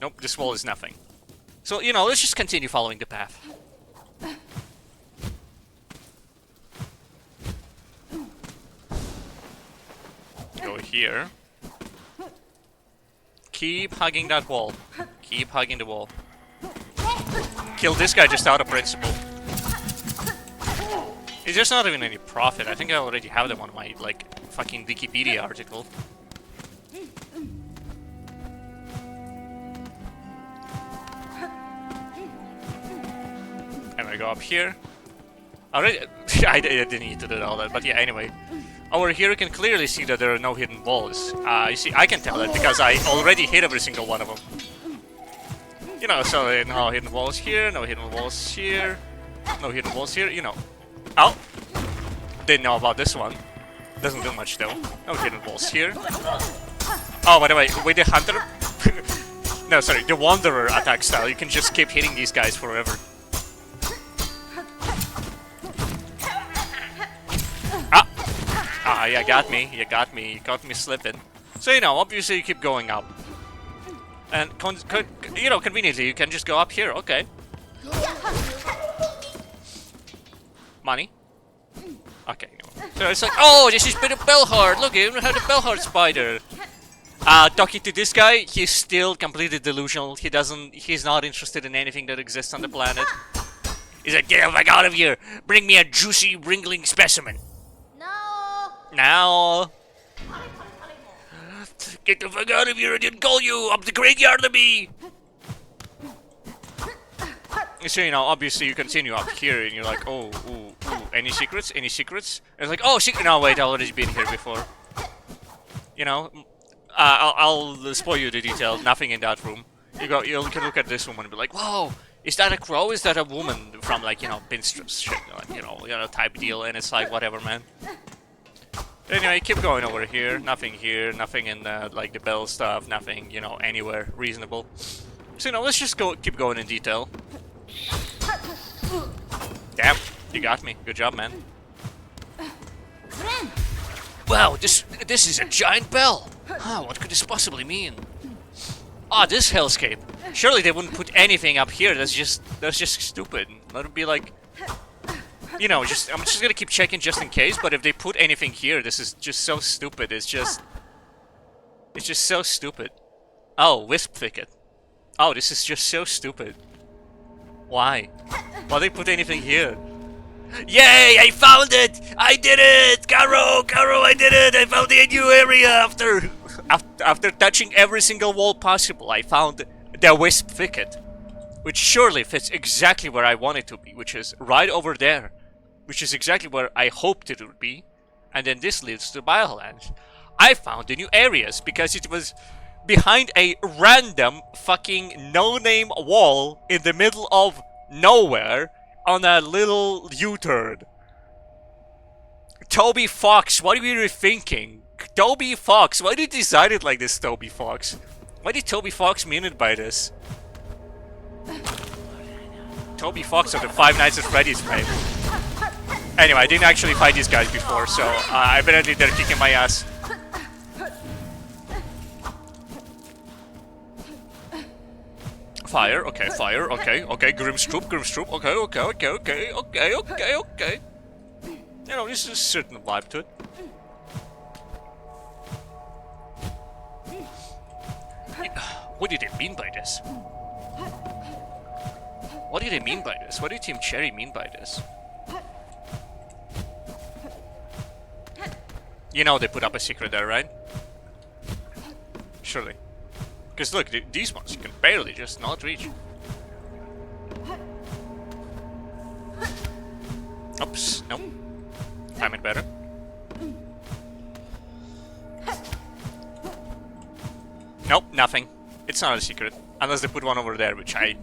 Nope, this wall is nothing. So, you know, let's just continue following the path. Go here. Keep hugging that wall. Keep hugging the wall. Kill this guy just out of principle. It's just not even any profit. I think I already have them on my, like, fucking Wikipedia article. And I go up here. Already, I didn't need to do all that, but yeah, anyway. Over here you can clearly see that there are no hidden walls. You see, I can tell that because I already hit every single one of them. You know, so no hidden walls here, no hidden walls here, no hidden walls here, you know. Oh! Didn't know about this one. Doesn't do much though. No hidden walls here. Oh, by the way, with the hunter... no, sorry, the wanderer attack style, you can just keep hitting these guys forever. Ah, you got me, you got me slipping. So, you know, obviously you keep going up. And, you know, conveniently, you can just go up here, okay. Money? Okay. So it's like, oh, this is Peter Bellhard, look, you have the Bellhard spider. Talking to this guy, he's still completely delusional. He's not interested in anything that exists on the planet. He's like, get the fuck out of here, bring me a juicy, wriggling specimen. Now, get the fuck out of here! I didn't call you. I'm the graveyard of me. So you know, obviously you continue up here, and you're like, oh, ooh, any secrets? Any secrets? And it's like, oh, secret. No, wait, I've already been here before. You know, I'll spoil you the detail. Nothing in that room. You can look at this woman and be like, whoa, is that a crow? Is that a woman from like Pinterest shit, you know, type deal? And it's like, whatever, man. Anyway, keep going over here. Nothing here. Nothing in like the bell stuff. Nothing, you know, anywhere reasonable. So, you know, let's just keep going in detail. Damn, you got me. Good job, man. Wow, this is a giant bell. Huh, what could this possibly mean? Ah, this hellscape. Surely they wouldn't put anything up here. That's just stupid. Let it be like, you know, I'm just gonna keep checking just in case, but if they put anything here, this is just so stupid. It's just so stupid. Oh, wisp thicket. Oh, this is just so stupid. Why? Why they put anything here? Yay! I found it! I did it! Caro, I did it! I found a new area after touching every single wall possible. I found the wisp thicket, which surely fits exactly where I want it to be, which is right over there. Which is exactly where I hoped it would be, and then this leads to Bioland. I found the new areas because it was behind a random fucking no-name wall in the middle of nowhere on a little U-turn. Toby Fox, what were you thinking? Toby Fox, why did you design it like this, Toby Fox? Why did Toby Fox mean it by this? Toby Fox of the Five Nights at Freddy's fame. Anyway, I didn't actually fight these guys before, so evidently they're kicking my ass. Fire, okay, Grimstroop, okay. You know, this is a certain vibe to it. What did they mean by this? What did they mean by this? What did Team Cherry mean by this? You know they put up a secret there, right? Surely. Because look, these ones you can barely just not reach. Oops, nope. Time it better. Nope, nothing. It's not a secret. Unless they put one over there, which I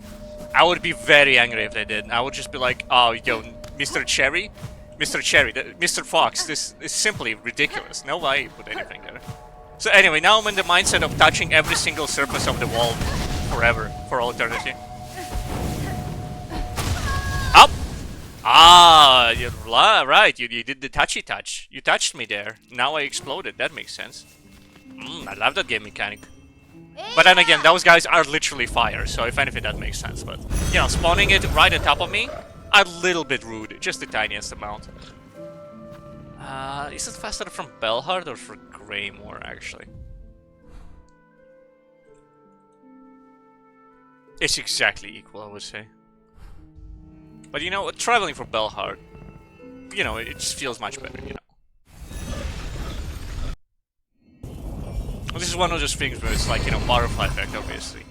would be very angry if they did. I would just be like, oh, yo, Mr. Cherry, Mr. Fox, this is simply ridiculous. No way you put anything there. So anyway, now I'm in the mindset of touching every single surface of the wall forever, for all eternity. Up! Ah, you're right, you did the touchy touch. You touched me there. Now I exploded, that makes sense. I love that game mechanic. But then again, those guys are literally fire, so if anything that makes sense. But, you know, spawning it right on top of me, a little bit rude, just the tiniest amount. Is it faster from Belhard or for Greymore, actually? It's exactly equal, I would say. But you know, traveling for Belhard, you know, it just feels much better, you know. Well, this is one of those things where it's like, you know, butterfly effect, obviously.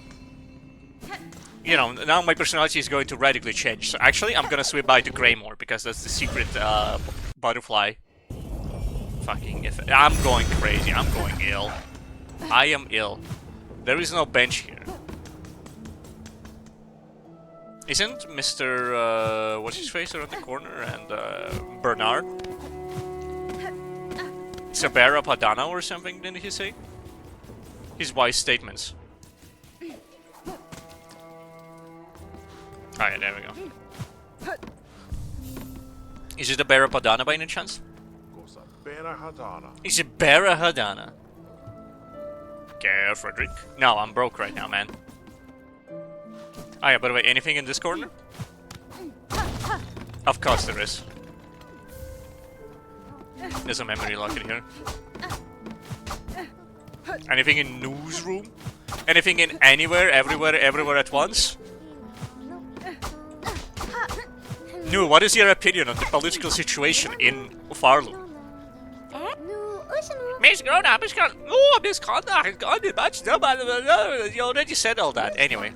You know, now my personality is going to radically change. So actually, I'm gonna switch by to Greymore, because that's the secret butterfly. Fucking effect. I'm going crazy, I'm going ill. I am ill. There is no bench here. Isn't Mr. What's his face around the corner and Bernard? Sabera Padana or something, didn't he say? His wise statements. Alright, there we go. Is it a Bera Padana by any chance? Is it Bera Hadana? Okay, Frederick. No, I'm broke right now, man. Oh yeah, by the way, anything in this corner? Of course there is. There's a memory lock in here. Anything in newsroom? Anything in anywhere, everywhere, everywhere at once? Nu, what is your opinion on the political situation in Farlu? Miss grown up, oh, misconduct has gone too much. You already said all that. Anyway.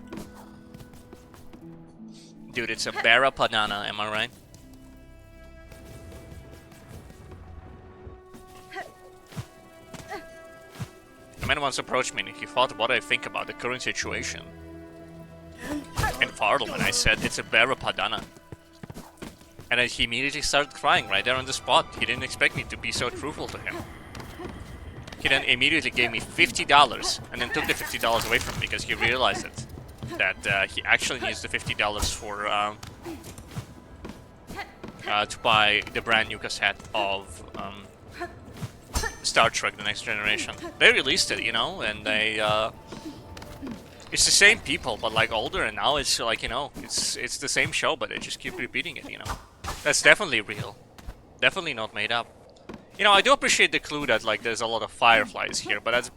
Dude, it's a Bera Padana, am I right? The man once approached me and he thought what I think about the current situation in Farlo, and I said it's a Bera Padana. And then he immediately started crying right there on the spot. He didn't expect me to be so truthful to him. He then immediately gave me $50 and then took the $50 away from me because he realized it. That he actually needs the $50 for to buy the brand new cassette of Star Trek: The Next Generation. They released it, you know, and they it's the same people, but like older, and now it's like, you know, it's the same show, but they just keep repeating it, you know. That's definitely real, definitely not made up. You know, I do appreciate the clue that like there's a lot of fireflies here, but that's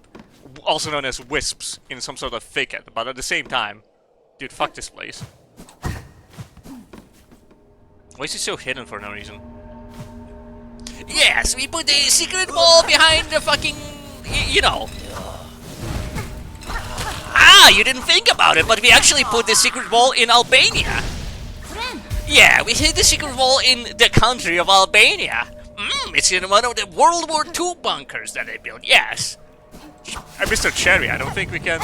also known as wisps in some sort of thicket. But at the same time, dude, fuck this place. Why is it so hidden for no reason? Yes, we put the secret wall behind the fucking, you know. Ah, you didn't think about it, but we actually put the secret wall in Albania. Yeah, we hid the secret wall in the country of Albania. It's in one of the World War II bunkers that they built, yes. Mr. Cherry, I don't think we can...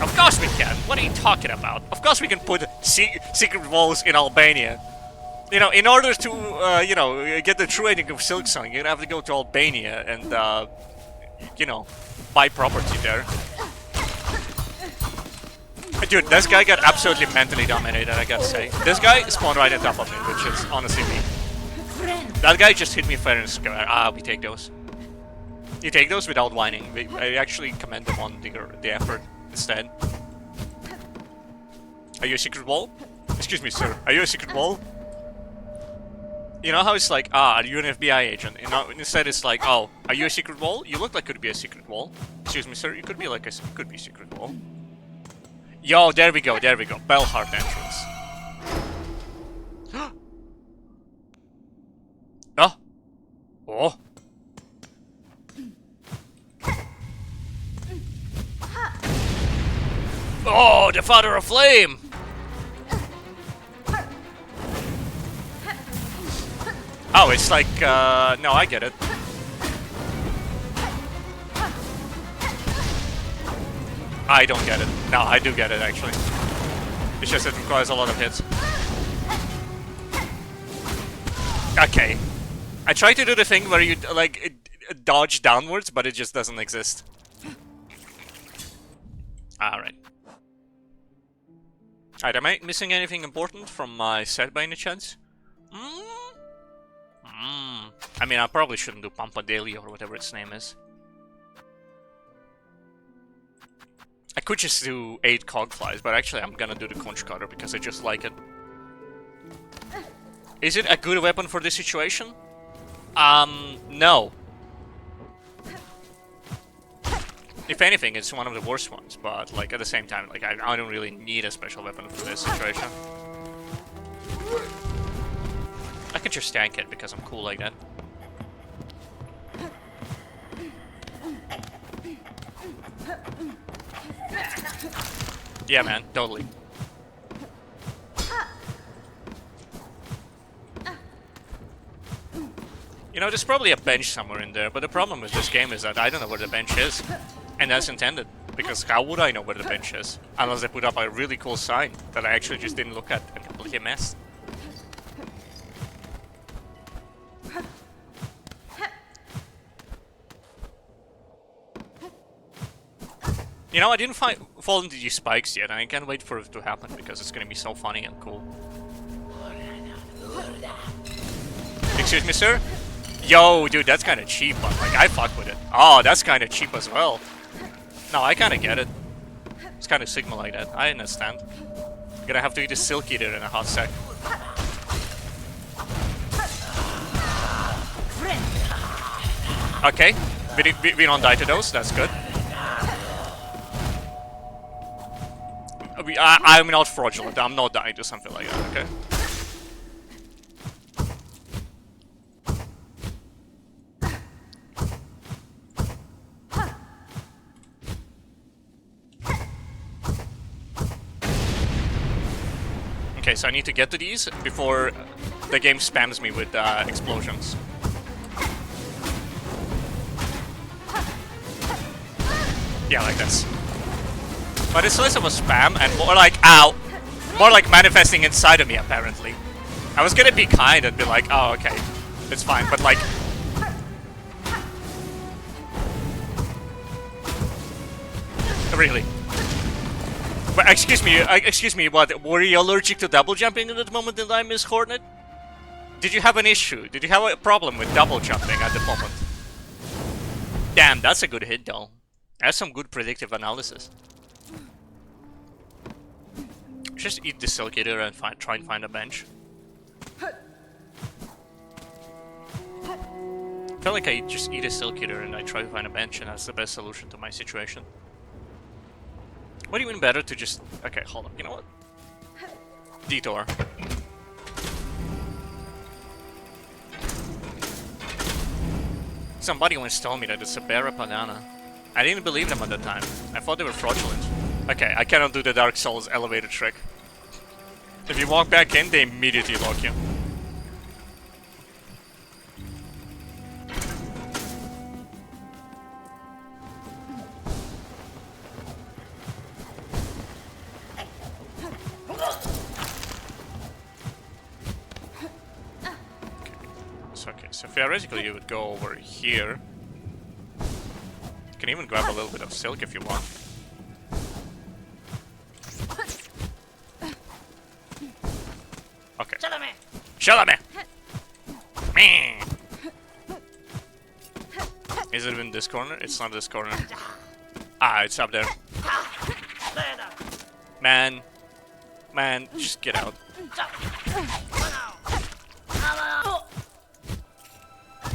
Of course we can. What are you talking about? Of course we can put secret walls in Albania. You know, in order to, you know, get the true ending of Silksong, you'd have to go to Albania and, you know, buy property there. Dude, this guy got absolutely mentally dominated, I gotta say. This guy spawned right on top of me, which is honestly me. That guy just hit me fair and square. Ah, we take those. You take those without whining. I actually commend them on the effort instead. Are you a secret wall? Excuse me, sir. Are you a secret wall? You know how it's like, ah, are you an FBI agent? You know, instead it's like, oh, are you a secret wall? You look like could be a secret wall. Excuse me, sir. You could be like could be a secret wall. Yo, there we go, there we go. Belhart entrance. Oh. Oh. Oh, the Father of Flame! Oh, it's like, no, I get it. I don't get it. No, I do get it, actually. It's just it requires a lot of hits. Okay. I try to do the thing where you, like, dodge downwards, but it just doesn't exist. Alright. Alright, am I missing anything important from my set by any chance? I mean, I probably shouldn't do Pampa Daily or whatever its name is. could just do 8 cogflies, but actually I'm gonna do the conch cutter because I just like it. Is it a good weapon for this situation? No. If anything, it's one of the worst ones, but like at the same time, like I don't really need a special weapon for this situation. I can just tank it because I'm cool like that. Yeah, man, totally. You know, there's probably a bench somewhere in there, but the problem with this game is that I don't know where the bench is. And that's intended, because how would I know where the bench is? Unless they put up a really cool sign that I actually just didn't look at and completely missed. You know, I didn't fall into these spikes yet, and I can't wait for it to happen because it's gonna be so funny and cool. Excuse me, sir? Yo, dude, that's kind of cheap, but like, I fuck with it. Oh, that's kind of cheap as well. No, I kind of get it. It's kind of Sigma like that. I understand. I'm gonna have to eat a Silk Eater in a hot sec. Okay, we don't die to those, that's good. I'm not fraudulent, I'm not dying to something like that, okay? Okay, so I need to get to these before the game spams me with explosions. Yeah, like this. But it's less of a spam and more like, ow! More like manifesting inside of me, apparently. I was gonna be kind and be like, oh, okay, it's fine, but like... Really? But excuse me, what? Were you allergic to double jumping at the moment in time, Miss Hornet? Did you have an issue? Did you have a problem with double jumping at the moment? Damn, that's a good hit though. That's some good predictive analysis. Just eat the Silk Eater and try and find a bench. I feel like I just eat a Silk Eater and I try to find a bench, and that's the best solution to my situation. What even better to just... Okay, hold up. You know what? Detour. Somebody once told me that it's a bear banana. I didn't believe them at the time. I thought they were fraudulent. Okay, I cannot do the Dark Souls elevator trick. If you walk back in, they immediately lock you. Okay, so theoretically you would go over here. You can even grab a little bit of silk if you want. Okay. Shalame! Is it in this corner? It's not this corner. Ah, it's up there. Man. Man, just get out.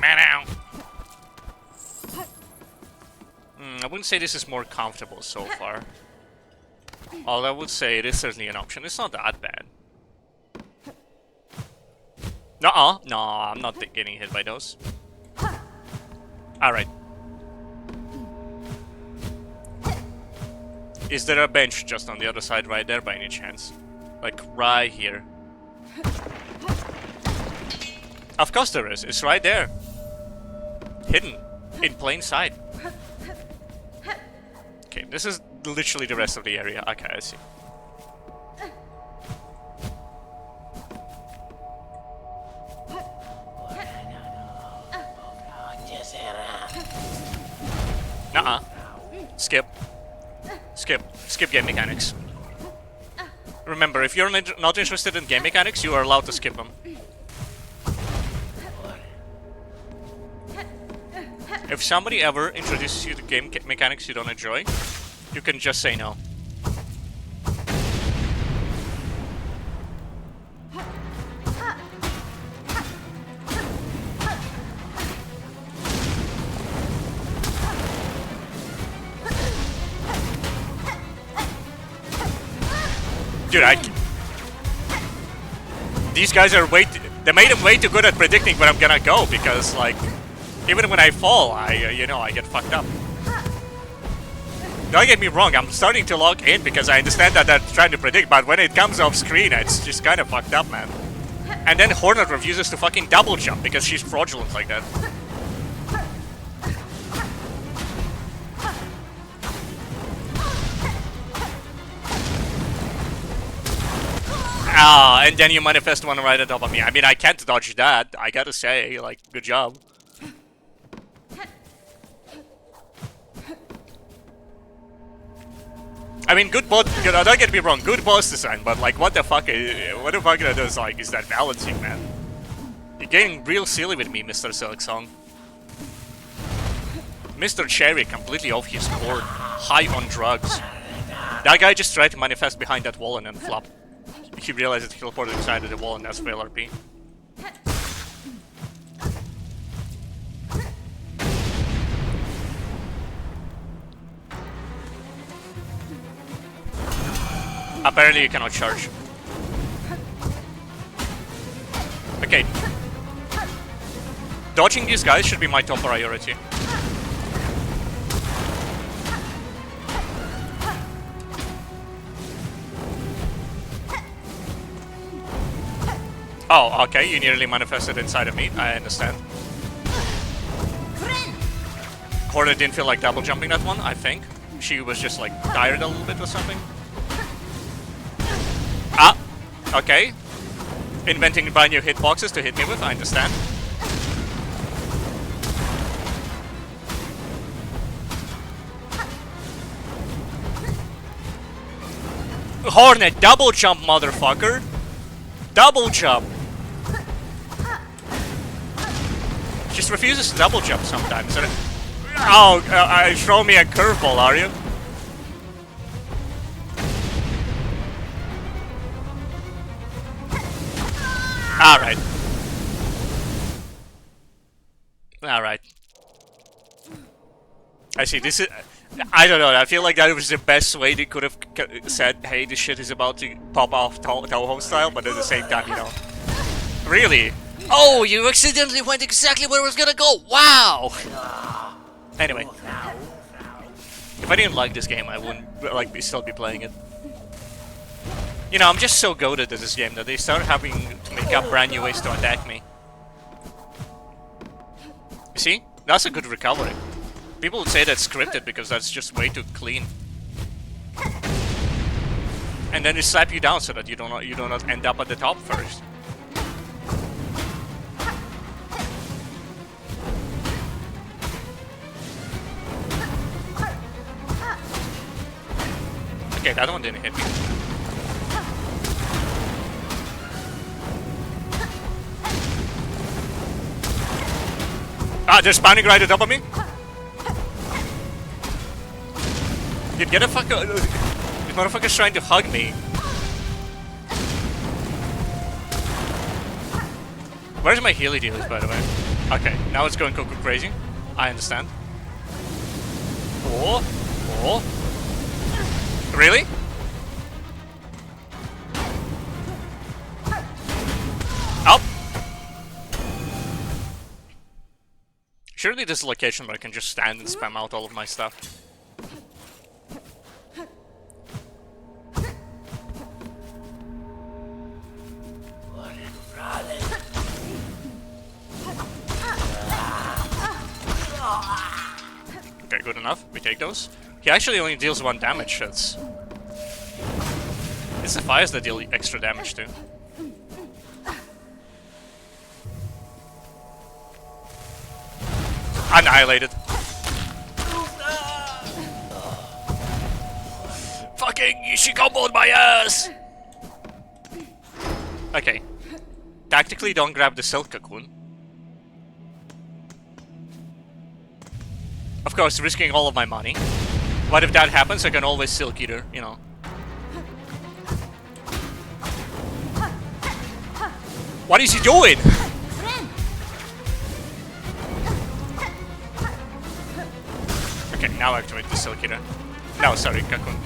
Man out! I wouldn't say this is more comfortable so far. All I would say it is certainly an option. It's not that bad. Nuh-uh. No, I'm not getting hit by those. Alright. Is there a bench just on the other side right there by any chance? Like, right here. Of course there is. It's right there. Hidden. In plain sight. Okay, this is literally the rest of the area. Okay, I see. Nuh-uh. Skip. Skip. Skip game mechanics. Remember, if you're not interested in game mechanics, you are allowed to skip them. If somebody ever introduces you to game mechanics you don't enjoy, you can just say no. Dude, these guys are they made him way too good at predicting where I'm gonna go, because, like, even when I fall, you know, I get fucked up. Don't get me wrong, I'm starting to log in because I understand that they're trying to predict, but when it comes off screen, it's just kind of fucked up, man. And then Hornet refuses to fucking double jump because she's fraudulent like that. Ah, and then you manifest one right on top of me. I mean, I can't dodge that, I gotta say, like, good job. I mean, don't get me wrong, good boss design, but like, what the fuck that is, like, is that balancing, man? You're getting real silly with me, Mr. Silksong. Mr. Cherry completely off his board, high on drugs. That guy just tried to manifest behind that wall and then flopped. He realized that he teleported inside of the wall and that's fail RP. Apparently you cannot charge. Okay. Dodging these guys should be my top priority. Oh, okay, you nearly manifested inside of me, I understand. Hornet didn't feel like double jumping that one, I think. She was just like tired a little bit or something. Ah, okay. Inventing brand new hitboxes to hit me with, I understand. Hornet, double jump, motherfucker! Double jump! Just refuses to double jump sometimes. Oh, throw me a curveball, are you? Alright. Alright. I see, this is... I don't know, I feel like that was the best way they could have said, hey, this shit is about to pop off Toho style, but at the same time, you know. Really? Oh, you accidentally went exactly where I was gonna go! Wow! Anyway. If I didn't like this game, I wouldn't still be playing it. You know, I'm just so goated at this game that they start having to make up brand new ways to attack me. You see? That's a good recovery. People would say that's scripted because that's just way too clean. And then they slap you down so that you do not end up at the top first. Okay, that one didn't hit me. Ah, they're spawning right on top of me. Dude, get a fucker. This motherfucker's trying to hug me. Where's my healy dealies, by the way? Okay, now it's going cuckoo crazy. I understand. Oh. Oh. Really? Up. Surely there's a location where I can just stand and spam out all of my stuff. Okay, good enough. We take those. He actually only deals 1 damage. It's the fires that deal extra damage too. Annihilated. Fucking she comboed my ass! Okay. Tactically don't grab the silk cocoon. Of course, risking all of my money. But if that happens, I can always Silk Eater, you know. What is he doing? Okay, now activate the Silk Eater. No, sorry, Cocoon.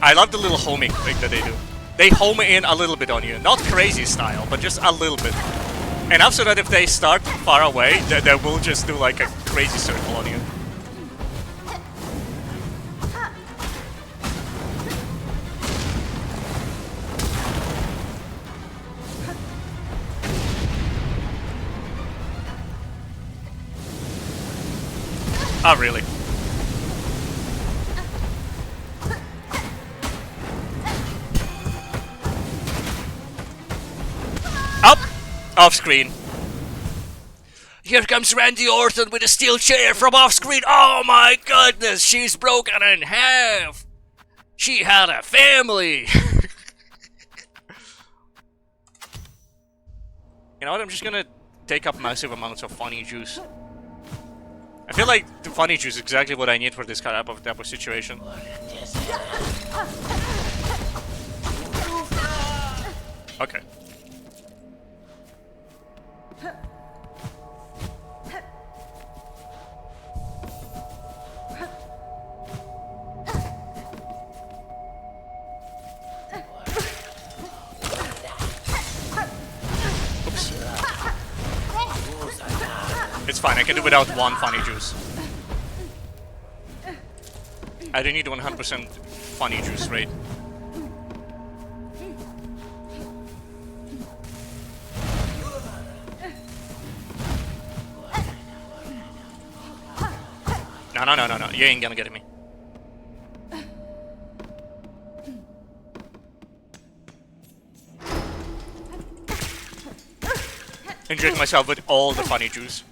I love the little homing thing that they do. They home in a little bit on you. Not crazy style, but just a little bit. Enough so that if they start far away, they will just do like a crazy circle on you. Oh, really? Up! Off screen. Here comes Randy Orton with a steel chair from off screen. Oh my goodness, she's broken in half. She had a family. You know what? I'm just gonna take up massive amounts of funny juice. I feel like the funny juice is exactly what I need for this type of situation. Okay. Oops. It's fine, I can do without one funny juice. I do need 100% funny juice rate. No, you ain't gonna get me. Inject myself with all the funny juice.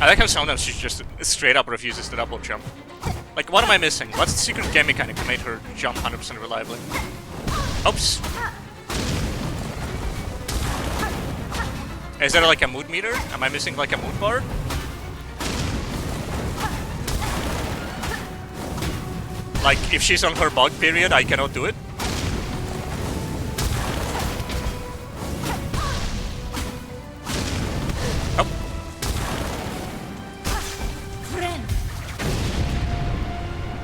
I like how sometimes she just straight up refuses to double jump. Like, what am I missing? What's the secret game mechanic to make her jump 100% reliably? Oops. Is there like a mood meter? Am I missing like a mood bar? Like, if she's on her bug period, I cannot do it? Oh.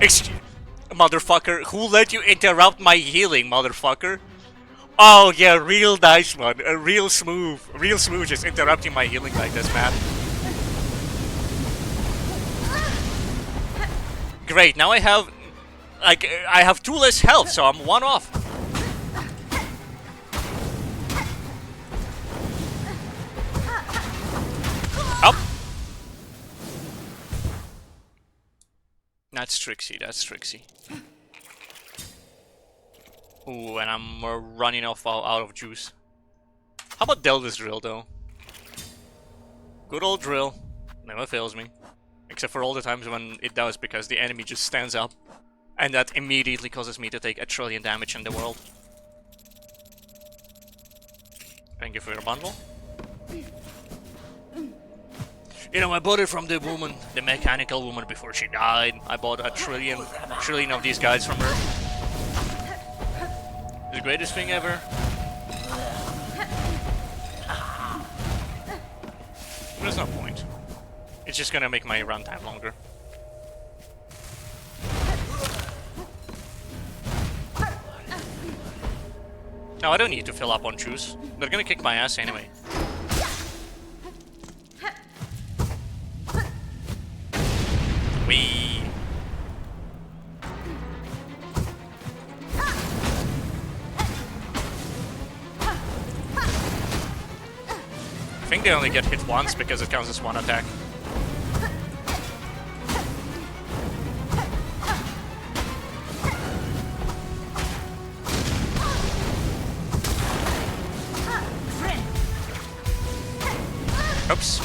Excuse... Motherfucker, who let you interrupt my healing, motherfucker? Oh yeah, real nice one. Real smooth. Real smooth just interrupting my healing like this, man. Great, now I have... Like, I have 2 less health, so I'm 1 off. Up. That's Trixie, that's Trixie. Ooh, and I'm running out of juice. How about Delvis Drill, though? Good old drill. Never fails me. Except for all the times when it does, because the enemy just stands up. And that immediately causes me to take 1 trillion damage in the world. Thank you for your bundle. You know, I bought it from the woman, the mechanical woman before she died. I bought 1 trillion of these guys from her. The greatest thing ever. There's no point. It's just gonna make my runtime longer. No, I don't need to fill up on juice. They're gonna kick my ass anyway. Wee. I think they only get hit once because it counts as 1 attack. Oops.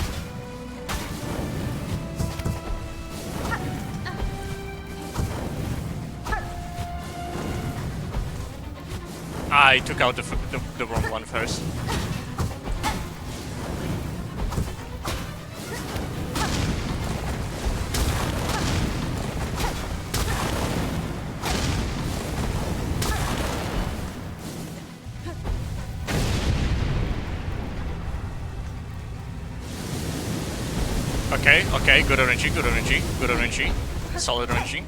I took out the wrong one first. Okay, okay, good RNG, good RNG, good RNG. Solid RNG.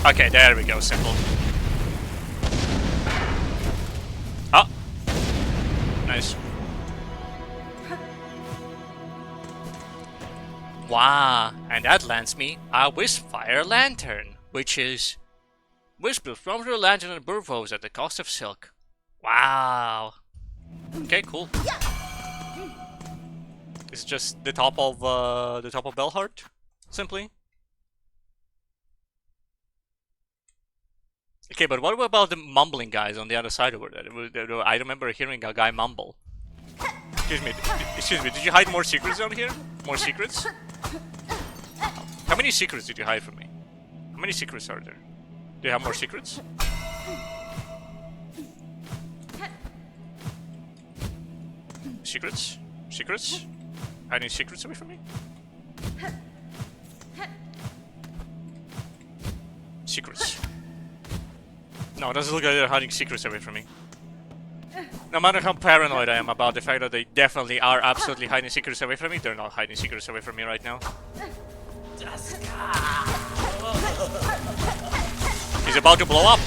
Okay, there we go, simple. Oh! Nice. Wow, and that lands me a Wispfire Lantern, which is Wisp from the lantern and burvos at the cost of silk. Wow. Okay, cool. It's just the top of Belhart, simply. Okay, but what about the mumbling guys on the other side over there? I remember hearing a guy mumble. Excuse me, did you hide more secrets down here? More secrets? How many secrets did you hide from me? How many secrets are there? Do you have more secrets? Secrets? Secrets? Hiding secrets away from me? Secrets. No, it doesn't look like they're hiding secrets away from me. No matter how paranoid I am about the fact that they definitely are absolutely hiding secrets away from me, they're not hiding secrets away from me right now. He's about to blow up!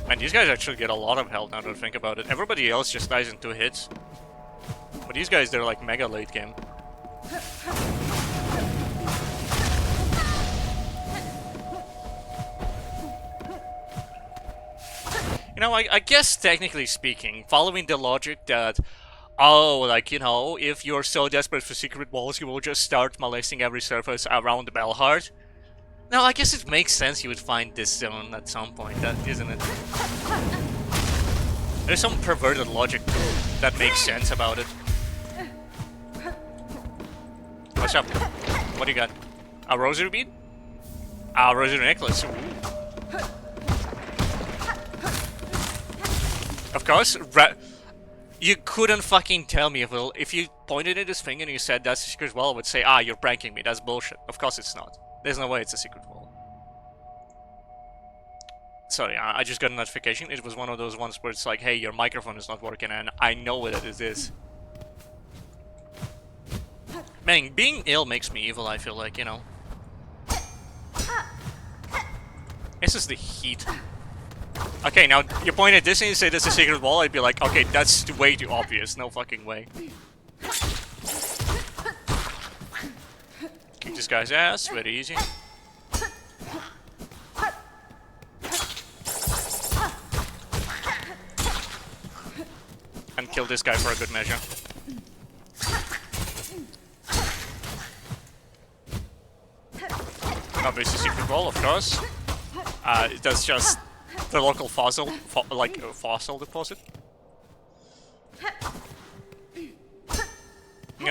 Man, these guys actually get a lot of health now that I think about it. Everybody else just dies in 2 hits. But these guys, they're like mega late game. You know, I guess technically speaking, following the logic that, oh, like, you know, if you're so desperate for secret walls, you will just start molesting every surface around Belhart. Now, I guess it makes sense you would find this zone at some point, isn't it? There's some perverted logic that makes sense about it. What's up? What do you got? A rosary bead? A rosary necklace. Ooh. Of course, you couldn't fucking tell me if you pointed at this thing and you said that's a secret wall, I would say, ah, you're pranking me, that's bullshit. Of course it's not. There's no way it's a secret wall. Sorry, I just got a notification. It was one of those ones where it's like, hey, your microphone is not working, and I know that it is. Man, being ill makes me evil, I feel like, you know. This is the heat. Okay, now you point at this and you say that's a secret wall, I'd be like, okay, that's way too obvious. No fucking way. Kick this guy's ass, very easy. And kill this guy for a good measure. Obviously secret wall, of course. That's just the local fossil deposit.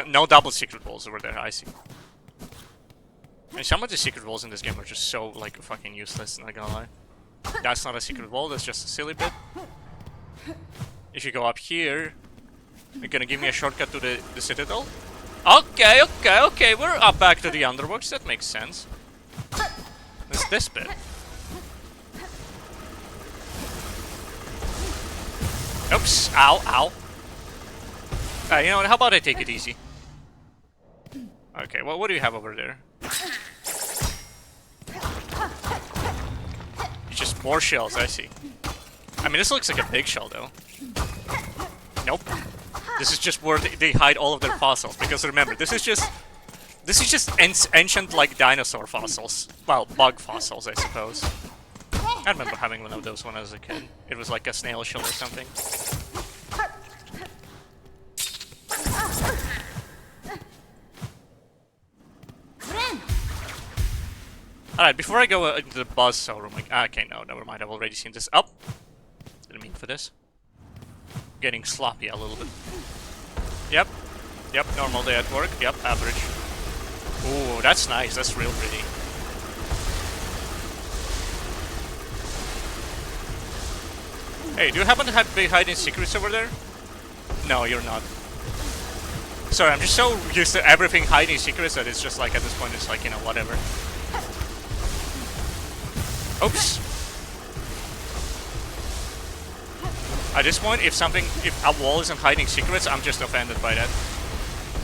No double secret walls over there, I see. I mean, some of the secret walls in this game are just so, like, fucking useless, not gonna lie. That's not a secret wall, that's just a silly bit. If you go up here, you're gonna give me a shortcut to the citadel? Okay, we're up back to the underworks, that makes sense. It's this bit. Oops, ow. You know what, how about I take it easy? Okay, well, what do you have over there? Just more shells, I see. I mean, this looks like a big shell, though. Nope. This is just where they hide all of their fossils, because remember, this is just ancient, like, dinosaur fossils. Well, bug fossils, I suppose. I remember having one of those when I was a kid. It was like a snail shell or something. Alright, before I go into the buzzsaw room, okay, no, never mind, I've already seen this. Oh! Didn't mean for this. Getting sloppy a little bit. Yep, normal day at work, yep, average. Ooh, that's nice, that's real pretty. Hey, do you happen to be hiding secrets over there? No, you're not. Sorry, I'm just so used to everything hiding secrets that it's just like, at this point, it's like, you know, whatever. Oops. At this point, if a wall isn't hiding secrets, I'm just offended by that.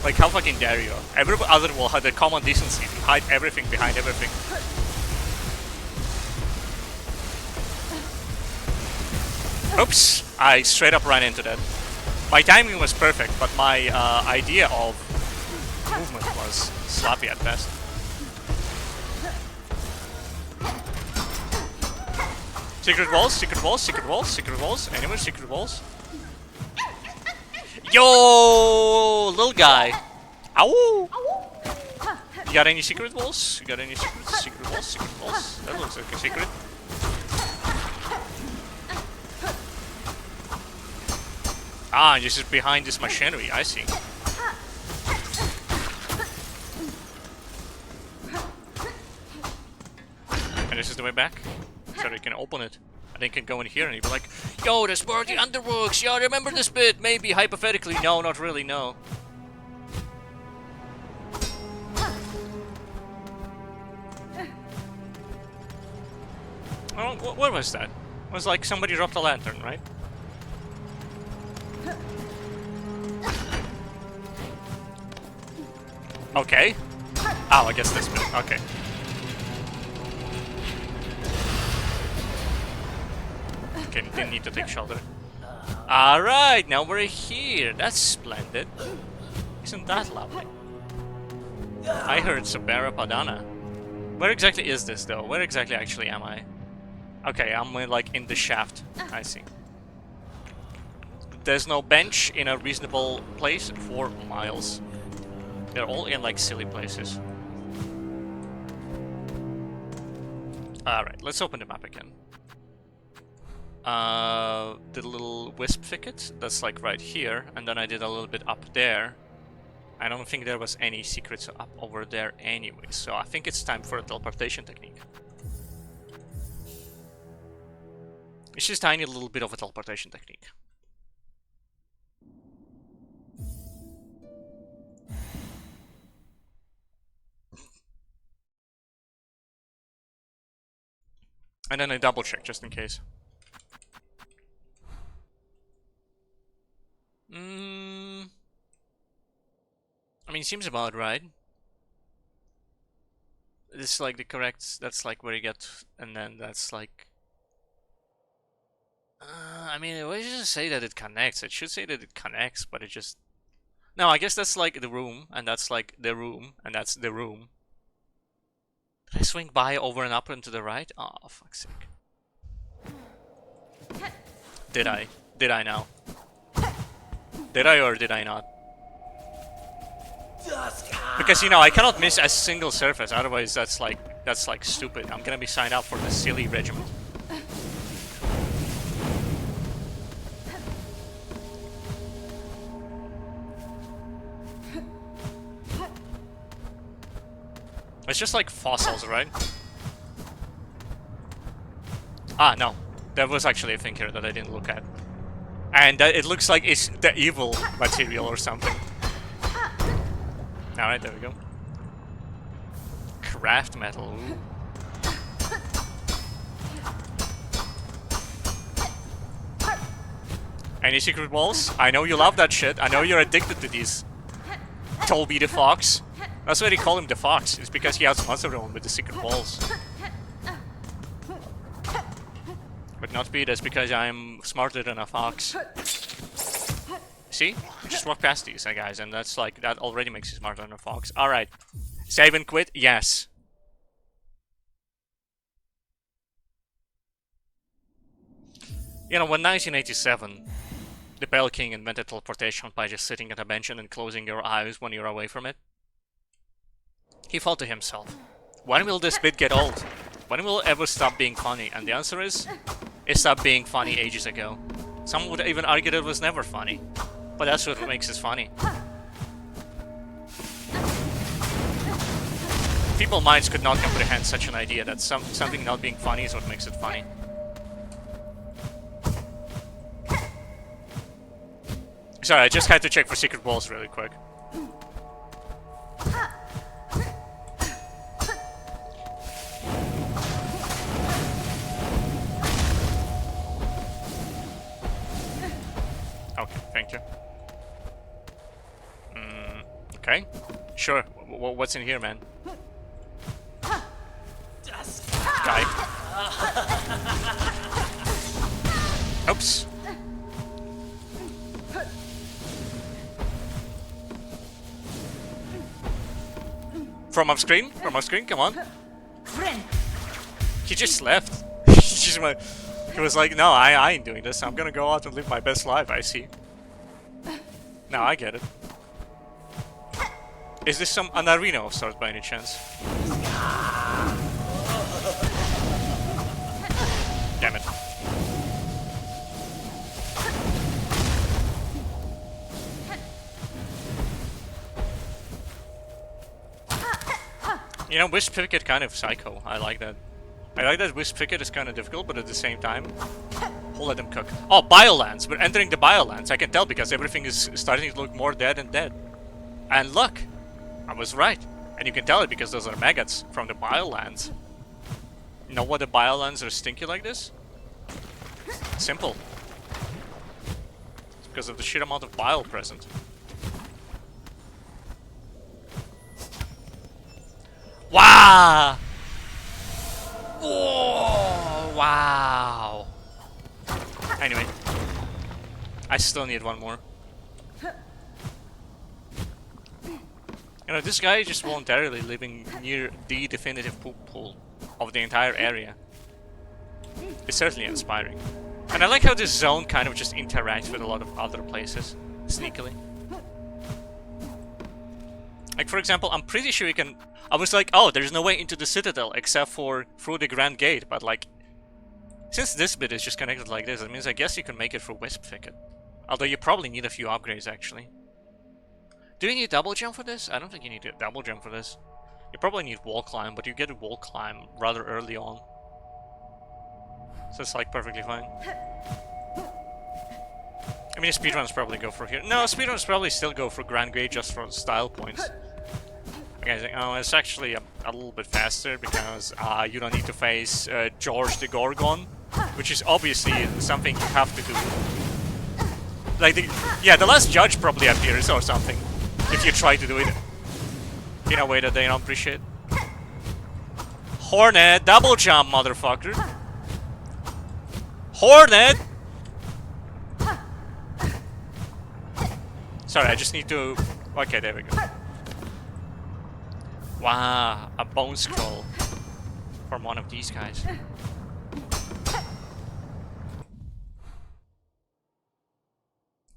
Like, how fucking dare you? Every other wall had the common decency to hide everything behind everything. Oops! I straight up ran into that. My timing was perfect, but my idea of movement was sloppy at best. Secret walls, secret walls, secret walls, secret walls. Anywhere, secret walls. Yo, little guy. Ow! You got any secret walls? You got any secrets? Secret walls, secret walls. That looks like a secret. Ah, this is behind this machinery, I see. And this is the way back? So we can open it. And then can go in here and you'd be like, yo, there's more of the underworks, yo, remember this bit? Maybe, hypothetically, no, not really, no. Oh, what was that? It was like somebody dropped a lantern, right? Okay. Oh, I guess this bit. Okay. Okay, didn't need to take shelter. Alright, now we're here. That's splendid. Isn't that lovely? I heard Sabera Padana. Where exactly is this, though? Where exactly actually am I? Okay, I'm like in the shaft. I see. There's no bench in a reasonable place for miles. They're all in like silly places. Alright, let's open the map again. The little wisp thicket, that's like right here, and then I did a little bit up there. I don't think there was any secrets up over there anyway, so I think it's time for a teleportation technique. It's just a tiny little bit of a teleportation technique. And then I double check just in case. I mean, seems about right. This is like the correct, that's like where you get, and then that's like... I mean, it doesn't say that it connects. It should say that it connects, but it just... No, I guess that's like the room, and that's like the room, and that's the room. Did I swing by over and up and to the right? Oh, fuck's sake. Did I? Did I now? Did I or did I not? Because, you know, I cannot miss a single surface, otherwise that's like stupid. I'm gonna be signed up for the silly regiment. It's just like fossils, right? Ah, no. There was actually a thing here that I didn't look at. And it looks like it's the evil material or something. Alright, there we go. Craft metal. Ooh. Any secret walls? I know you love that shit. I know you're addicted to these. Toby the Fox. That's why they call him the Fox. It's because he outsmarts everyone with the secret walls. But not me, that's because I'm smarter than a fox. See? You just walk past these guys, and that's like, that already makes you smarter than a fox. Alright. Save and quit? Yes. You know, when 1987, the Pale King invented teleportation by just sitting at a bench and then closing your eyes when you're away from it, he thought to himself, when will this bit get old? When will it ever stop being funny? And the answer is, it stopped being funny ages ago. Some would even argue that it was never funny. But that's what makes it funny. People's minds could not comprehend such an idea that something not being funny is what makes it funny. Sorry, I just had to check for secret walls really quick. Okay, thank you. Okay, sure. What's in here, man? Guy. Oops. From off screen? From off screen? Come on. He just left. He was like, no, I ain't doing this. I'm gonna go out and live my best life, I see. Now I get it. Is this an arena of sorts by any chance? Damn it. You know, Wisp Picket kind of psycho. I like that. I like that Wisp Picket is kind of difficult, but at the same time, we'll let them cook. Oh, Biolands! We're entering the Biolands. I can tell because everything is starting to look more dead and dead. And look! I was right. And you can tell it because those are maggots from the Biolands. You know why the Biolands are stinky like this? Simple. It's because of the sheer amount of bile present. Wow! Whoa! Wow! Anyway. I still need one more. You know, this guy is just voluntarily living near the definitive poop pool of the entire area. It's certainly inspiring. And I like how this zone kind of just interacts with a lot of other places, sneakily. Like, for example, I'm pretty sure you can... I was like, oh, there's no way into the Citadel except for through the Grand Gate, but like... Since this bit is just connected like this, it means I guess you can make it through Wisp Thicket. Although you probably need a few upgrades, actually. Do you need double jump for this? I don't think you need a double jump for this. You probably need wall climb, but you get a wall climb rather early on. So it's like perfectly fine. I mean, speedruns probably go for here. No, speedruns probably still go for Grand Gate just for style points. Okay, oh, it's actually a little bit faster because you don't need to face George the Gorgon, which is obviously something you have to do. Like, the last judge probably appears or something if you try to do it in a way that they don't appreciate. Hornet, double jump, motherfucker. Hornet! Sorry, I just need to... Okay, there we go. Wow, a bone scroll from one of these guys.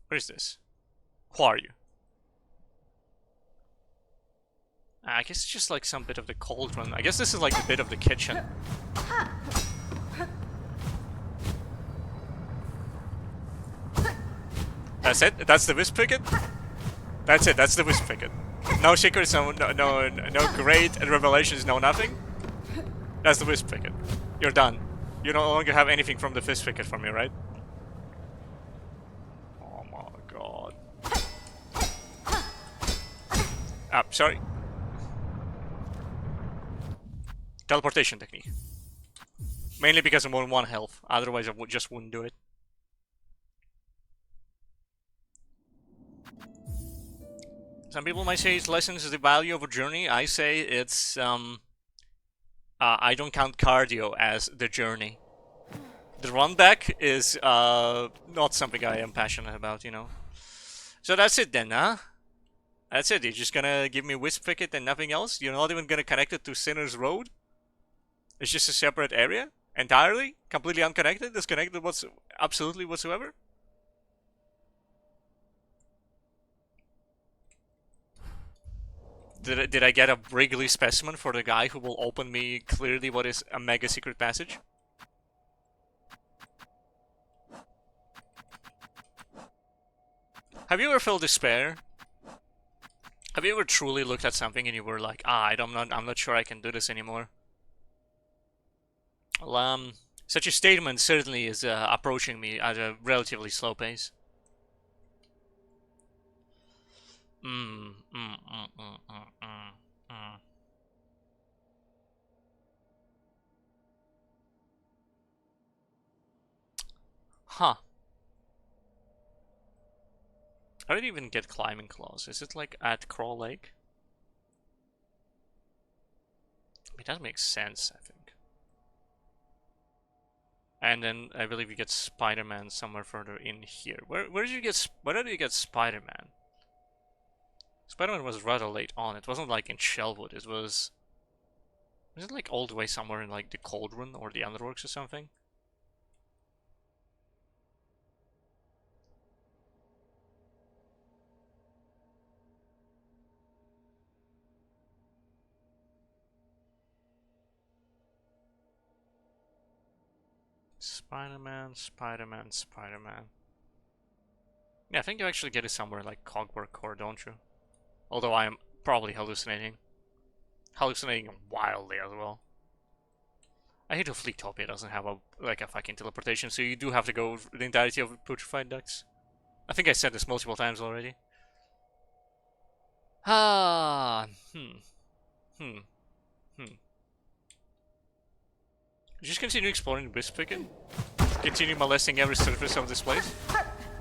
What is this? Who are you? I guess it's just like some bit of the cauldron. I guess this is like a bit of the kitchen. That's it? That's the Wisp Picket? That's it, that's the Wisp Picket. No secrets, no great revelations, no nothing? That's the Wisp Picket. You're done. You no longer have anything from the Wisp Picket from me, right? Oh my god. Ah, sorry. Teleportation technique. Mainly because I'm on 1 health, otherwise I just wouldn't do it. Some people might say it lessens the value of a journey. I say it's, I don't count cardio as the journey. The run back is, not something I am passionate about, you know. So that's it then, huh? That's it, you're just gonna give me Wisp Picket and nothing else? You're not even gonna connect it to Sinner's Road? It's just a separate area? Entirely? Completely unconnected? Disconnected absolutely whatsoever? Did I get a Wrigley specimen for the guy who will open me clearly what is a mega secret passage? Have you ever felt despair? Have you ever truly looked at something and you were like, I'm not sure I can do this anymore? Well, such a statement certainly is approaching me at a relatively slow pace. Mm, mm, mm, mm, mm, mm, mm. Huh. How did you even get climbing claws? Is it like at Crawl Lake? It does make sense, I think. And then I believe you get Spider-Man somewhere further in here. Where did you get? Where did you get Spider-Man? Spider-Man was rather late on. It wasn't like in Shellwood. It was. Was it like all the way somewhere in like the Cauldron or the Underworks or something? Spider-Man, Spider-Man, Spider-Man. Yeah, I think you actually get it somewhere like Cogwork Core, don't you? Although I am probably hallucinating. Hallucinating wildly as well. I hate how Fleetopia doesn't have a fucking teleportation, so you do have to go the entirety of Putrefied Ducks. I think I said this multiple times already. Ah, hmm. Just continue exploring Wisp-Picken. Continue molesting every surface of this place.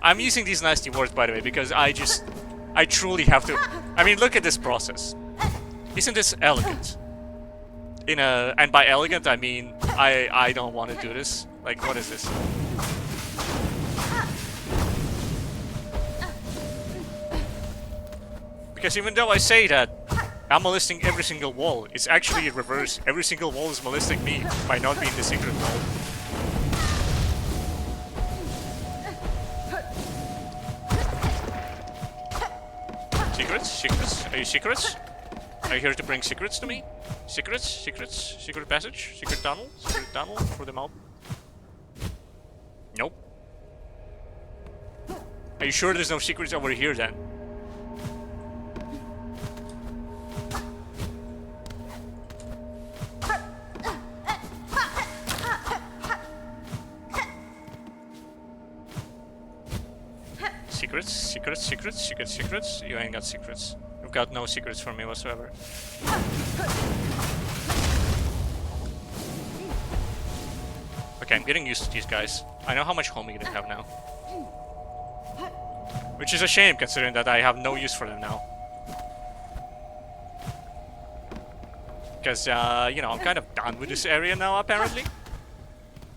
I'm using these nasty words, by the way, because I truly have to. I mean, look at this process. Isn't this elegant? And by elegant, I mean I don't want to do this. Like, what is this? Because even though I say that I'm molesting every single wall, it's actually in reverse. Every single wall is molesting me by not being the secret wall. Secrets? Secrets? Are you secrets? Are you here to bring secrets to me? Secrets? Secrets? Secret passage? Secret tunnel? Secret tunnel for the mob? Nope. Are you sure there's no secrets over here then? Secrets? Secrets? Secrets? You get secrets? You ain't got secrets. You've got no secrets for me whatsoever. Okay, I'm getting used to these guys. I know how much homing they have now. Which is a shame, considering that I have no use for them now. Because, you know, I'm kind of done with this area now, apparently.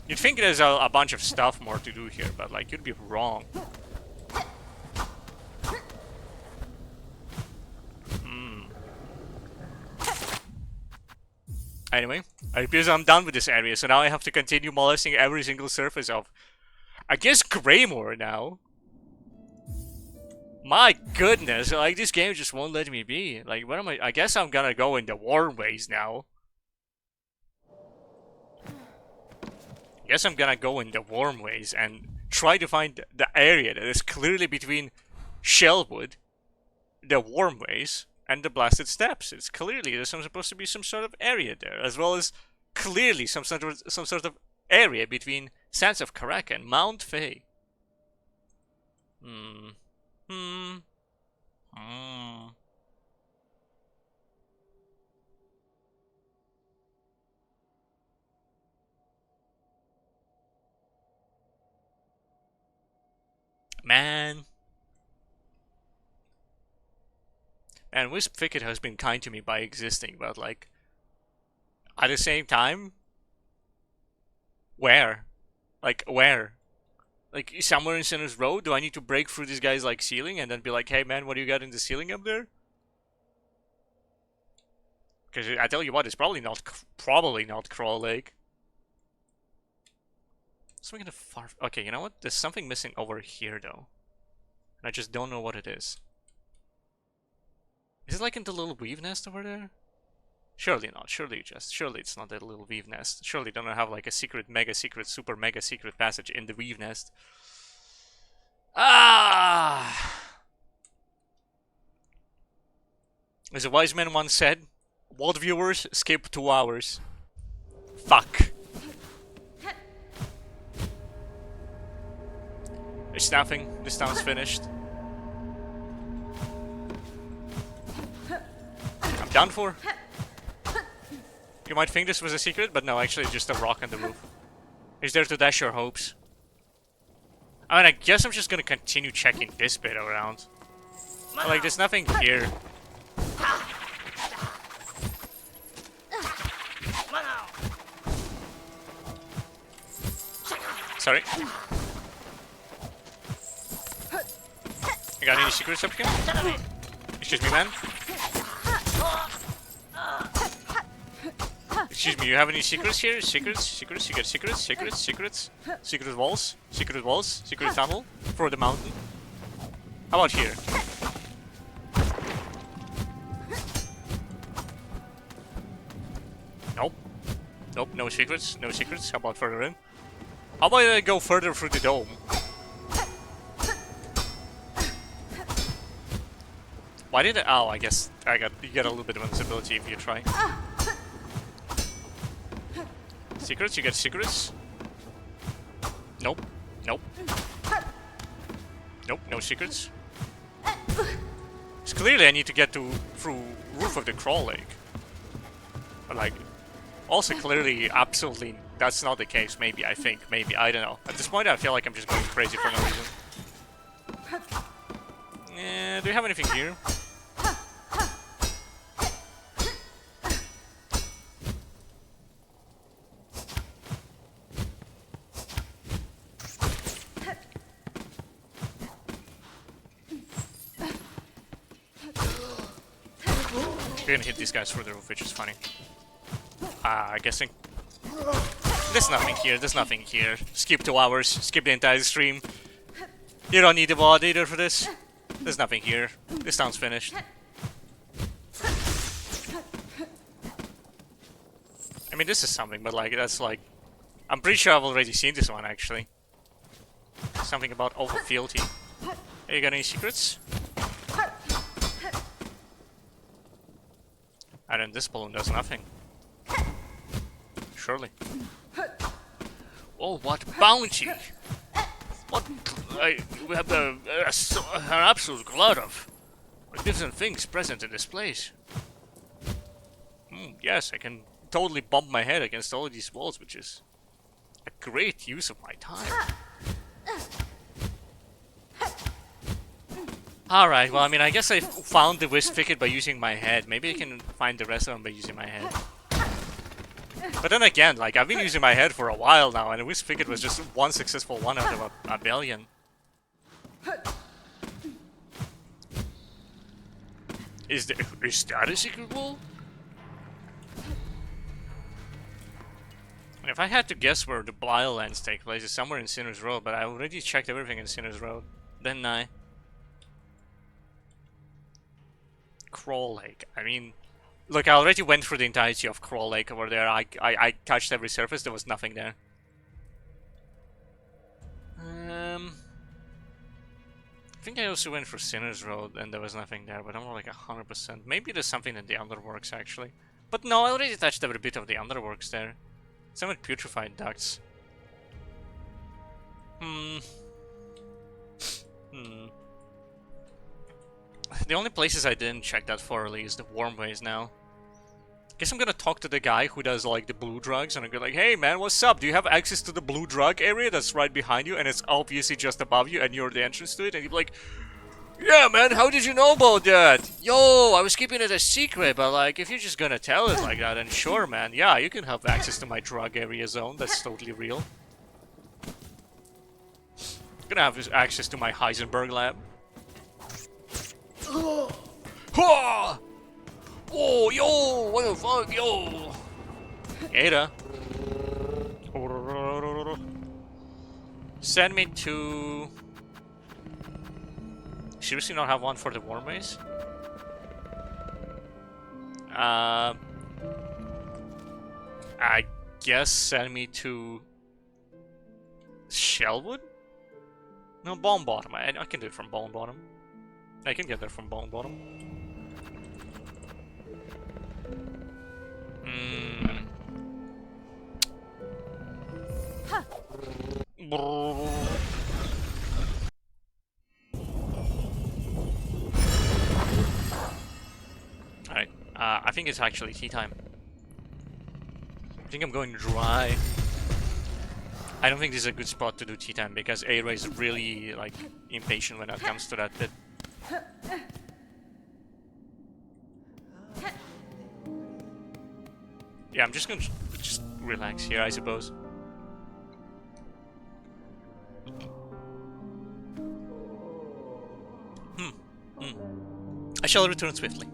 You'd think there's a bunch of stuff more to do here, but, like, you'd be wrong. Anyway, I appears I'm done with this area, so now I have to continue molesting every single surface of, I guess, Greymore now. My goodness, like, this game just won't let me be. Like, what am I guess I'm gonna go in the warm ways now. Guess I'm gonna go in the warm ways and try to find the area that is clearly between Shellwood, the warm ways, and the blasted steps. It's clearly there's supposed to be some sort of area there, as well as clearly some sort of area between Sands of Karaka and Mount Fae. Man, Wisp Thicket has been kind to me by existing, but like, at the same time, where? Like, where? Like, somewhere in Sinner's Row? Do I need to break through this guy's, like, ceiling and then be like, hey man, what do you got in the ceiling up there? Because I tell you what, it's probably not Crawl Lake. Something in the far... Okay, you know what? There's something missing over here, though. And I just don't know what it is. Is it like in the little weave nest over there? Surely not. Surely it's not that little weave nest. Surely they don't have like a secret, mega secret, super mega secret passage in the weave nest. Ah! As a wise man once said, "World viewers skip 2 hours." Fuck. It's nothing. This town's finished. done for. You might think this was a secret, but no, actually just a rock on the roof. He's there to dash your hopes. I mean, I guess I'm just gonna continue checking this bit around. But, like, there's nothing here. Sorry. You got any secrets up here? Excuse me, man. Excuse me, you have any secrets here? Secrets? You get secrets? Secret walls? Secret tunnel? For the mountain? How about here? Nope. Nope, no secrets. How about further in? How about I go further through the dome? Why did I? Oh, I guess you get a little bit of invisibility if you try. Secrets? You get secrets? Nope. Nope, no secrets. It's clearly I need to get through roof of the crawl lake. But like, also clearly, absolutely, that's not the case. Maybe, I think, maybe, I don't know. At this point, I feel like I'm just going crazy for no reason. Do you have anything here? We're gonna hit these guys through the roof, which is funny. I guessing. There's nothing here. Skip 2 hours, skip the entire stream. You don't need the VOD either for this. There's nothing here. This sounds finished. I mean, this is something, but like, that's like... I'm pretty sure I've already seen this one, actually. Something about over fealty. Hey, you got any secrets? And then this balloon does nothing. Surely. Oh, what bounty! What? We have an absolute glut of magnificent things present in this place. Yes, I can totally bump my head against all of these walls, which is a great use of my time. Alright, well, I mean, I guess I found the wisp thicket by using my head. Maybe I can find the rest of them by using my head. But then again, like, I've been using my head for a while now, and the wisp thicket was just one successful one out of a billion. Is that a secret wall? If I had to guess where the Bile Lands take place, it's somewhere in Sinner's Road, but I already checked everything in Sinner's Road. Didn't I? Crawl Lake. I mean, look, I already went through the entirety of Crawl Lake over there. I touched every surface. There was nothing there. I think I also went for Sinner's Road and there was nothing there, but I'm not like 100%. Maybe there's something in the Underworks actually. But no, I already touched every bit of the Underworks there. Some with putrefied ducts. The only places I didn't check that thoroughly is the Wormways now. Guess I'm gonna talk to the guy who does like the blue drugs and I'm gonna be like, hey man, what's up? Do you have access to the blue drug area that's right behind you and it's obviously just above you and you're the entrance to it? And he'd be like, yeah man, how did you know about that? Yo, I was keeping it a secret, but like, if you're just gonna tell it like that, then sure man, yeah, you can have access to my drug area zone, that's totally real. I'm gonna have access to my Heisenberg lab. Oh, yo, what the fuck, yo! Ada. Send me to... Seriously not have one for the Wormways? I guess send me to... Shellwood? No, Bone Bottom. I can do it from Bone Bottom. I can get there from Bone Bottom. Alright, I think it's actually tea time. I think I'm going dry. I don't think this is a good spot to do tea time because Aira is really like impatient when it comes to that bit. Yeah, I'm just gonna just relax here, I suppose. I shall return swiftly.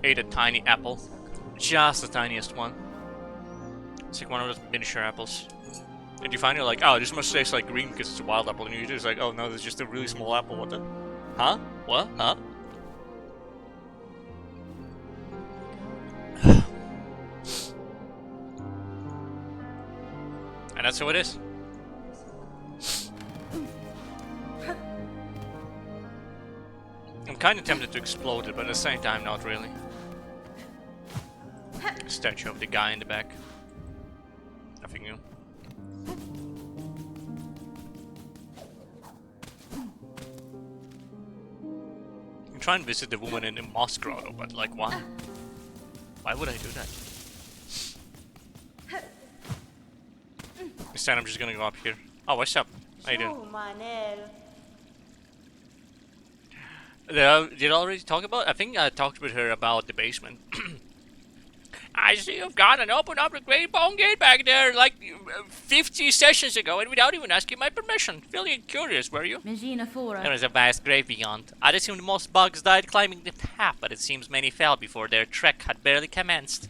Ate a tiny apple. Just the tiniest one. It's like one of those miniature apples. And you find you're like, oh, this must taste like green because it's a wild apple. And you just like, oh no, this is just a really small apple. What the? Huh? What? Huh? And that's how it is. I'm kind of tempted to explode it, but at the same time, not really. Statue of the guy in the back. Nothing new. I'm trying to visit the woman in the moss grotto, but like, why? Why would I do that? Instead, I'm just gonna go up here. Oh, what's up? How you doing? Did I already talk about? I think I talked with her about the basement. I see you've gone and opened up the great bone gate back there like 50 sessions ago and without even asking my permission. Feeling curious, were you? There is a vast grave beyond. I'd assumed most bugs died climbing the path, but it seems many fell before their trek had barely commenced.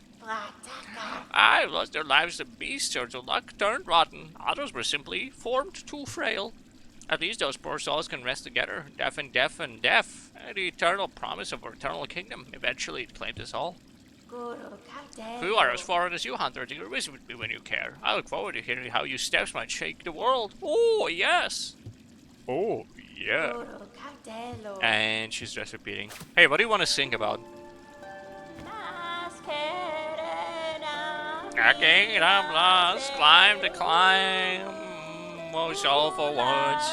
I lost their lives to beasts or the luck turned rotten. Others were simply formed too frail. At least those poor souls can rest together, deaf and deaf and deaf. And the eternal promise of our eternal kingdom. Eventually it claimed us all. Who are as foreign as you, Hunter? Take a risk with me when you care. I look forward to hearing how your steps might shake the world. Oh, yes. Oh, yeah. And she's just repeating. Hey, what do you want to sing about? A kingdom lost, climb to climb. Most awful words.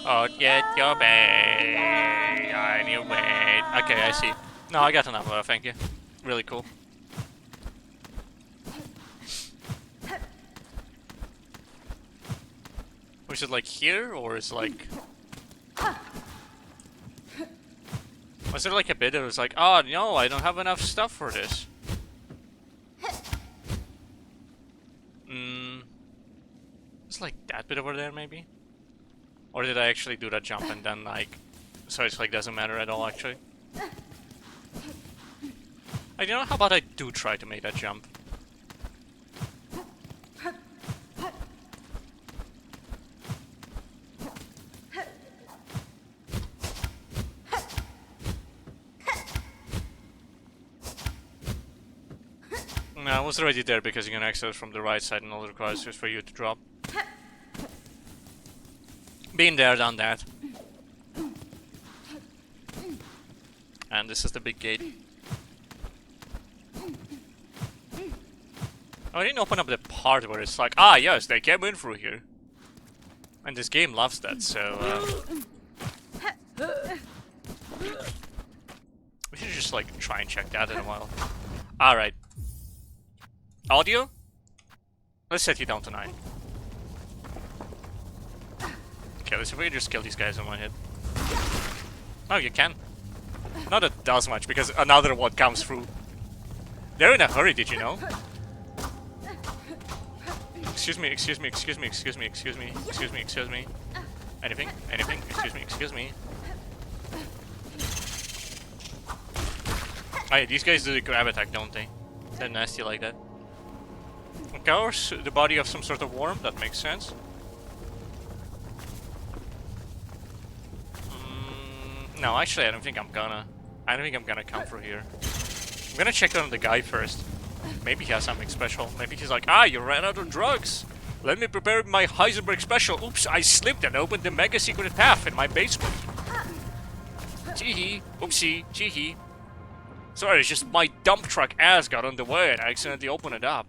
Oh, get your bag on your way. Okay, I see. No, I got enough of that, thank you. Really cool. Was it like here, or is it like... Was there like a bit that was like, oh no, I don't have enough stuff for this? It's like that bit over there, maybe? Or did I actually do that jump and then like... So it's like doesn't matter at all actually? You know, how about I do try to make that jump? No, I was already there because you can access from the right side and all it requires is for you to drop. Been there, done that. And this is the big gate. Oh, I didn't open up the part where it's like, ah yes, they came in through here. And this game loves that, so we should just like try and check that in a while. Alright. Audio? Let's set you down to 9. Okay, let's see if we can just kill these guys in one hit. Oh, you can. Not that it does much, because another one comes through. They're in a hurry, did you know? Excuse me, excuse me, excuse me, excuse me, excuse me, excuse me, excuse me. Anything? Anything? Excuse me. Oh yeah, these guys do the grab attack, don't they? They're nasty like that. Of course, the body of some sort of worm, that makes sense. No, actually I don't think I'm gonna come through here. I'm gonna check on the guy first. Maybe he has something special. Maybe he's like, ah, you ran out of drugs. Let me prepare my Heisenberg special. Oops, I slipped and opened the mega secret path in my basement. Teehee. Oopsie. Teehee. Sorry, it's just my dump truck ass got on the way and I accidentally opened it up.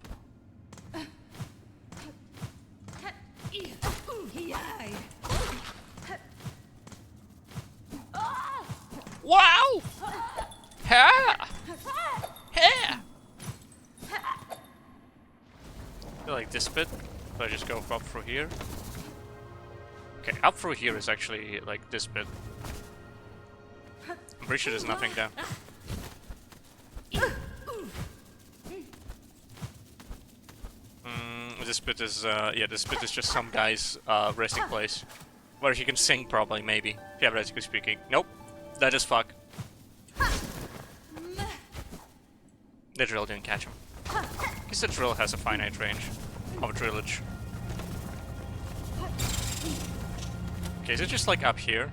Wow! Ha! Ha! I feel like this bit, so I just go up through here. Okay, up through here is actually like this bit. I'm pretty sure there's nothing there. This bit is, yeah, this bit is just some guy's resting place. Where he can sing, probably, maybe. Theoretically speaking. Nope. That is fuck. The drill didn't catch him. Guess the drill has a finite range of drillage. Okay, is it just like up here?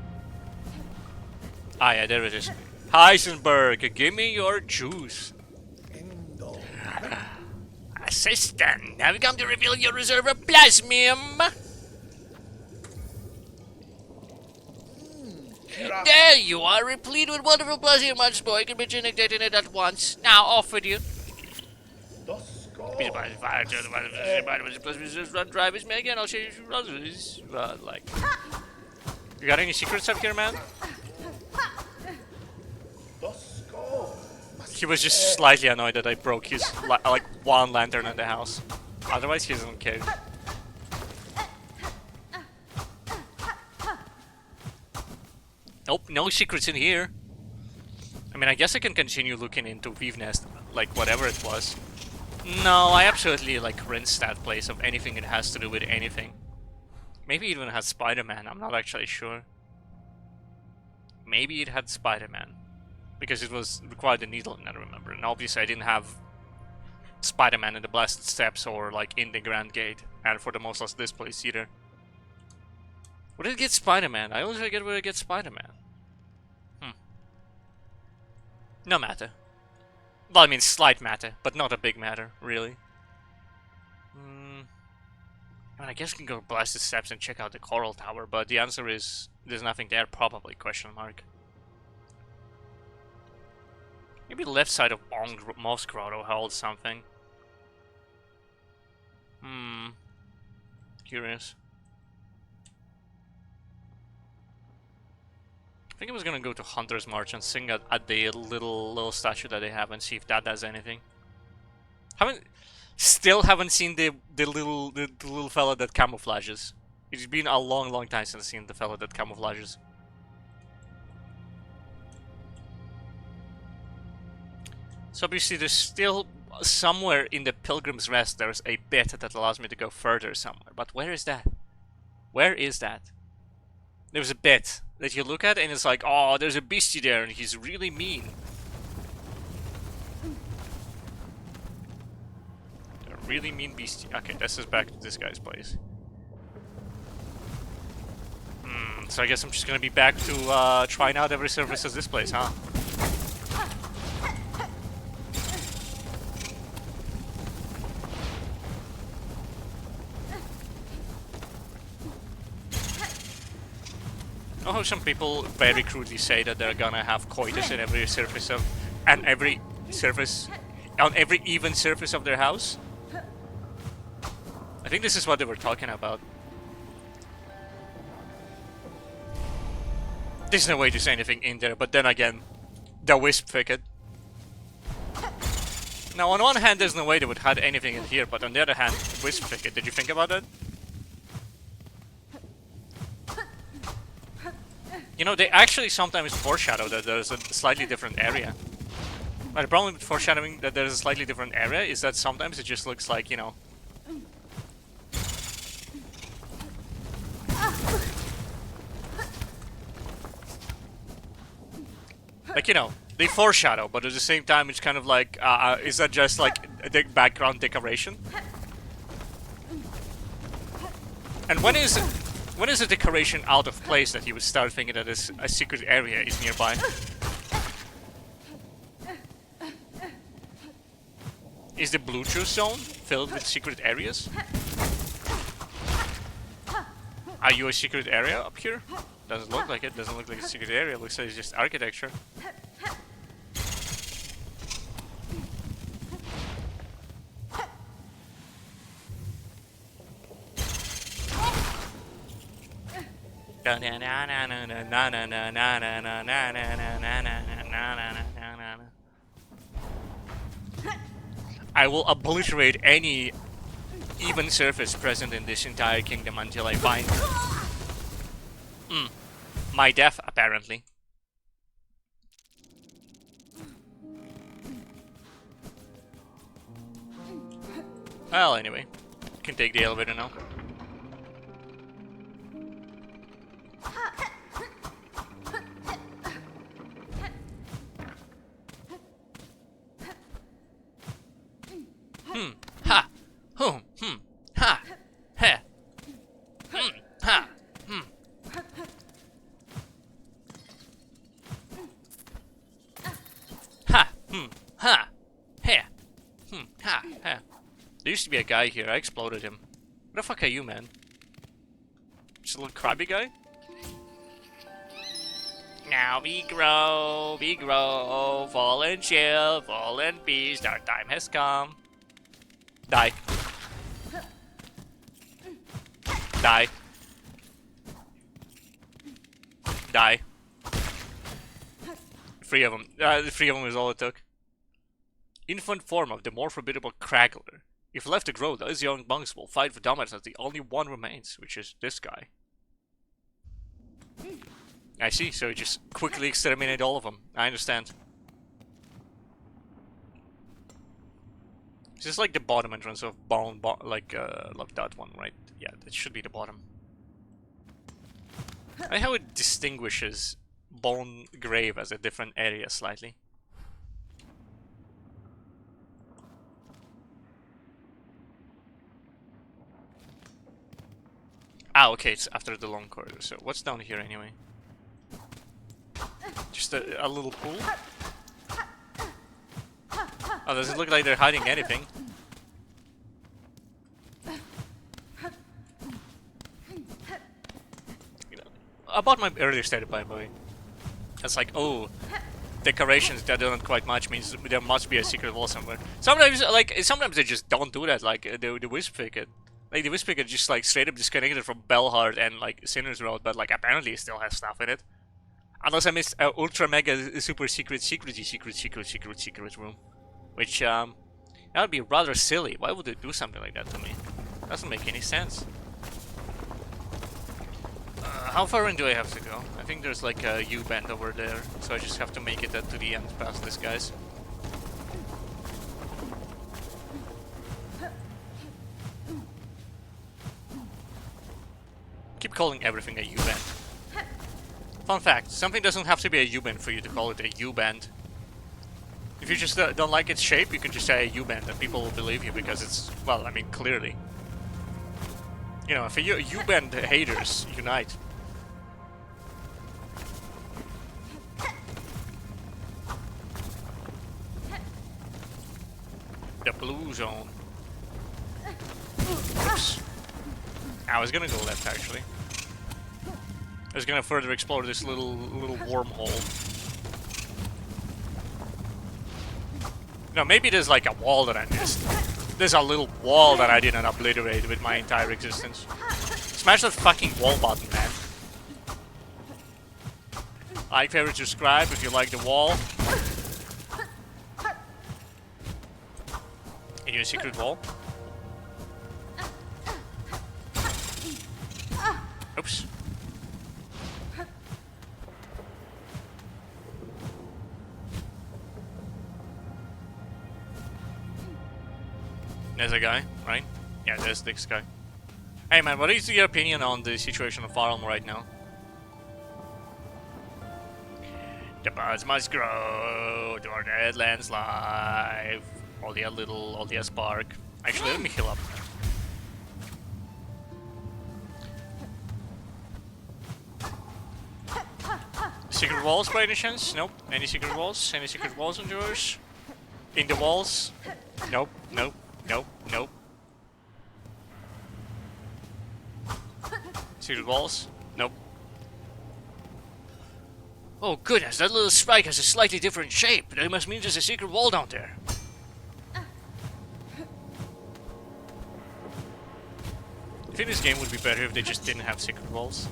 Ah yeah, there it is. Heisenberg, give me your juice. Assistant, have you come to reveal your reserve of plasmium? There you are, replete with wonderful plasmium, much more. You can be injected in it at once. Now, off with you. Drive with me again, I'll show you roses. Like, you got any secrets up here, man? He was just slightly annoyed that I broke his, like, one lantern in the house. Otherwise, he doesn't care. Nope, no secrets in here. I mean, I guess I can continue looking into Weave Nest, like, whatever it was. No, I absolutely, like, rinsed that place of anything it has to do with anything. Maybe it even had Spider-Man, I'm not actually sure. Maybe it had Spider-Man. Because it was required a needle, I remember. And obviously I didn't have Spider-Man in the Blasted Steps or, like, in the Grand Gate. And for the most of this place either. Where did it get Spider-Man? I always forget where it gets Spider-Man. No matter. Well, I mean, slight matter, but not a big matter, really. I mean, I guess I can go blast the steps and check out the Coral Tower, but the answer is there's nothing there, probably, question mark. Maybe the left side of Moss Grotto holds something. Curious. I think I was gonna go to Hunter's March and sing at the little statue that they have and see if that does anything. Still haven't seen the little fella that camouflages. It's been a long time since I've seen the fella that camouflages. So obviously there's still somewhere in the Pilgrim's Rest there's a bit that allows me to go further somewhere. But where is that? Where is that? there's a bit that you look at and it's like, oh, there's a beastie there and he's really mean. A really mean beastie. Okay, this is back to this guy's place. So I guess I'm just gonna be back to trying out every surface as this place, huh? Oh, some people very crudely say that they're gonna have coitus in every surface of, and every surface, on every even surface of their house. I think this is what they were talking about. There's no way to say anything in there, but then again, the wisp thicket. Now, on one hand, there's no way they would have anything in here, but on the other hand, wisp thicket. Did you think about that? You know, they actually sometimes foreshadow that there's a slightly different area. But the problem with foreshadowing that there's a slightly different area is that sometimes it just looks like, you know... Like, you know, they foreshadow, but at the same time it's kind of like, is that just like a background decoration? And when is a decoration out of place that you would start thinking that a secret area is nearby? Is the blue juice zone filled with secret areas? Are you a secret area up here? Doesn't look like it. Doesn't look like a secret area. It looks like it's just architecture. I will obliterate any even surface present in this entire kingdom until I find my death, apparently. Well, anyway, can take the elevator now. Ha, ha, he, ha, ha, ha, he, ha, he. There used to be a guy here, I exploded him. What the fuck are you, man? Just a little crabby guy? Now we grow, fall and chill, fall and peace, our time has come. Die. Die. Die. Three of them. The three of them is all it took. Infant form of the more formidable Craggler. If left to grow, those young monks will fight for dominance as the only one remains, which is this guy. I see, so you just quickly exterminate all of them. I understand. This is like the bottom entrance of Bone, like that one, right? Yeah, that should be the bottom. I like how it distinguishes Bone Grave as a different area slightly. Ah, okay, it's after the long corridor. So what's down here anyway? Just a little pool? Oh, doesn't look like they're hiding anything. You know, about my earlier statement, by the way. It's like, oh, decorations that don't quite match means there must be a secret wall somewhere. Sometimes, like, sometimes they just don't do that, like the Wisp Thicket. Like, the Wisp Thicket just, like, straight up disconnected from Bellhard and, like, Sinner's Road, but, like, apparently it still has stuff in it. Unless I missed ultra mega super secret room. Which, that would be rather silly. Why would they do something like that to me? Doesn't make any sense. How far in do I have to go? I think there's like a U-bend over there, so I just have to make it to the end past this guys. Keep calling everything a U-bend. Fun fact, something doesn't have to be a U-bend for you to call it a U-bend. If you just don't like its shape, you can just say a U-bend and people will believe you because it's, well, I mean, clearly. You know, if a U-bend haters unite. The blue zone. Oops. I was gonna go left, actually. I was gonna further explore this little wormhole. No, maybe there's like a wall that I missed. There's a little wall that I didn't obliterate with my entire existence. Smash that fucking wall button, man. Like, favorite, subscribe if you like the wall. And you a secret wall? Oops. There's a guy, right? Yeah, there's this guy. Hey man, what is your opinion on the situation of Farm right now? The buds must grow, the Deadlands live. Only a little, only a spark. Actually, let me heal up. Secret walls by any chance? Nope. Any secret walls? Any secret walls on yours? In the walls? Nope, nope, nope, nope. Secret walls? Nope. Oh goodness, that little spike has a slightly different shape. That must mean there's a secret wall down there. I think this game would be better if they just didn't have secret walls.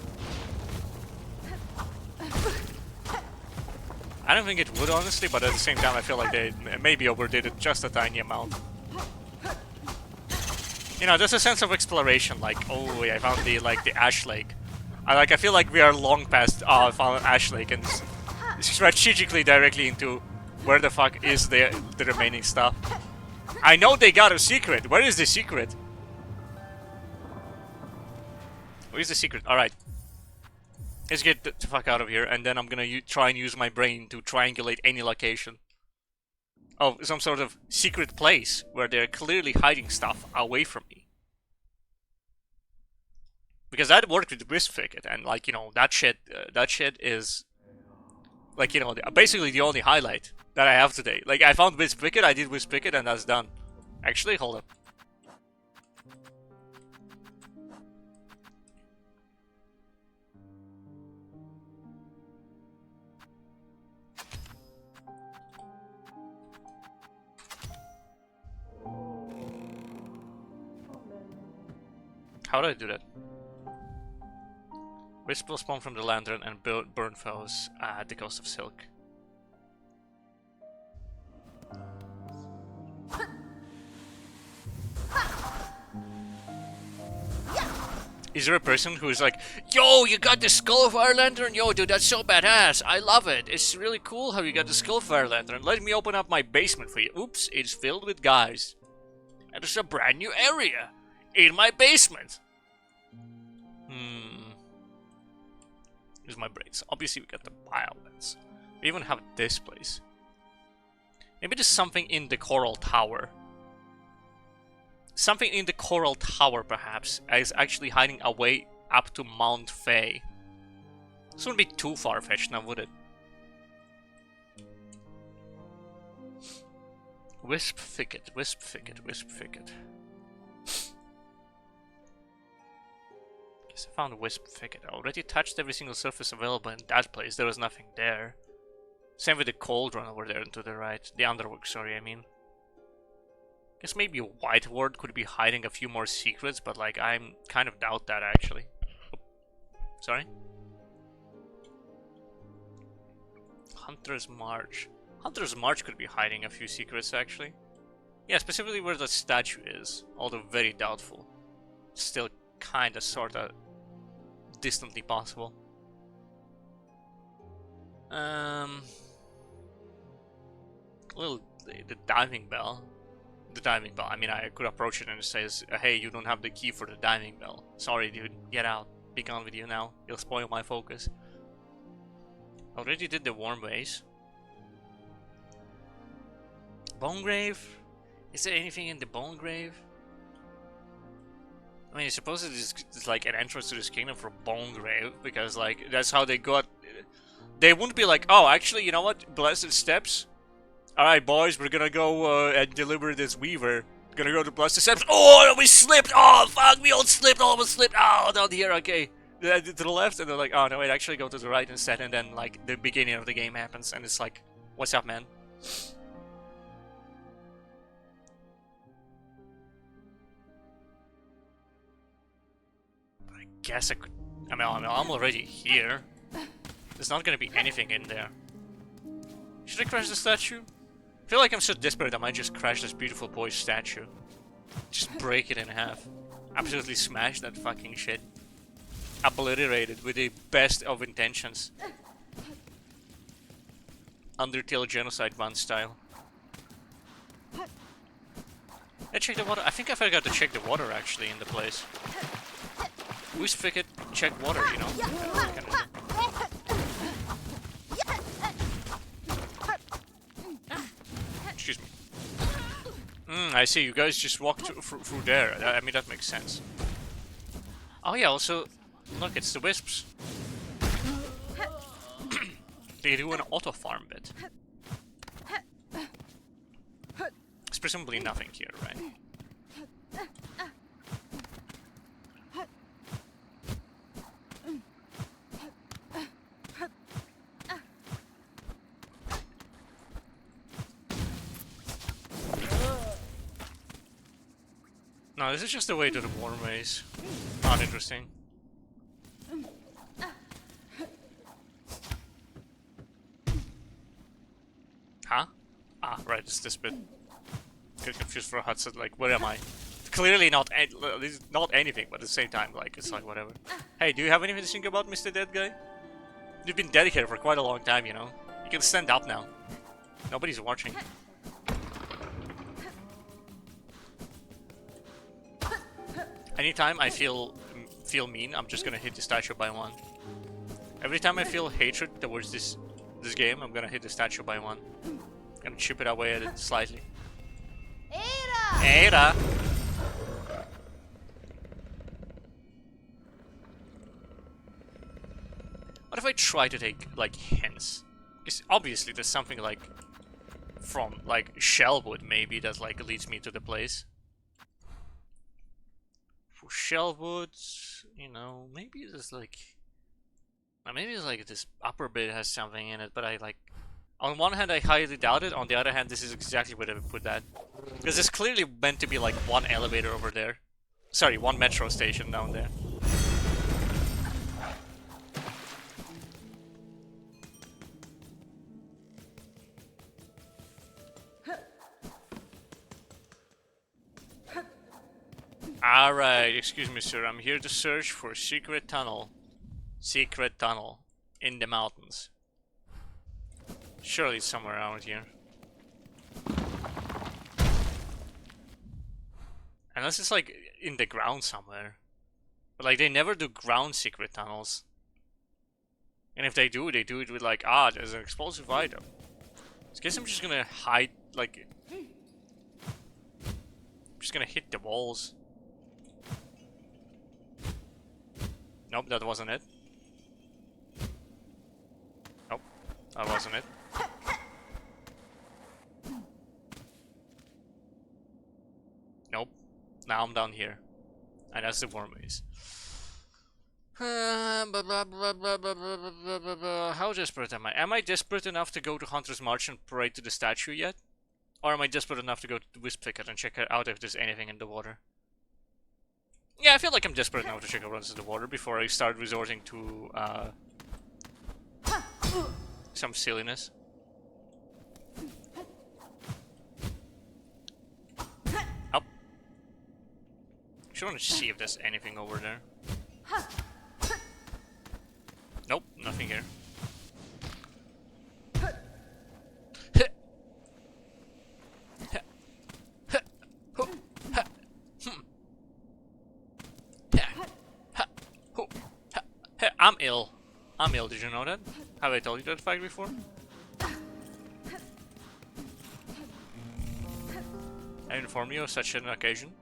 I don't think it would, honestly, but at the same time I feel like they maybe overdid it just a tiny amount. You know, there's a sense of exploration, like, oh, I found the Ash Lake. I feel like we are long past, oh, I found an Ash Lake, and strategically directly into where the fuck is the remaining stuff. I know they got a secret. Where is the secret? Where is the secret? Alright. Let's get the fuck out of here, and then I'm gonna try and use my brain to triangulate any location of some sort of secret place where they're clearly hiding stuff away from me. Because that worked with Wisp Thicket, and like, you know, that shit is like, you know, basically the only highlight that I have today. Like, I found Wisp Thicket, I did Wisp Thicket, and that's done. Actually, hold up. How do I do that? Wisp will spawn from the lantern and burn foes at the coast of Silk. Is there a person who is like, yo, you got the Skullfire Lantern? Yo, dude, that's so badass. I love it. It's really cool how you got the Skullfire Lantern. Let me open up my basement for you. Oops, it's filled with guys. And it's a brand new area in my basement. Use my brains. Obviously, we got the violence. We even have this place. Maybe there's something in the Coral Tower. Something in the Coral Tower, perhaps, is actually hiding away up to Mount Fae. This wouldn't be too far-fetched now, would it? Wisp Thicket, Wisp Thicket, Wisp Thicket. Guess I found a Wisp Thicket. I already touched every single surface available in that place. There was nothing there. Same with the Cauldron over there and to the right. The Underwork, sorry, I mean. Guess maybe a White Ward could be hiding a few more secrets, but like, I'm kind of doubt that actually. Oh, sorry? Hunter's March. Hunter's March could be hiding a few secrets actually. Yeah, specifically where the statue is, although very doubtful. Still kinda sorta distantly possible. Well, the diving bell. The diving bell. I mean, I could approach it and it says, hey, you don't have the key for the diving bell. Sorry, dude. Get out. Be gone with you now. You'll spoil my focus. Already did the warm ways. Bone grave? Is there anything in the bone grave? I mean, supposedly it's like an entrance to this kingdom for bone grave, because like that's how they got. They wouldn't be like, oh, actually, you know what? Blessed steps. All right, boys, we're gonna go and deliver this weaver. Gonna go to Blessed steps. Oh, we slipped. Oh, fuck, we all slipped. Almost slipped. Oh, down here. Okay. To the left, and they're like, oh no, wait, actually go to the right instead, and then like the beginning of the game happens, and it's like, what's up, man? I guess I could. I mean, I'm already here. There's not gonna be anything in there. Should I crash the statue? I feel like I'm so desperate I might just crash this beautiful boy's statue. Just break it in half. Absolutely smash that fucking shit. Obliterate it with the best of intentions. Undertale Genocide 1 style. I check the water. I think I forgot to check the water actually in the place. Who's forget check water, you know? Excuse me. I see, you guys just walked through there. I mean, that makes sense. Oh yeah, also, look, it's the wisps. They do an auto-farm bit. There's presumably nothing here, right? No, this is just the way to the warm ways. Not interesting. Huh? Ah, right, it's this bit. Get confused for a hot set, like, where am I? Clearly not anything, but at the same time, like, it's like, whatever. Hey, do you have anything to think about, Mr. Dead Guy? You've been dead here for quite a long time, you know? You can stand up now. Nobody's watching. Anytime I feel mean, I'm just gonna hit the statue by one. Every time I feel hatred towards this game, I'm gonna hit the statue by one. Gonna chip it away at it slightly. Ada! Ada! What if I try to take, like, hints? Because obviously there's something, like, from, like, shellwood maybe that, like, leads me to the place. For shellwood, you know, maybe there's, like... maybe it's, like, this upper bit has something in it, but I, like... On one hand, I highly doubt it. On the other hand, this is exactly where I would put that. Because it's clearly meant to be, like, one elevator over there. Sorry, one metro station down there. Alright, excuse me, sir. I'm here to search for a secret tunnel. Secret tunnel. In the mountains. Surely it's somewhere around here. Unless it's like in the ground somewhere. But like they never do ground secret tunnels. And if they do it with like, ah, there's an explosive item. So I guess I'm just gonna hide, like... I'm just gonna hit the walls. Nope, that wasn't it. Nope, that wasn't it. Nope. Now I'm down here. And that's the warm ways. How desperate am I? Am I desperate enough to go to Hunter's March and parade to the statue yet? Or am I desperate enough to go to the Wisp Thicket and check out if there's anything in the water? Yeah, I feel like I'm desperate enough to check out what's in the water before I start resorting to some silliness. Up. Just want to see if there's anything over there. Nope, nothing here. I'm ill. I'm ill, did you know that? Have I told you that fact before? I inform you of such an occasion.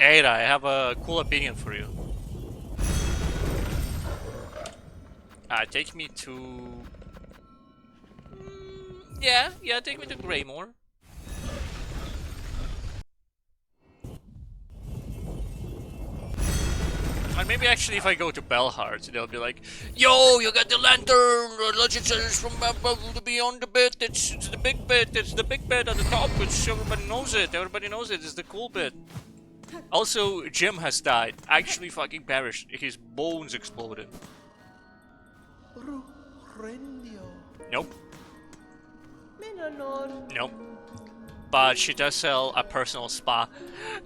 Ada, I have a cool opinion for you. Take me to... yeah, take me to Greymore. And maybe actually if I go to Bellheart, they'll be like, yo, you got the lantern, legend says from above to beyond the bit, it's the big bit, it's the big bit at the top, it's, everybody knows it, it's the cool bit. Also, Jim has died, actually fucking perished, his bones exploded. Nope. Nope. But she does sell a personal spa.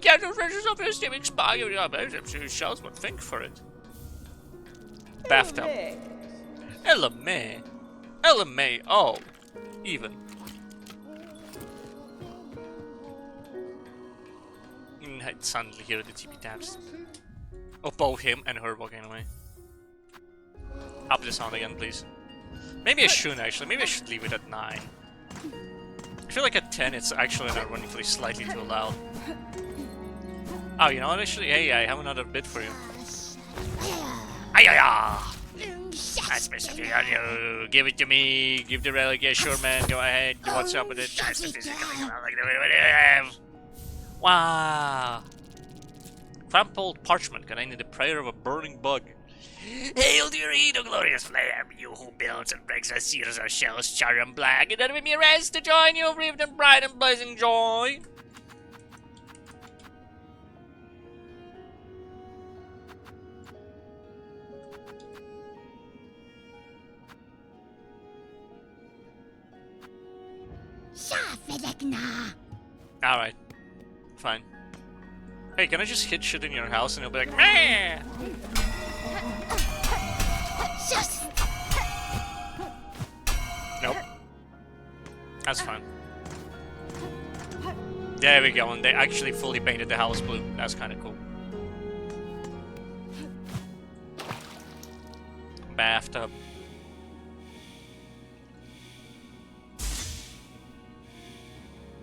Get the riches of his steaming spa. She sells one thing for it. Bathtub. LMA. LMA. Oh. Even. I suddenly hear the TP taps. Oh, both him and her walking away. Up the sound again, please. Maybe I shouldn't actually. Maybe I should leave it at 9. I feel like at 10 it's actually ironically slightly too loud. Oh, you know what actually? Hey, I have another bit for you. Ayaya! That's specific on you. Give it to me. Give the relic. Yeah, sure, man. Go ahead. What's up with it? That's the physical. Wow. Trampled parchment containing the prayer of a burning bug. Hail to your heat, O glorious flame, you who builds and breaks our seals, our shells, char and black, and that with me rest to join you, breathed in bright and blazing joy. Alright. Fine. Hey, can I just hit shit in your house and it'll be like, meh? Nope. That's fine. There we go, and they actually fully painted the house blue. That's kind of cool. Bathtub.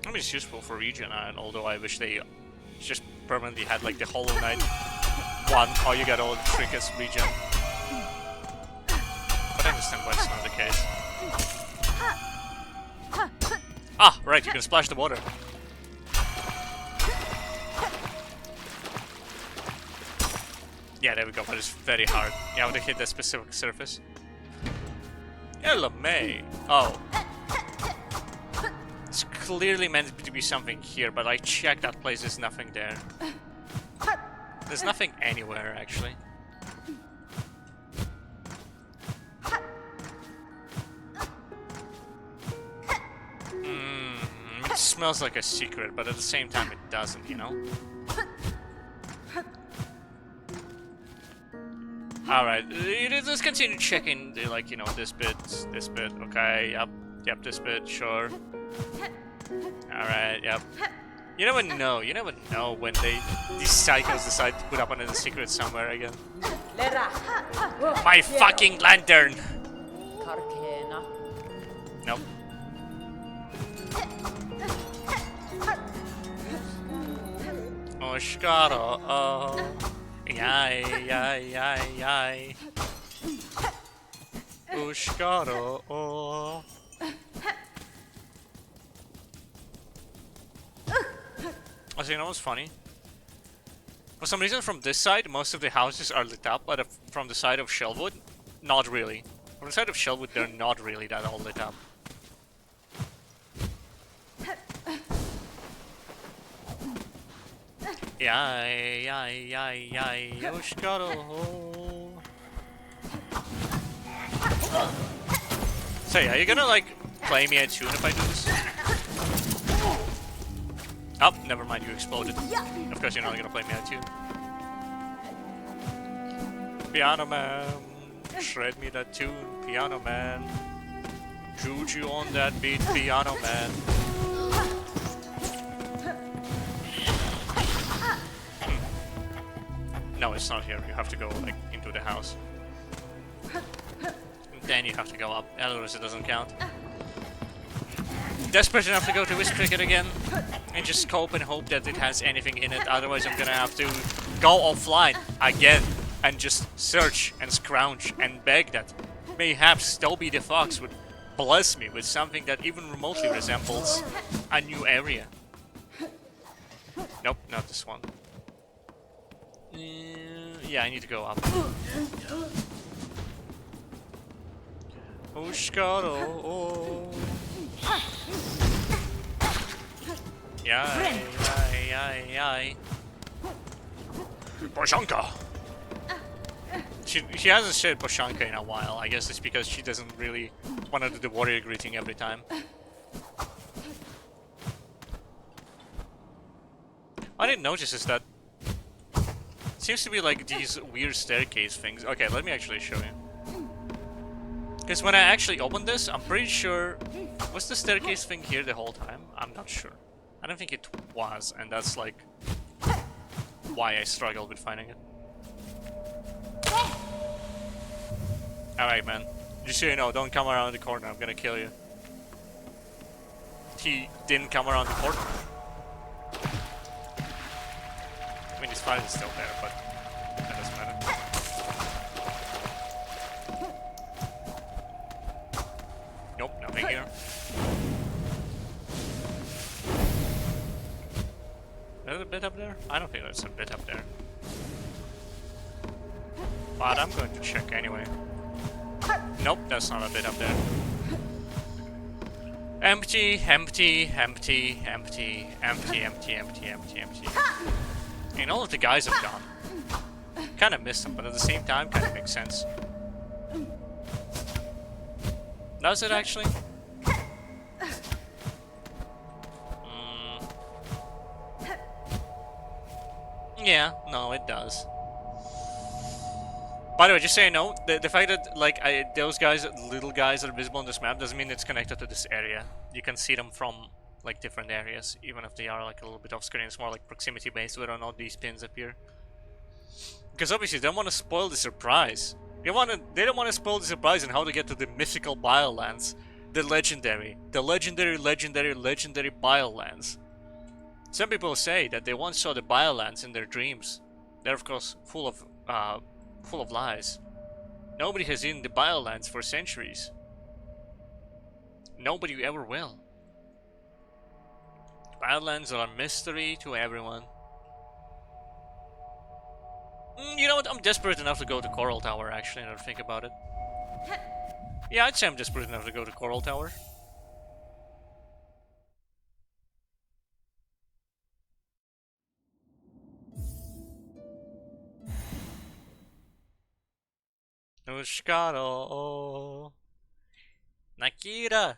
I mean, it's useful for Regen, although I wish they just permanently had like the Hollow Knight one. Oh, you got all the trinkets Regen. But I understand why it's not the case. Ah, right, you can splash the water. Yeah, there we go, but it's very hard. You have to hit that specific surface. LMA. Oh. It's clearly meant to be something here, but I checked that place, there's nothing there. There's nothing anywhere, actually. It smells like a secret, but at the same time it doesn't, you know? Alright, let's continue checking, like, you know, this bit, okay, yep, this bit, sure. Alright, yep. You never know when these cycles decide to put up another secret somewhere again. My fucking lantern! Nope. Oshkaro, oh. Yay. Oshkaro, oh. Also, you know what's funny? For some reason, from this side, most of the houses are lit up, but from the side of Shellwood, not really. From the side of Shellwood, they're not really that all lit up. Yay, Yoshikaro. So yeah, are you gonna like play me a tune if I do this? Oh, never mind, you exploded. Of course you're not gonna play me a tune. Piano man, shred me that tune, piano man. Juju on that beat, piano man. No, it's not here. You have to go like into the house. Then you have to go up. Otherwise, it doesn't count. Desperate enough to go to Wisp Cricket again and just cope and hope that it has anything in it. Otherwise, I'm gonna have to go offline again and just search and scrounge and beg that mayhaps Toby the Fox would bless me with something that even remotely resembles a new area. Nope, not this one. Yeah, I need to go up. Oshkaro. Yay. Boshanka! She hasn't said Boshanka in a while. I guess it's because she doesn't really want to do the warrior greeting every time. I didn't notice is that seems to be like these weird staircase things. Okay, let me actually show you. Because when I actually opened this, I'm pretty sure... Was the staircase thing here the whole time? I'm not sure. I don't think it was, and that's like... why I struggled with finding it. Alright, man. Just so you know, don't come around the corner, I'm gonna kill you. He didn't come around the corner. I mean, his fight is still there, but that doesn't matter. Nope, nothing here. Is there a bit up there? I don't think there's a bit up there. But I'm going to check anyway. Nope, that's not a bit up there. Empty, empty, empty, empty, empty, empty, empty, empty, empty. And all of the guys have gone. Kinda missed them, but at the same time, kinda makes sense. Does it actually? Yeah, no, it does. By the way, just so you know, the fact that like those guys, little guys, are visible on this map doesn't mean it's connected to this area. You can see them from like different areas, even if they are like a little bit off screen. It's more like proximity based, whether or not these pins appear. Because obviously they don't want to spoil the surprise. They don't want to spoil the surprise on how to get to the mythical Biolands, the legendary Biolands. Some people say that they once saw the Biolands in their dreams. They're of course full of lies. Nobody has seen the Biolands for centuries. Nobody ever will. Biolands are a mystery to everyone. You know what? I'm desperate enough to go to Coral Tower, actually, now to think about it. Yeah, I'd say I'm desperate enough to go to Coral Tower. Nushkaro. Nakira.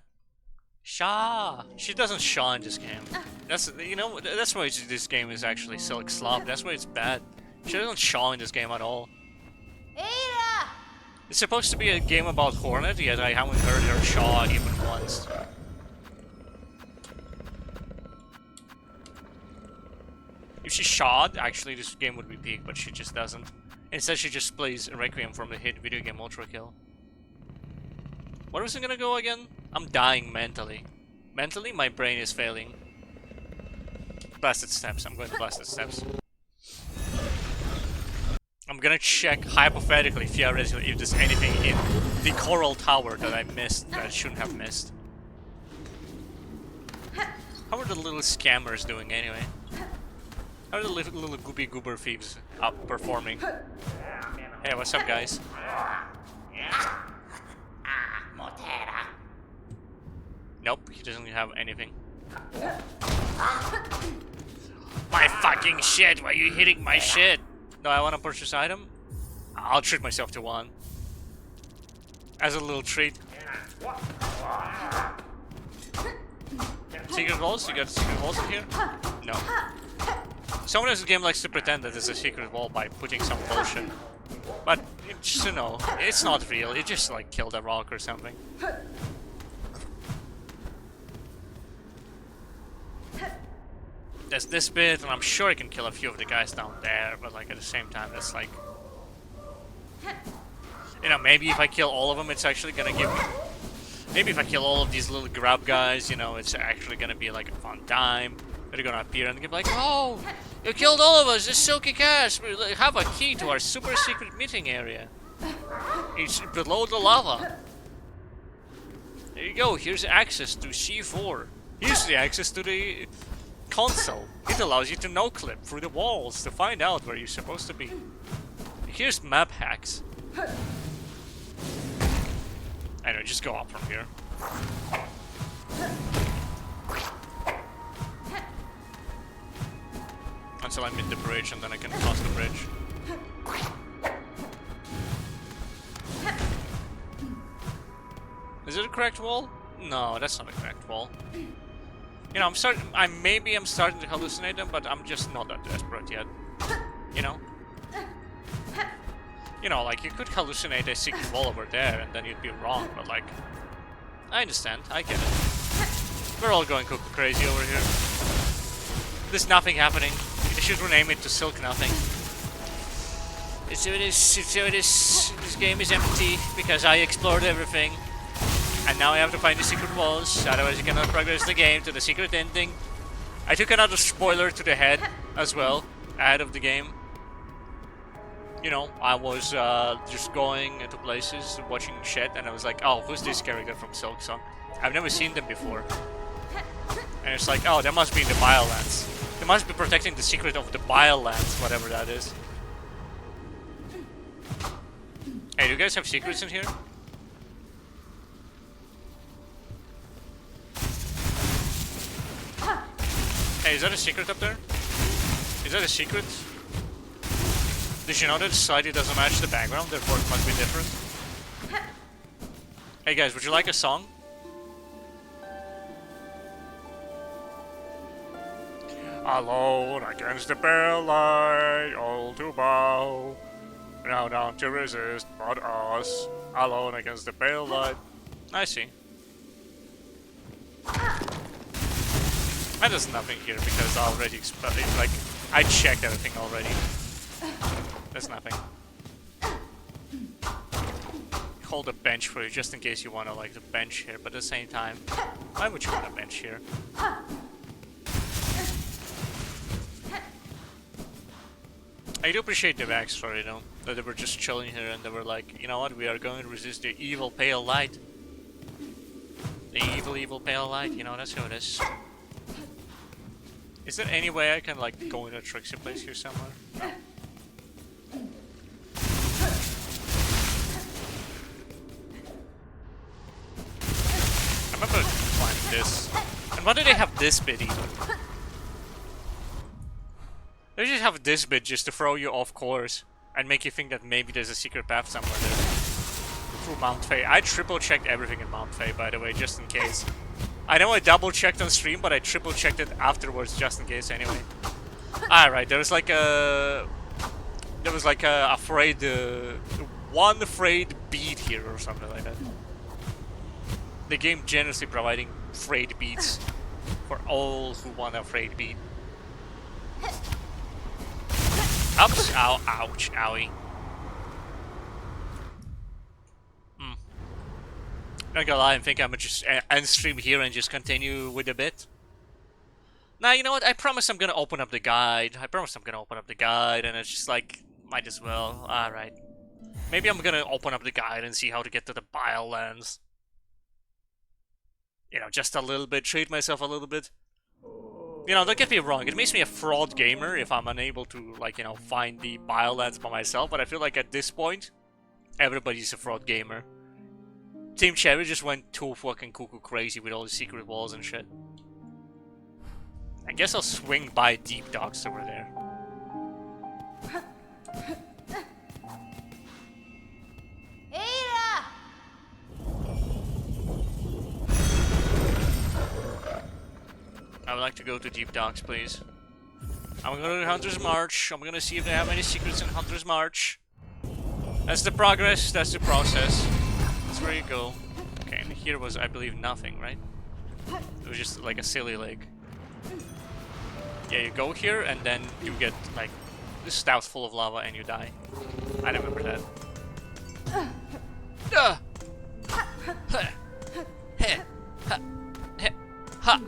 Sha. She doesn't Sha in this game. That's, you know, that's why this game is actually Silksong. That's why it's bad. She doesn't Sha in this game at all. Ada! It's supposed to be a game about Hornet, yet I haven't heard her Sha even once. If she shawed, actually this game would be peak, but she just doesn't. Instead she just plays Requiem from the hit video game Ultra Kill. Where was I gonna go again? I'm dying mentally. Mentally, my brain is failing. Blasted Steps. I'm going to Blasted Steps. I'm gonna check hypothetically, theoretically, if there's anything in the Coral Tower that I missed that I shouldn't have missed. How are the little scammers doing anyway? How are the little gooby goober thieves up performing? Hey, what's up, guys? Nope, he doesn't have anything. My fucking shit! Why are you hitting my shit? Do I want to purchase item? I'll treat myself to one. As a little treat. Secret walls? You got secret walls in here? No. Someone in this game likes to pretend that there's a secret wall by putting some bullshit. But, just to know, it's not real. It just like killed a rock or something. there's this bit, and I'm sure I can kill a few of the guys down there, but like at the same time, it's like, you know, maybe if I kill all of them, it's actually gonna give me. Maybe if I kill all of these little grub guys, you know, it's actually gonna be like a fun time. They're gonna appear and give like, oh, you killed all of us. This silky cast. We have a key to our super secret meeting area. It's below the lava. There you go. Here's access to C4. Here's the access to the console. It allows you to no-clip through the walls to find out where you're supposed to be. Here's map hacks. Anyway, just go up from here. Until I meet the bridge, and then I can cross the bridge. Is it a cracked wall? No, that's not a cracked wall. You know, maybe I'm starting to hallucinate them, but I'm just not that desperate yet. You know? You know, like, you could hallucinate a secret wall over there, and then you'd be wrong, but like... I understand, I get it. We're all going cuckoo crazy over here. There's nothing happening. You should rename it to Silk Nothing. It's this game is empty, because I explored everything. And now I have to find the secret walls, otherwise you cannot progress the game to the secret ending. I took another spoiler to the head as well, ahead of the game. You know, I was just going into places, watching shit, and I was like, oh, who's this character from Silksong? I've never seen them before. And it's like, oh, they must be in the Biolands. They must be protecting the secret of the Biolands, whatever that is. Hey, do you guys have secrets in here? Hey, is that a secret up there? Is that a secret? Did you know that slightly doesn't match the background, therefore it must be different? Hey guys, would you like a song? Alone against the pale light, all to bow. Now down to resist, but us. Alone against the pale light. I see. And there's nothing here because I already like I checked everything already. There's nothing. Hold a bench for you just in case you wanna like the bench here, but at the same time, why would you want a bench here? I do appreciate the backstory though, that they were just chilling here and they were like, you know what, we are going to resist the evil pale light. The evil pale light, you know, that's who it is. Is there any way I can like go in a tricksy place here somewhere? No. I remember climbing this. And why do they have this bit even? They just have this bit just to throw you off course and make you think that maybe there's a secret path somewhere there. Through Mount Faye. I triple checked everything in Mount Faye, by the way, just in case. I know I double checked on stream, but I triple checked it afterwards just in case anyway. Alright, there was like a one afraid beat here or something like that. The game generously providing afraid beats for all who want a afraid beat. Oops, ow, ouch, owie. Not gonna lie, I think I'm gonna just end stream here and just continue with the bit. Nah, you know what? I promise I'm gonna open up the guide. And it's just like, might as well. Alright. Maybe I'm gonna open up the guide and see how to get to the Biolands. You know, just a little bit, treat myself a little bit. You know, don't get me wrong, it makes me a fraud gamer if I'm unable to, like, you know, find the Biolands by myself, but I feel like at this point, everybody's a fraud gamer. Team Cherry just went too fucking cuckoo crazy with all the secret walls and shit. I guess I'll swing by Deep Docks over there. Ada! I would like to go to Deep Docks, please. I'm gonna go to Hunter's March. I'm gonna see if they have any secrets in Hunter's March. That's the progress, that's the process. That's where you go. Okay, and here was, I believe, nothing, right? It was just like a silly lake. Yeah, you go here and then you get like this spout full of lava and you die. I remember that. Ha!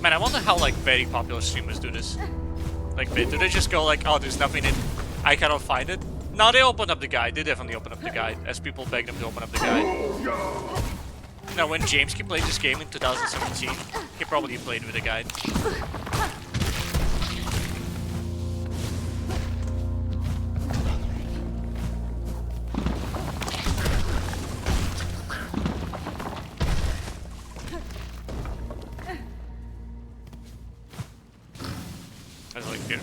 Man, I wonder how like very popular streamers do this. Like, do they just go like, oh, there's nothing in, I cannot find it? No, they open up the guide. They definitely open up the guide, as people beg them to open up the guide. Now, when James played this game in 2017, he probably played with a guide. That's like here.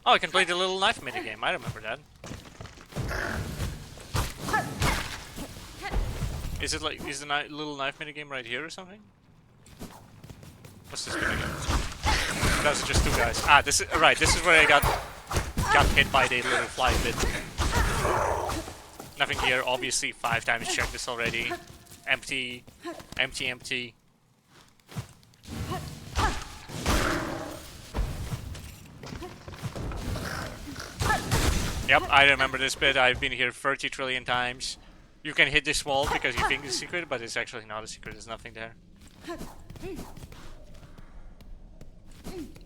Oh, I can play the little knife minigame. I remember that. Is it like, is the little knife minigame right here or something? What's this minigame? Those are just two guys. Ah, this is right. This is where I got hit by the little fly bit. Nothing here. Obviously, 5 times checked this already. Empty, empty, empty. Yep, I remember this bit. I've been here 30 trillion times. You can hit this wall because you think it's a secret, but it's actually not a secret. There's nothing there.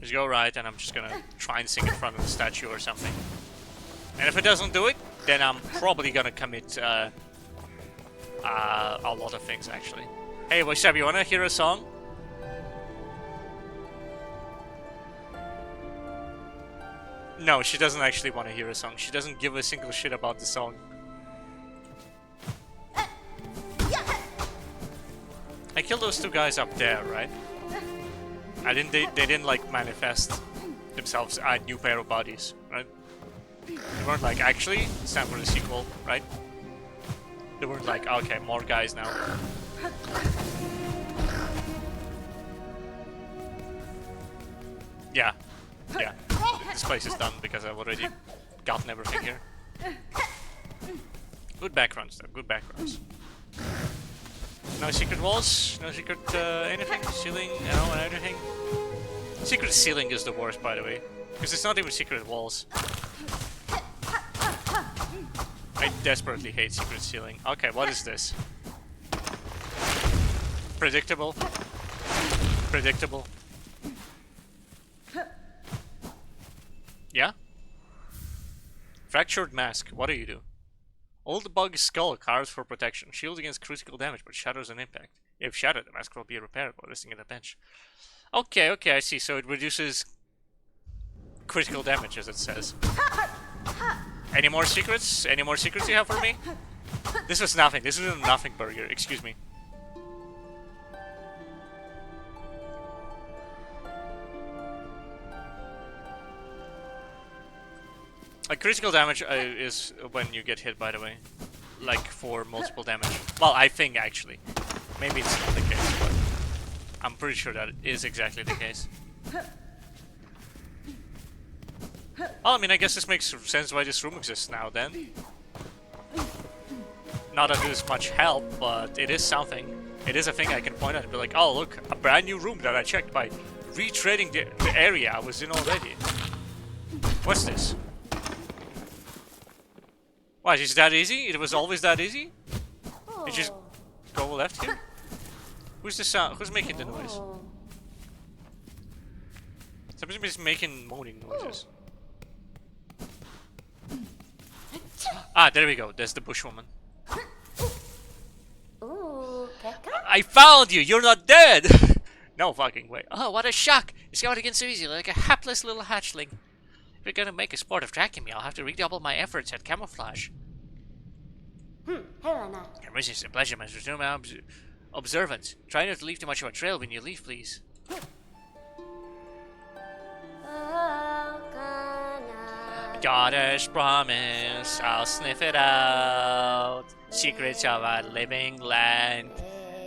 Just go right, and I'm just gonna try and sing in front of the statue or something. And if it doesn't do it, then I'm probably gonna commit a lot of things, actually. Hey, what's up? You wanna hear a song? No, she doesn't actually want to hear a song. She doesn't give a single shit about the song. I killed those two guys up there, right? They didn't like manifest themselves a new pair of bodies, right? They weren't like, actually, it's time for the sequel, right? They weren't like, okay, more guys now. Yeah. Yeah. This place is done because I've already gotten everything here. Good backgrounds though, good backgrounds. No secret walls, no secret anything, ceiling, and anything. Secret ceiling is the worst, by the way, because it's not even secret walls. I desperately hate secret ceiling. Okay, what is this? Predictable. Predictable. Yeah? Fractured mask, what do you do? Old bug skull carves for protection. Shield against critical damage, but shatters on impact. If shattered, the mask will be repairable, resting in a bench. Okay, okay, I see. So it reduces critical damage, as it says. Any more secrets? Any more secrets you have for me? This was nothing. This was a nothing burger. Excuse me. Critical damage is when you get hit, by the way. Like, for multiple damage. Well, I think, actually. Maybe it's not the case, but I'm pretty sure that is exactly the case. Well, I mean, I guess this makes sense why this room exists now, then. Not that it is much help, but it is something. It is a thing I can point at and be like, oh, look, a brand new room that I checked by retreading the area I was in already. What's this? Why, is it that easy? It was always that easy? You just go left here? Who's the sound? Who's making the noise? Somebody's making moaning noises. Ah, there we go. There's the bushwoman. I found you! You're not dead! No fucking way. Oh, what a shock! You scout again so easy, like a hapless little hatchling. If you're gonna make a sport of tracking me, I'll have to redouble my efforts at camouflage. Your mission is a pleasure, Master. Resume my observance. Try not to leave too much of a trail when you leave, please. Daughter's promise, I'll sniff it out. Secrets of a living land.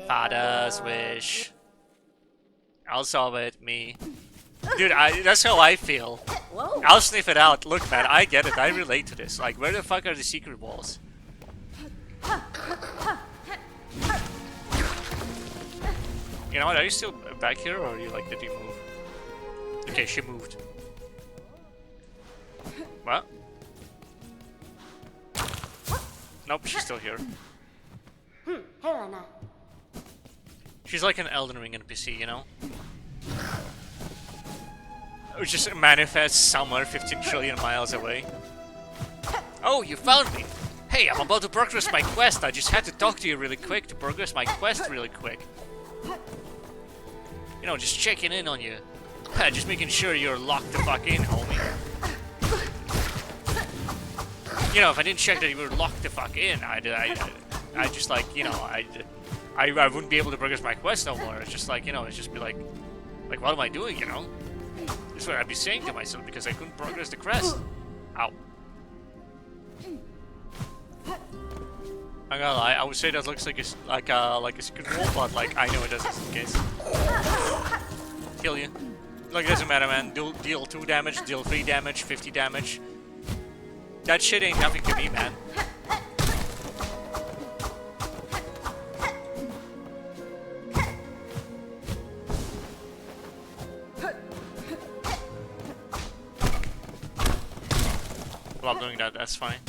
Father's wish, I'll solve it, me. Dude, that's how I feel. Whoa. I'll sniff it out. Look, man, I get it. I relate to this. Like, where the fuck are the secret walls? You know what? Are you still back here, or are you like, did you move? Okay, she moved. What? Nope, she's still here. Helena. She's like an Elden Ring NPC, you know? It just manifests somewhere 15 trillion miles away. Oh, you found me! Hey, I'm about to progress my quest. I just had to talk to you really quick to progress my quest really quick. You know, just checking in on you. Just making sure you're locked the fuck in, homie. You know, if I didn't check that you were locked the fuck in, I just like, you know, I wouldn't be able to progress my quest no more. It's just like, you know, it's just be like, what am I doing, you know? That's what I'd be saying to myself because I couldn't progress the quest. Ow. I'm gonna lie, I would say that looks like a secret wall, but like I know it doesn't in case. Kill you. Like it doesn't matter, man. Deal 2 damage, deal 3 damage, 50 damage. That shit ain't nothing to me, man. While doing that, that's fine.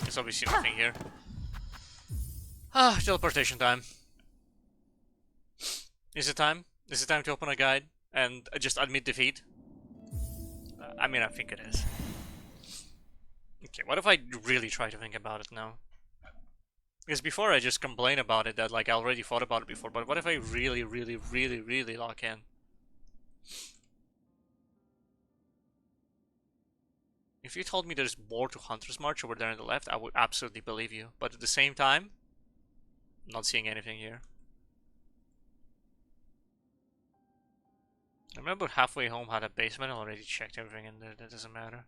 There's obviously nothing here. Ah, teleportation time. Is it time? Is it time to open a guide and just admit defeat? I mean, I think it is. Okay, what if I really try to think about it now? Because before I just complain about it that like I already thought about it before, but what if I really lock in? If you told me there's more to Hunter's March over there on the left, I would absolutely believe you. But at the same time, I'm not seeing anything here. I remember halfway home had a basement. I already checked everything in there. That doesn't matter.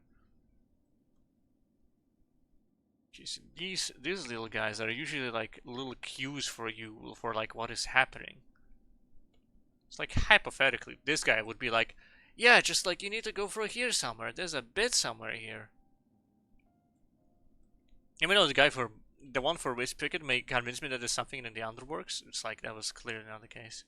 Jeez, these little guys are usually like little cues for you for like what is happening. It's like hypothetically, this guy would be like, yeah, just like you need to go through here somewhere. There's a bit somewhere here. Even though the one for Waste Picket may convince me that there's something in the Underworks, it's like that was clearly not the case.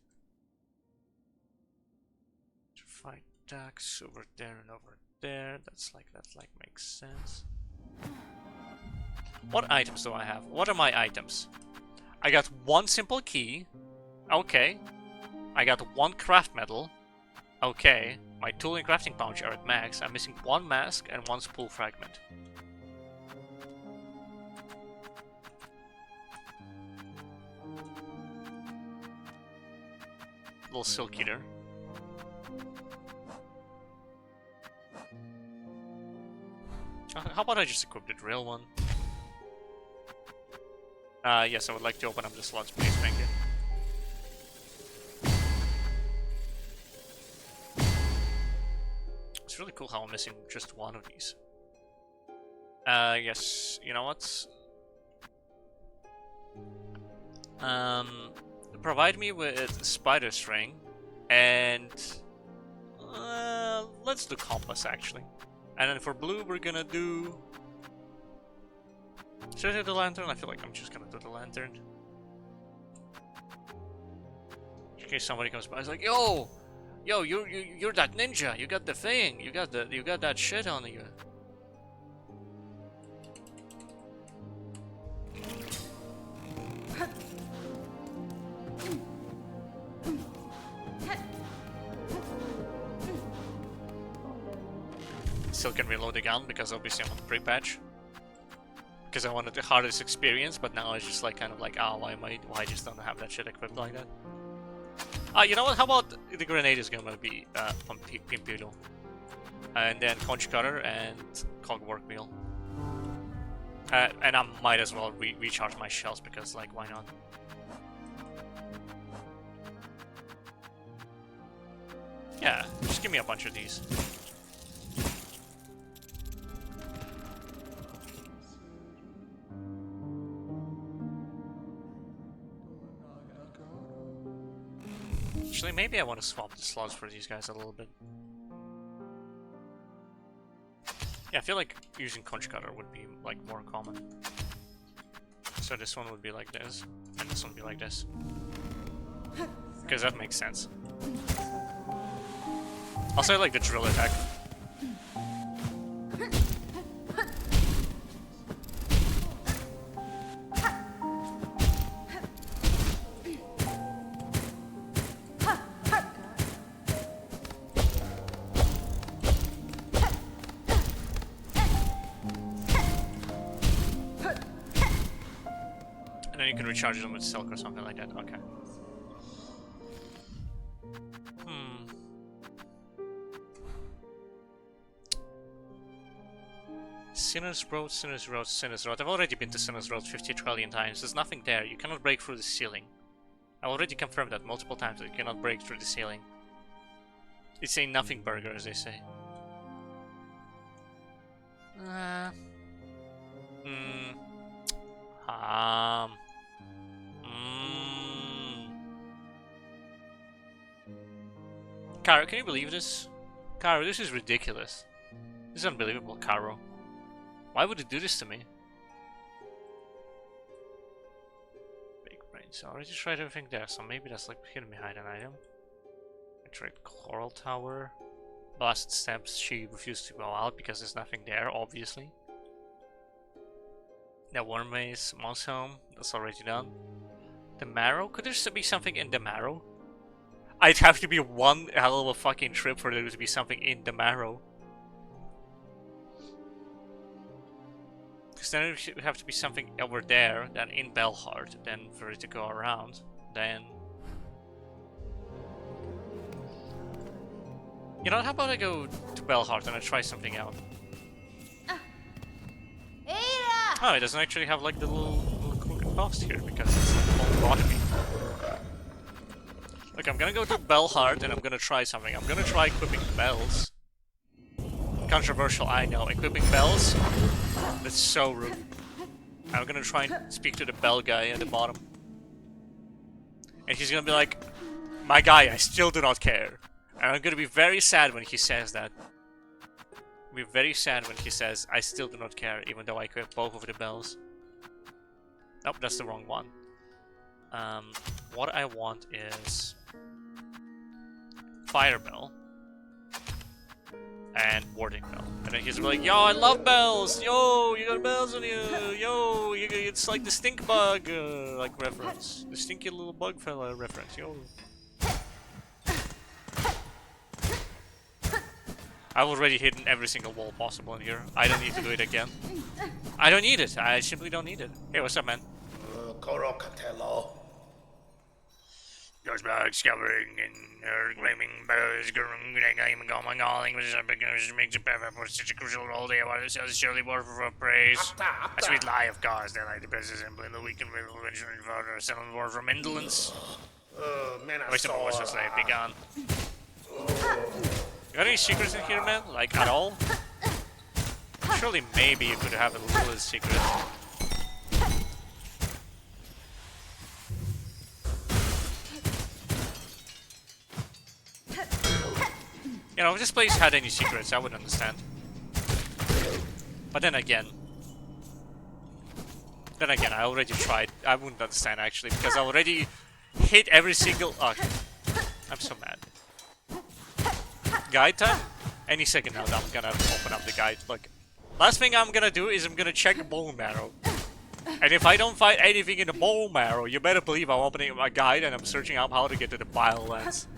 To fight ducks over there and over there. That makes sense. What items do I have? What are my items? I got 1 simple key. Okay. I got 1 craft medal. Okay. My tool and crafting pouch are at max. I'm missing 1 mask and 1 spool fragment. Little silk eater. How about I just equip the drill one? Yes, I would like to open up the slots, please, thank you. It's really cool how I'm missing just 1 of these. Yes, you know what? Provide me with spider string, and let's do compass actually. And then for blue, we're gonna do. Should I do the lantern? I feel like I'm just gonna do the lantern. In case somebody comes by, it's like, yo, you're that ninja. You got the thing. You got that shit on you. Still can reload the gun because obviously I'm on the pre-patch. Because I wanted the hardest experience, but now it's just like kind of like, oh, why I just don't have that shit equipped like that. You know what? How about the grenade is gonna be from Pimpilo, and then conch cutter and cog work wheel. And I might as well recharge my shells because like why not? Yeah, just give me a bunch of these. Actually, maybe I want to swap the slots for these guys a little bit. Yeah, I feel like using conch cutter would be like more common. So this one would be like this, and this one would be like this. Because that makes sense. Also, I like the drill attack. And then you can recharge them with silk or something like that. Okay. Sinner's Road, Sinner's Road, Sinner's Road. I've already been to Sinner's Road 50 trillion times. There's nothing there. You cannot break through the ceiling. I already confirmed that multiple times, that you cannot break through the ceiling. It's a nothing burger, as they say. Caro, can you believe this? Caro, this is ridiculous. This is unbelievable, Caro. Why would it do this to me? Big brains. I already tried everything there, so maybe that's like hidden behind an item. I tried Coral Tower. Blasted Steps, she refused to go out because there's nothing there, obviously. The Worm Maze, Moss Home, that's already done. The Marrow? Could there be something in the Marrow? I'd have to be one hell of a fucking trip for there to be something in the Marrow. Because then it would have to be something over there, then in Belhart, then for it to go around, then... You know, how about I go to Belhart and I try something out? Oh, it doesn't actually have like the little crooked post here because it's all botany. Look, I'm gonna go to Belhart and I'm gonna try something. I'm gonna try equipping bells. Controversial, I know. Equipping bells? That's so rude. I'm gonna try and speak to the bell guy at the bottom. And he's gonna be like, my guy, I still do not care. And I'm gonna be very sad when he says that. I'll be very sad when he says, I still do not care, even though I equip both of the bells. Nope, that's the wrong one. What I want is... Fire Bell. And Warding Bell. And then he's like, yo, I love bells! Yo, you got bells on you! Yo, it's like the stink bug, like, reference. The stinky little bug fella reference, yo. I've already hidden every single wall possible in here. I don't need to do it again. I don't need it. I simply don't need it. Hey, what's up, man? Goes back discovering and claiming bells, going which makes a perfect for such a crucial role. They are surely worth for praise. A sweet lie, of course. They like the best example in the weekend with venture and further selling war from indolence. Wish the boys was like begun. You got any secrets in here, man? Like, at all? Surely maybe you could have a little secret. You know, if this place had any secrets, I would understand. But then again, I already tried. I wouldn't understand, actually, because I already hit every single... Oh, I'm so mad. Guide time? Any second now, I'm gonna open up the guide. Look, last thing I'm gonna do is I'm gonna check the bone marrow. And if I don't find anything in the bone marrow, you better believe I'm opening my guide and I'm searching up how to get to the bile lens.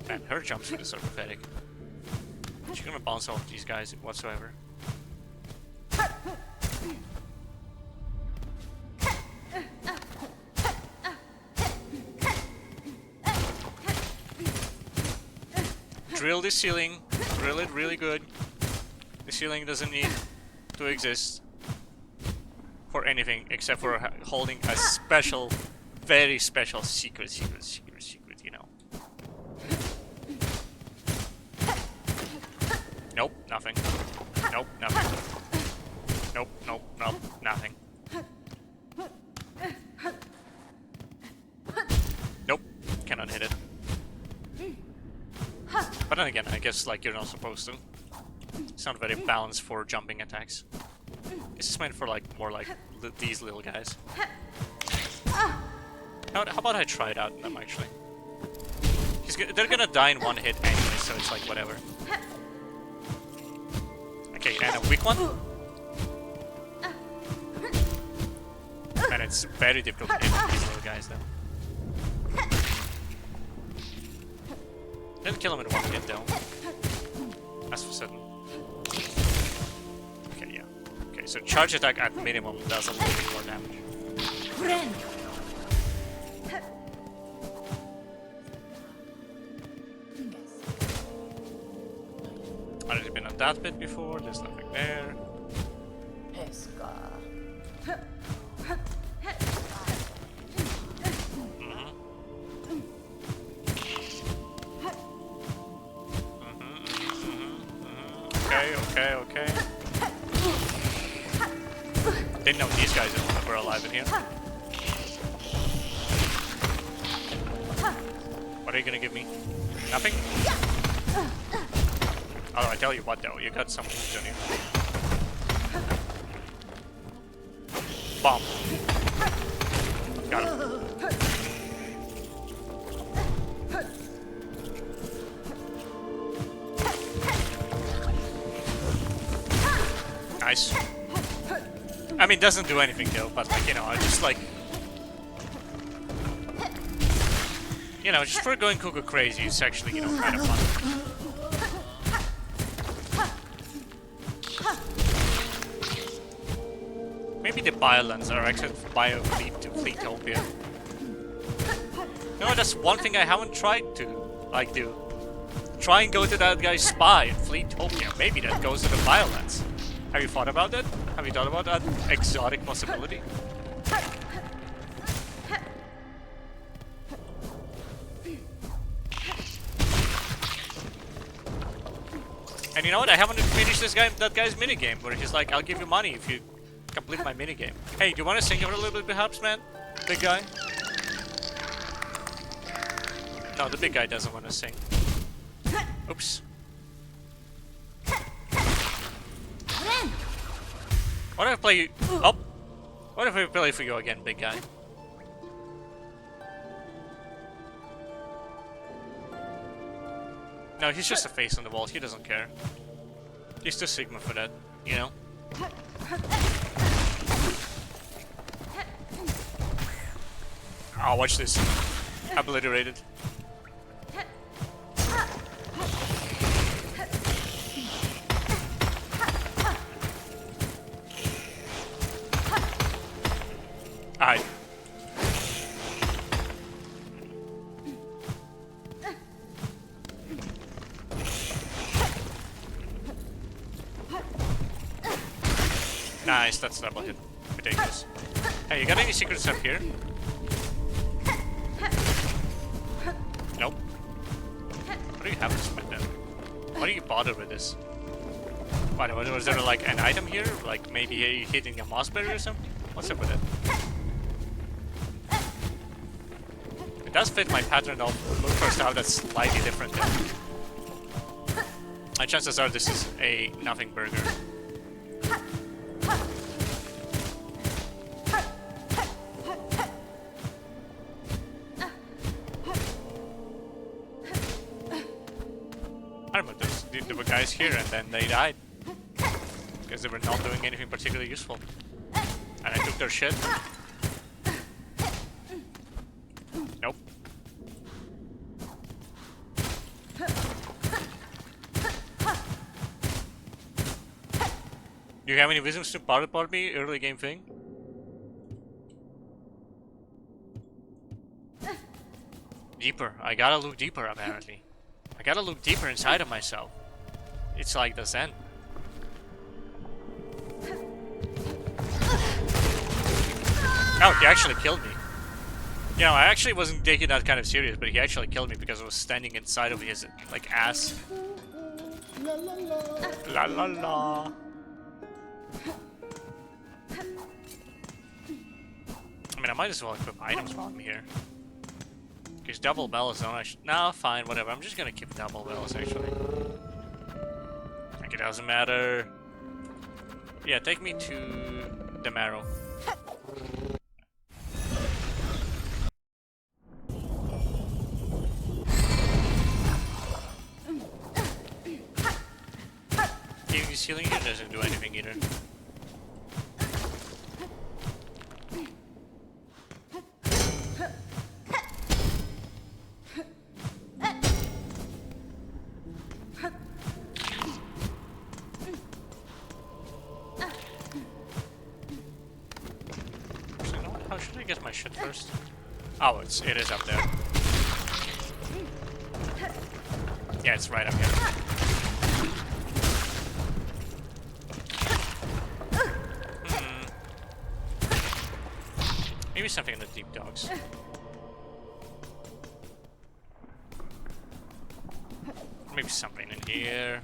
Man, her jumpsuit is so pathetic. She's gonna bounce off these guys whatsoever. Drill the ceiling. Drill it really good. The ceiling doesn't need to exist for anything except for holding a special, very special secret, you know. Nope, nothing. Nope, nothing. Nope, nope, nope, nothing. But then again, I guess like you're not supposed to. It's not very balanced for jumping attacks. This is meant for like more like these little guys. How about I try it out on them actually? They're gonna die in one hit anyway, so it's like whatever. Okay, and a weak one. And it's very difficult to hit these little guys though. Didn't kill him in one hit though. That's for certain. Okay, yeah. Okay, so charge attack at minimum does a little bit more damage. I've already been on that bit before, there's nothing there. Okay. Didn't know these guys were alive in here. What are you gonna give me? Nothing? Oh, I tell you what though, you got some moves on you. Bomb. Got him. Nice. I mean, doesn't do anything though, but like, you know, I just like... You know, just for going cuckoo crazy, it's actually, you know, kind of fun. Maybe the Biolands are actually Biofleetopia. You know, that's one thing I haven't tried to, like, do. Try and go to that guy's spy in Fleetopia. Maybe that goes to the Biolands. Have you thought about that? Have you thought about that exotic possibility? And you know what? I haven't finished that guy's minigame where he's like, I'll give you money if you complete my minigame. Hey, do you want to sing for a little bit perhaps, man? Big guy? No, the big guy doesn't want to sing. Oops. What if I play you? Oh! What if I play for you again, big guy? No, he's just a face on the wall. He doesn't care. He's too Sigma for that, you know? Oh, watch this. Obliterated. Alright. Nice, that's double hit. Ridiculous. Hey, you got any secrets up here? Nope. What do you have to spend then? Why do you bother with this? What, was there like an item here? Like maybe hitting a mossberry or something? What's up with it? It does fit my pattern of look for stuff that's slightly different then. My chances are this is a nothing burger. I remember there were guys here and then they died. Because they were not doing anything particularly useful. And I took their shit. Nope. Do you have any wisdoms to part me early game thing? Deeper. I gotta look deeper apparently. I gotta look deeper inside of myself. It's like the Zen. Oh, he actually killed me. You know, I actually wasn't taking that kind of serious, but he actually killed me because I was standing inside of his, like, ass. La la la. La la la. I mean, I might as well equip items while I'm here. Because double bells don't actually... No, fine, whatever. I'm just gonna keep double bells, actually. Like, it doesn't matter. Yeah, take me to the marrow. Giving this healing here doesn't do anything either. How should I get my shit first? Oh, it is up there. Yeah, it's right up here. Maybe something in the deep dogs. Maybe something in here.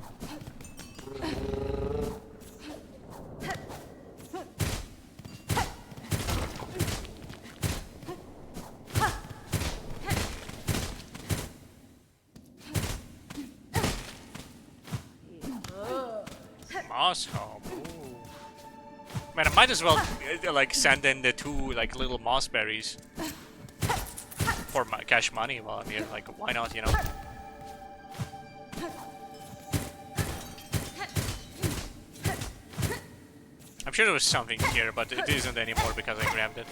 Moscow. Man, I might as well like send in the 2 like little moss berries for my cash money while I'm here. Like, why not? You know. I'm sure there was something here, but it isn't anymore because I grabbed it.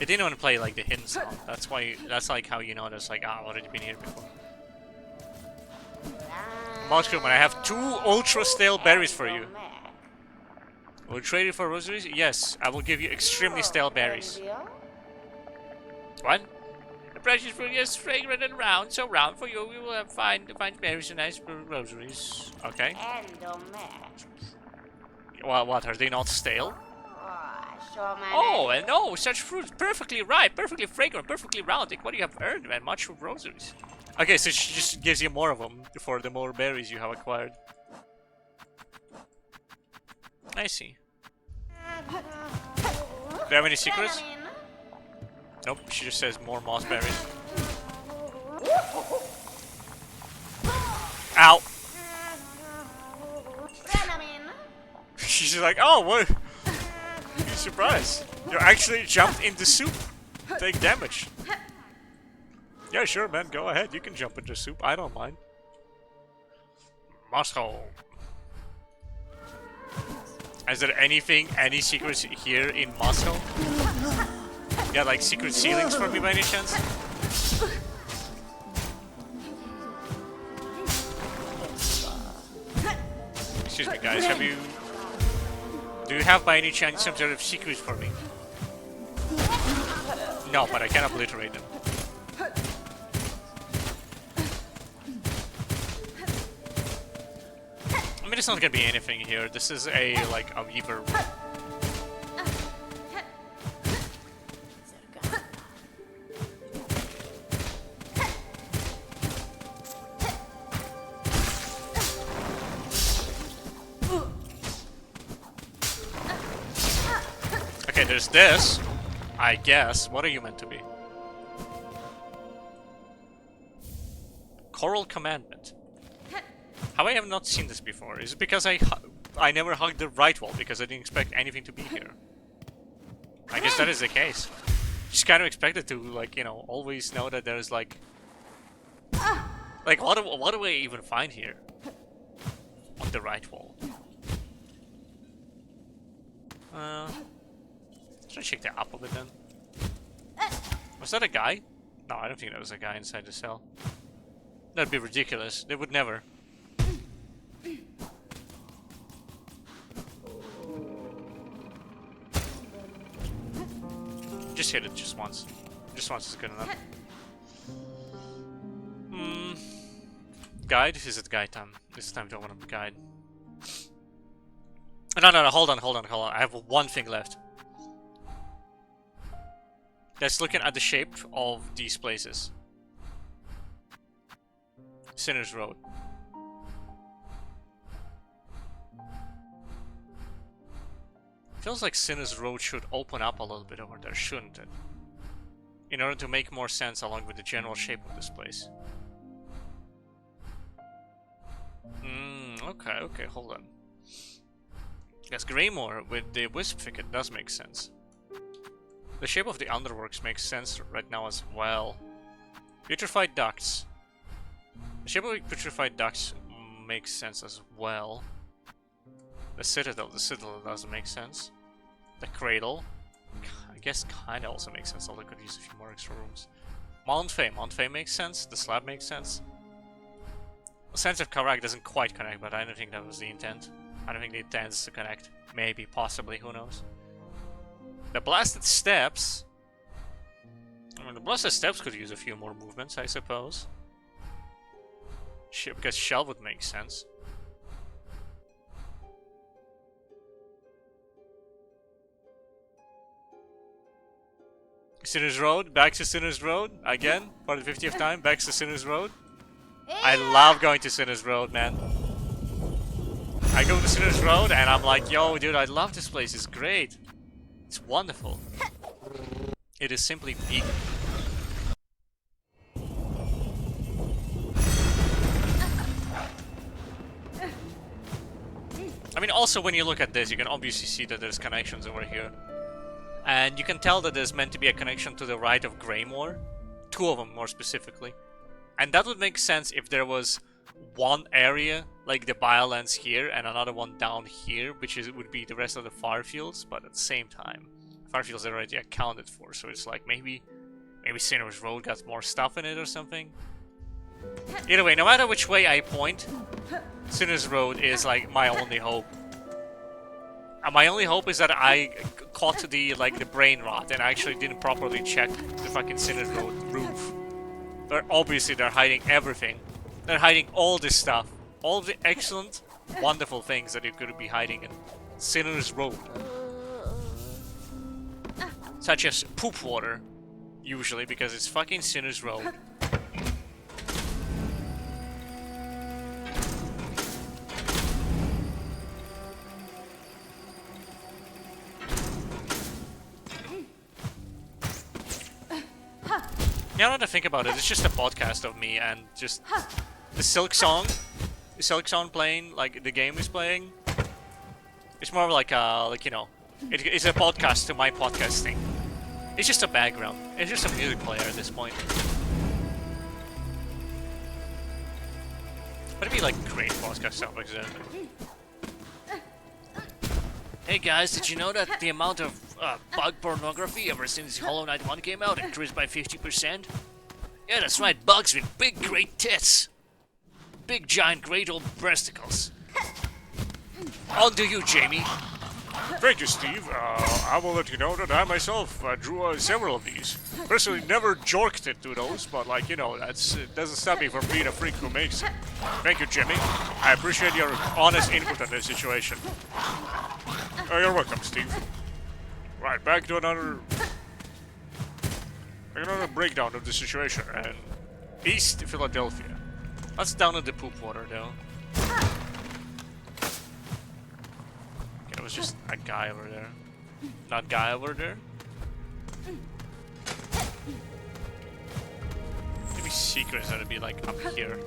It didn't even play like the hidden sound. That's why. That's like how you know there's like I've already been here before. Mushroom, and I have 2 ultra stale berries for you. Will you trade it for rosaries? Yes, I will give you extremely stale berries. What? The precious fruit is fragrant and round, so round for you. We will have fine berries and nice rosaries. Okay. Well, what? Are they not stale? Oh, and no, such fruits, perfectly ripe, perfectly fragrant, perfectly round. Like what you have earned, man. Much of rosaries. Okay, so she just gives you more of them for the more berries you have acquired. I see. Do you have any secrets? Nope, she just says more moss berries. Ow! She's just like, oh, what? Surprise! You actually jumped into soup. Take damage. Yeah, sure, man. Go ahead. You can jump into soup. I don't mind. Moscow. Is there anything, any secrets here in Moscow? You got like secret ceilings for me by any chance? Excuse me, guys. Have you? Do you have by any chance some sort of secrets for me? No, but I can obliterate them. I mean, it's not gonna be anything here. This is a like a weaver. Okay, there's this. I guess. What are you meant to be? Choral commandment. How I have not seen this before? Is it because I never hugged the right wall because I didn't expect anything to be here? I guess that is the case. Just kind of expected to, like, you know, always know that there's like what do I even find here on the right wall? Should I check the up of it then? Was that a guy? No, I don't think that was a guy inside the cell. That'd be ridiculous. They would never. Just hit it just once. Just once is good enough. Guide? Is it guide time? It's time to open up the guide. No, hold on. I have one thing left. That's looking at the shape of these places. Sinner's Road. I Feels like Sinner's Road should open up a little bit over there, shouldn't it? In order to make more sense along with the general shape of this place. Okay, hold on. Yes, Greymore with the Wisp Thicket does make sense. The shape of the Underworks makes sense right now as well. Putrefied Ducts. The shape of the Putrefied Ducts makes sense as well. The Citadel doesn't make sense. The Cradle, I guess kinda also makes sense, although I could use a few more extra rooms. Mount Fame makes sense, the slab makes sense. Sense of Karak doesn't quite connect, but I don't think that was the intent. I don't think the intent is to connect. Maybe, possibly, who knows. The Blasted Steps. I mean, the Blasted Steps could use a few more movements, I suppose. Because Shell would make sense. Sinner's Road, back to Sinner's Road, again, for the 50th time, back to Sinner's Road. I love going to Sinner's Road, man. I go to Sinner's Road and I'm like, yo, dude, I love this place, it's great. It's wonderful. It is simply peak. I mean, also when you look at this, you can obviously see that there's connections over here. And you can tell that there's meant to be a connection to the right of Greymore. 2 of them, more specifically. And that would make sense if there was one area, like the Biolands here, and another one down here, which would be the rest of the Farfields, but at the same time, Farfields are already accounted for, so it's like maybe Sinner's Road got more stuff in it or something. Either way, no matter which way I point, Sinner's Road is like my only hope. And my only hope is that I caught the brain rot and actually didn't properly check the fucking Sinner's Road roof. But obviously they're hiding everything. They're hiding all this stuff. All the excellent, wonderful things that you could be hiding in Sinner's Road. Such as poop water, usually, because it's fucking Sinner's Road. Now that I think about it, it's just a podcast of me and just the Silksong playing, like the game is playing. It's more of like you know, it's a podcast to my podcasting. It's just a background. It's just a music player at this point. But it'd be like great podcast topics then. Hey guys, did you know that the amount of bug pornography ever since Hollow Knight 1 came out increased by 50%? Yeah, that's right, bugs with big great tits. Big giant great old breasticles. On to you, Jamie. Thank you, Steve. I will let you know that I myself drew several of these. Personally, never jorked it to those, but like, you know, it doesn't stop me from being a freak who makes it. Thank you, Jimmy. I appreciate your honest input on this situation. You're welcome, Steve. Right, back to another breakdown of the situation. And East Philadelphia. That's down in the poop water, though. It was just a guy over there. Not guy over there. Maybe secrets that'd be like up here.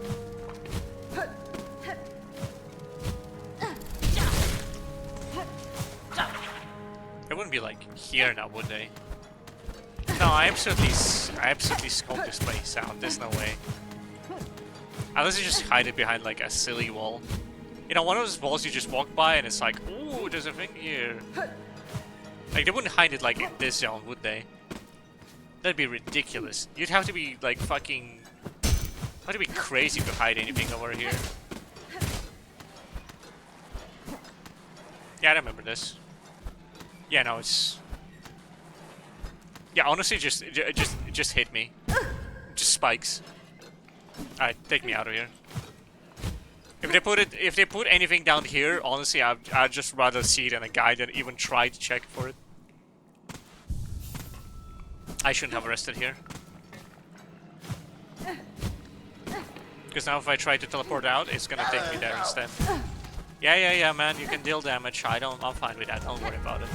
They wouldn't be like here now, would they? No, I absolutely scoped this place out. There's no way. Unless you just hide it behind like a silly wall. You know, one of those walls you just walk by and it's like, ooh, there's a thing here. Like, they wouldn't hide it like in this zone, would they? That'd be ridiculous. You'd have to be like fucking... Have to be crazy to hide anything over here. Yeah, I remember this. Yeah, no, it's... Yeah, honestly, just hit me. Just spikes. Alright, take me out of here. If they put anything down here, honestly, I'd just rather see it in a guy than even try to check for it. I shouldn't have rested here. Because now if I try to teleport out, it's gonna take me there instead. Yeah, man, you can deal damage. I'm fine with that. Don't worry about it.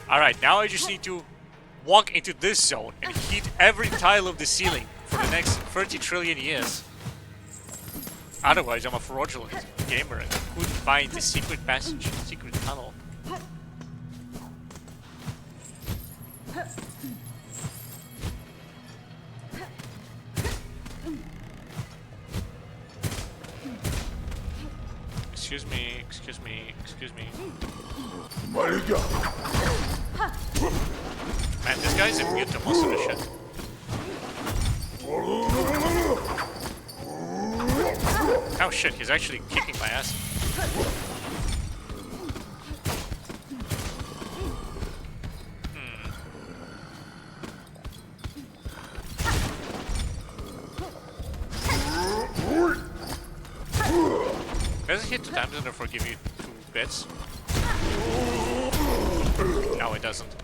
Alright, now I just need to walk into this zone and heat every tile of the ceiling for the next 30 trillion years. Otherwise, I'm a fraudulent gamer and couldn't find the secret passage, secret tunnel. Excuse me, excuse me, excuse me. Man, this guy's immune to most of the shit. Oh shit, he's actually kicking my ass. Does it hit 2 times and therefore give you 2 bits? No, it doesn't.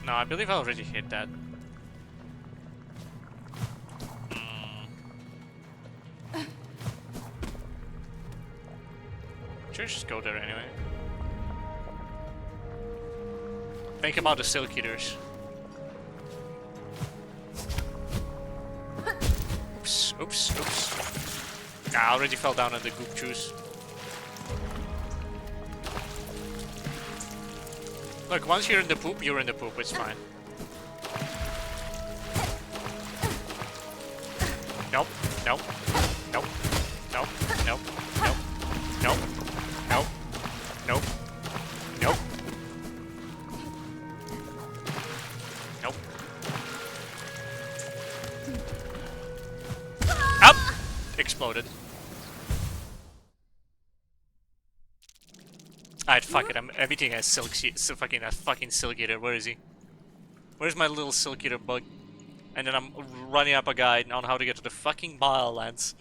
No, I believe I already hit that. Should I just go there anyway? Think about the Silk Eaters. Oops, oops, oops. I already fell down in the goop juice. Look, once you're in the poop, you're in the poop, it's fine. Nope, nope, nope, nope, nope, nope, nope, nope, nope, nope, nope. Up! Exploded. Alright, fuck it, I'm everything as fucking Silk Eater. Where is he? Where's my little Silk Eater bug? And then I'm running up a guide on how to get to the fucking Biolands.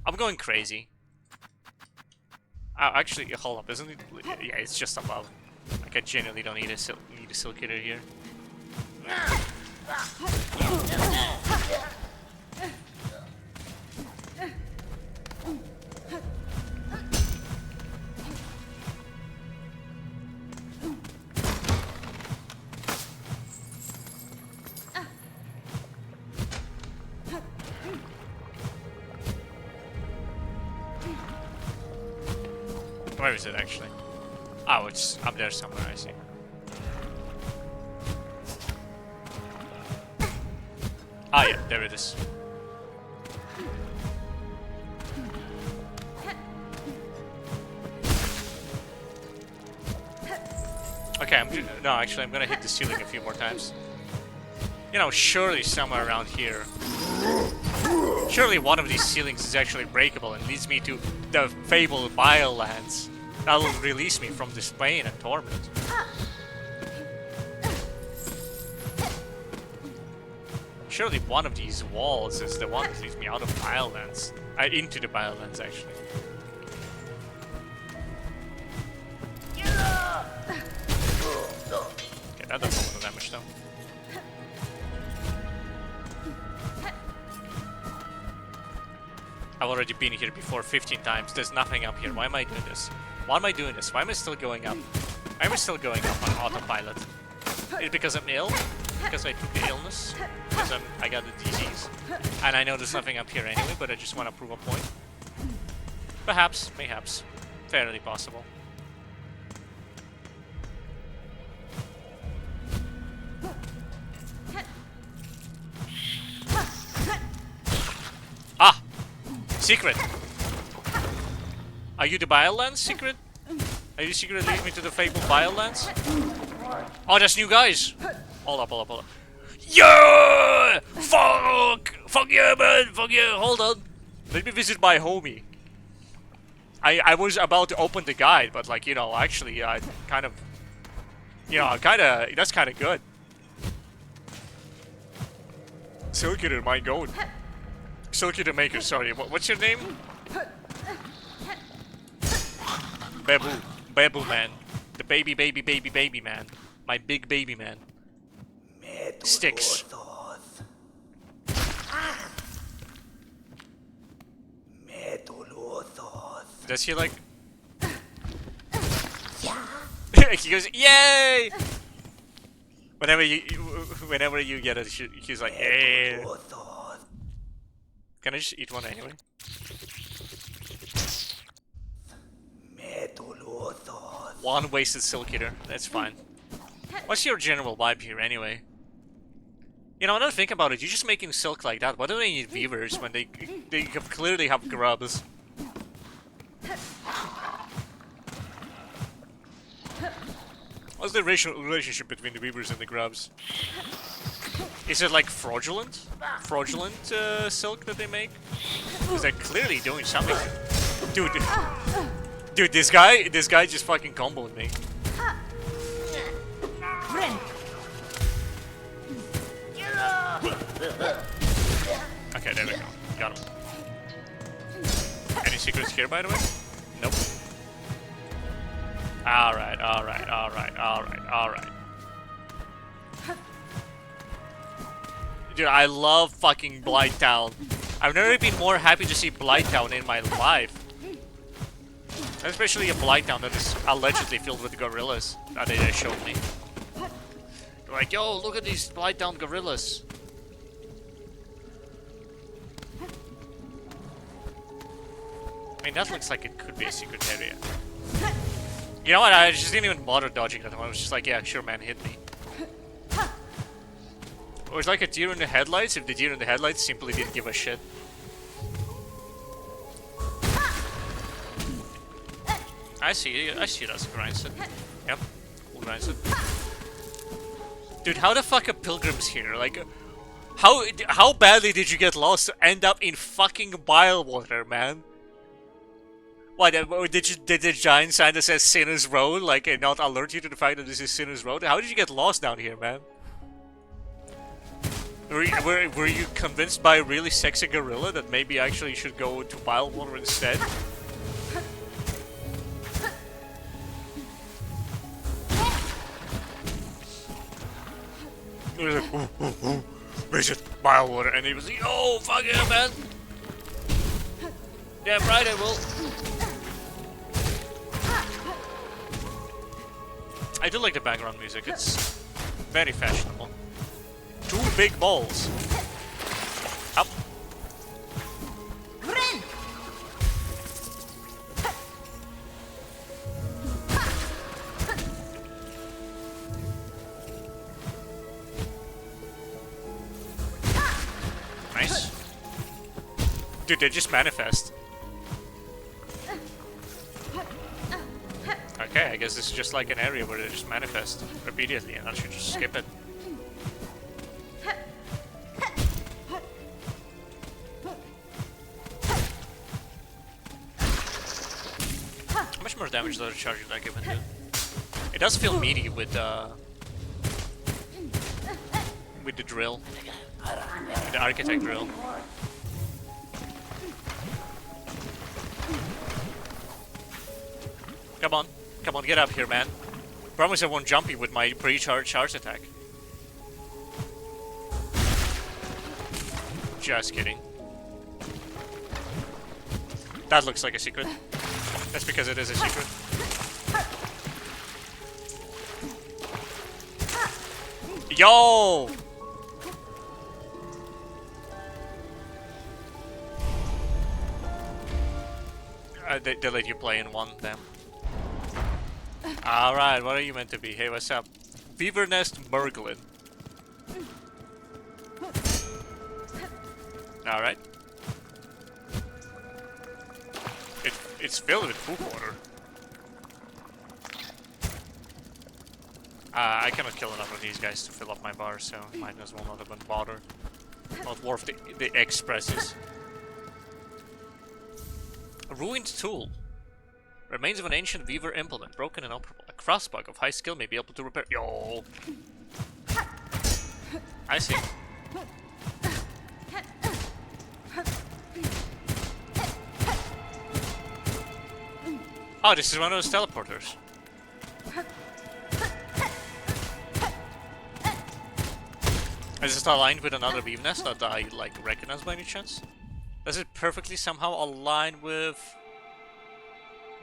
I'm going crazy. Actually, hold up, isn't it? Yeah, it's just above. Like, I genuinely don't need a Silk Eater here. Where is it actually? Oh, it's up there somewhere, I see. Ah, yeah, there it is. Okay, no, actually, I'm gonna hit the ceiling a few more times. You know, surely somewhere around here. Surely one of these ceilings is actually breakable and leads me to the fabled Biolands. That will release me from this pain and torment. Surely one of these walls is the one that leads me out of Biolands. Into the Biolands, actually. Okay, that does a lot of damage though. I've already been here before 15 times. There's nothing up here. Why am I doing this? Why am I doing this? Why am I still going up? Why am I still going up on autopilot? Is it because I'm ill? Because I took the illness? Because I got the disease? And I know there's nothing up here anyway, but I just want to prove a point. Perhaps, mayhaps. Fairly possible. Ah! Secret! Are you the Biolands secret? Are you secret leading me to the fabled Biolands? Oh, that's new guys! Hold up, hold up, hold up. Yeah! Fuck! Fuck yeah, man! Fuck yeah! Hold on. Let me visit my homie. I was about to open the guide, but like, you know, actually, I kind of... You know, that's kind of good. Silk Eater, my goat. Silk Eater Maker, sorry. What's your name? Babu. Babu man. The baby man. My big baby man. Sticks. Does he like... he goes, yay! Whenever you get it, he's like, yay! Can I just eat one anyway? One wasted silk eater, that's fine. What's your general vibe here anyway? You know, now that I think about it, you're just making silk like that. Why do they need weavers when they clearly have grubs? What's the relationship between the weavers and the grubs? Is it like fraudulent? Fraudulent silk that they make? Because they're clearly doing something. Dude, this guy just fucking comboed me. Okay, there we go. Got him. Any secrets here, by the way? Nope. Alright. Dude, I love fucking Blighttown. I've never been more happy to see Blighttown in my life. Especially a Blighttown that is allegedly filled with gorillas that they showed me. They're like, yo, look at these Blighttown gorillas. I mean, that looks like it could be a secret area. You know what? I just didn't even bother dodging that one. I was just like, yeah, sure, man, hit me. Or it's like a deer in the headlights if the deer in the headlights simply didn't give a shit. I see it as a grindstone. Yep, we'll grindstone. Dude, how the fuck are pilgrims here? Like, how badly did you get lost to end up in fucking Bylewater, man? What, did the giant sign that says Sinner's Road, like, and not alert you to the fact that this is Sinner's Road? How did you get lost down here, man? Were you convinced by a really sexy gorilla that maybe actually you should go to Bylewater instead? He was like, ooh, visit Bylewater, and he was like, oh, fuck yeah, man! Damn right I will. I do like the background music, it's very fashionable. 2 big balls. Up. Nice. Dude, they just manifest. Okay, I guess this is just like an area where they just manifest repeatedly and I should just skip it. How much more damage does the charge that given do? It does feel meaty with the drill. With the architect drill. Come on, get up here, man. Promise I won't jump you with my pre-charge charge attack. Just kidding. That looks like a secret. That's because it is a secret. Yo! They let you play in one, damn. Alright, what are you meant to be? Hey, what's up? Beaver Nest Merglin. Alright. It's filled with poop water. I cannot kill enough of these guys to fill up my bar, so might as well not even bother. Not worth the expresses. A ruined tool. Remains of an ancient weaver implement, broken and operable. A crossbug of high skill may be able to repair. Yo! I see. Oh, this is one of those teleporters. Is this aligned with another weave nest that I like recognize by any chance? Does it perfectly somehow align with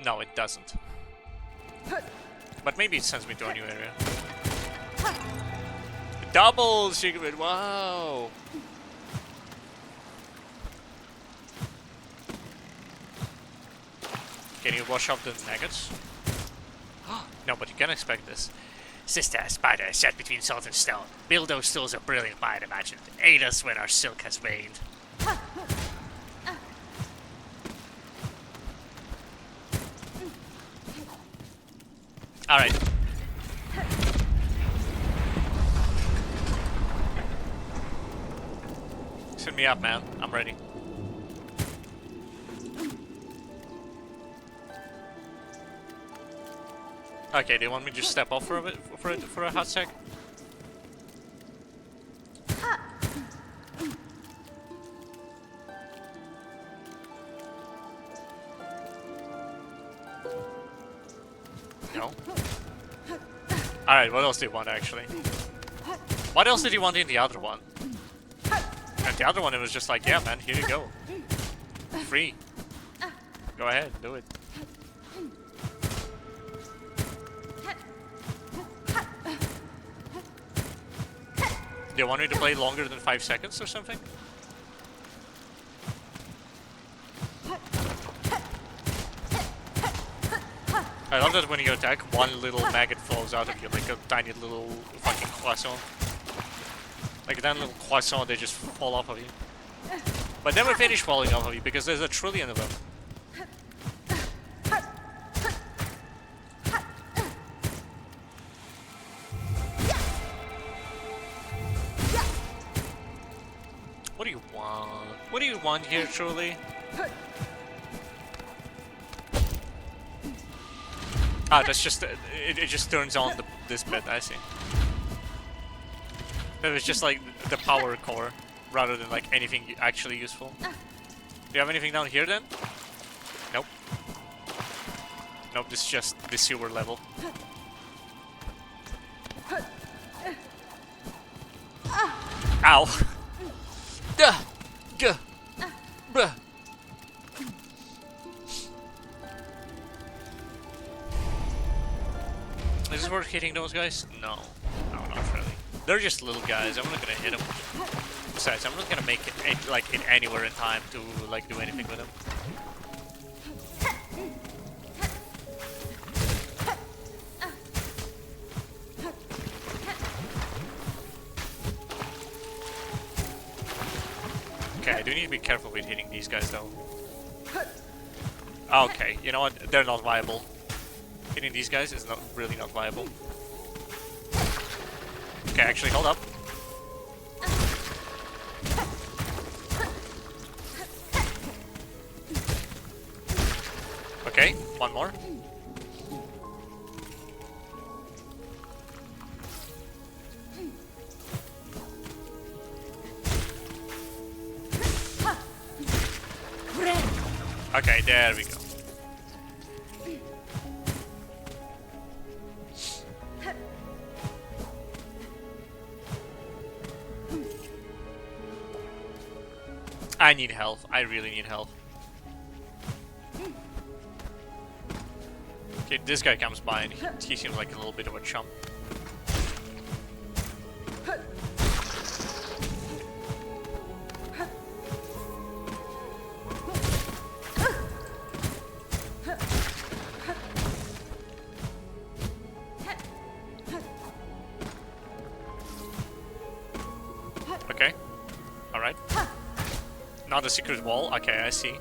No, it doesn't. But maybe it sends me to a new area. Double secret, wow! Can you wash off the nuggets? No, but you can expect this. Sister Spider sat between salt and stone. Build those tools a brilliant mind imagined. Aid us when our silk has waned. Alright. Send me up, man. I'm ready. Okay, do you want me to just step off for a bit, for a hot sec? No. All right, what else do you want actually? What else did you want in the other one? And the other one, it was just like, yeah, man, here you go, free. Go ahead, do it. Do you want me to play longer than 5 seconds or something? I love that when you attack, one little maggot falls out of you, like a tiny little fucking croissant. Like that little croissant, they just fall off of you. But never finish falling off of you, because there's a trillion of them. What do you want? What do you want here, truly? Ah, that's just it just turns on this bit. I see. It was just like the power core, rather than like anything actually useful. Do you have anything down here then? Nope. Nope. This is just the sewer level. Ow. Duh. Guh. Bruh. Is it worth hitting those guys? No. No, not really. They're just little guys. I'm not gonna hit them. Besides, I'm not gonna make it like hit anywhere in time to like do anything with them. Okay, I do need to be careful with hitting these guys though. Okay, you know what? They're not viable. Hitting these guys is not really not viable. Okay, actually, hold up. Okay, one more. Okay, there we go. I need help. I really need help. Okay, this guy comes by and he seems like a little bit of a chump. Okay. Alright. Not a secret wall. Okay, I see.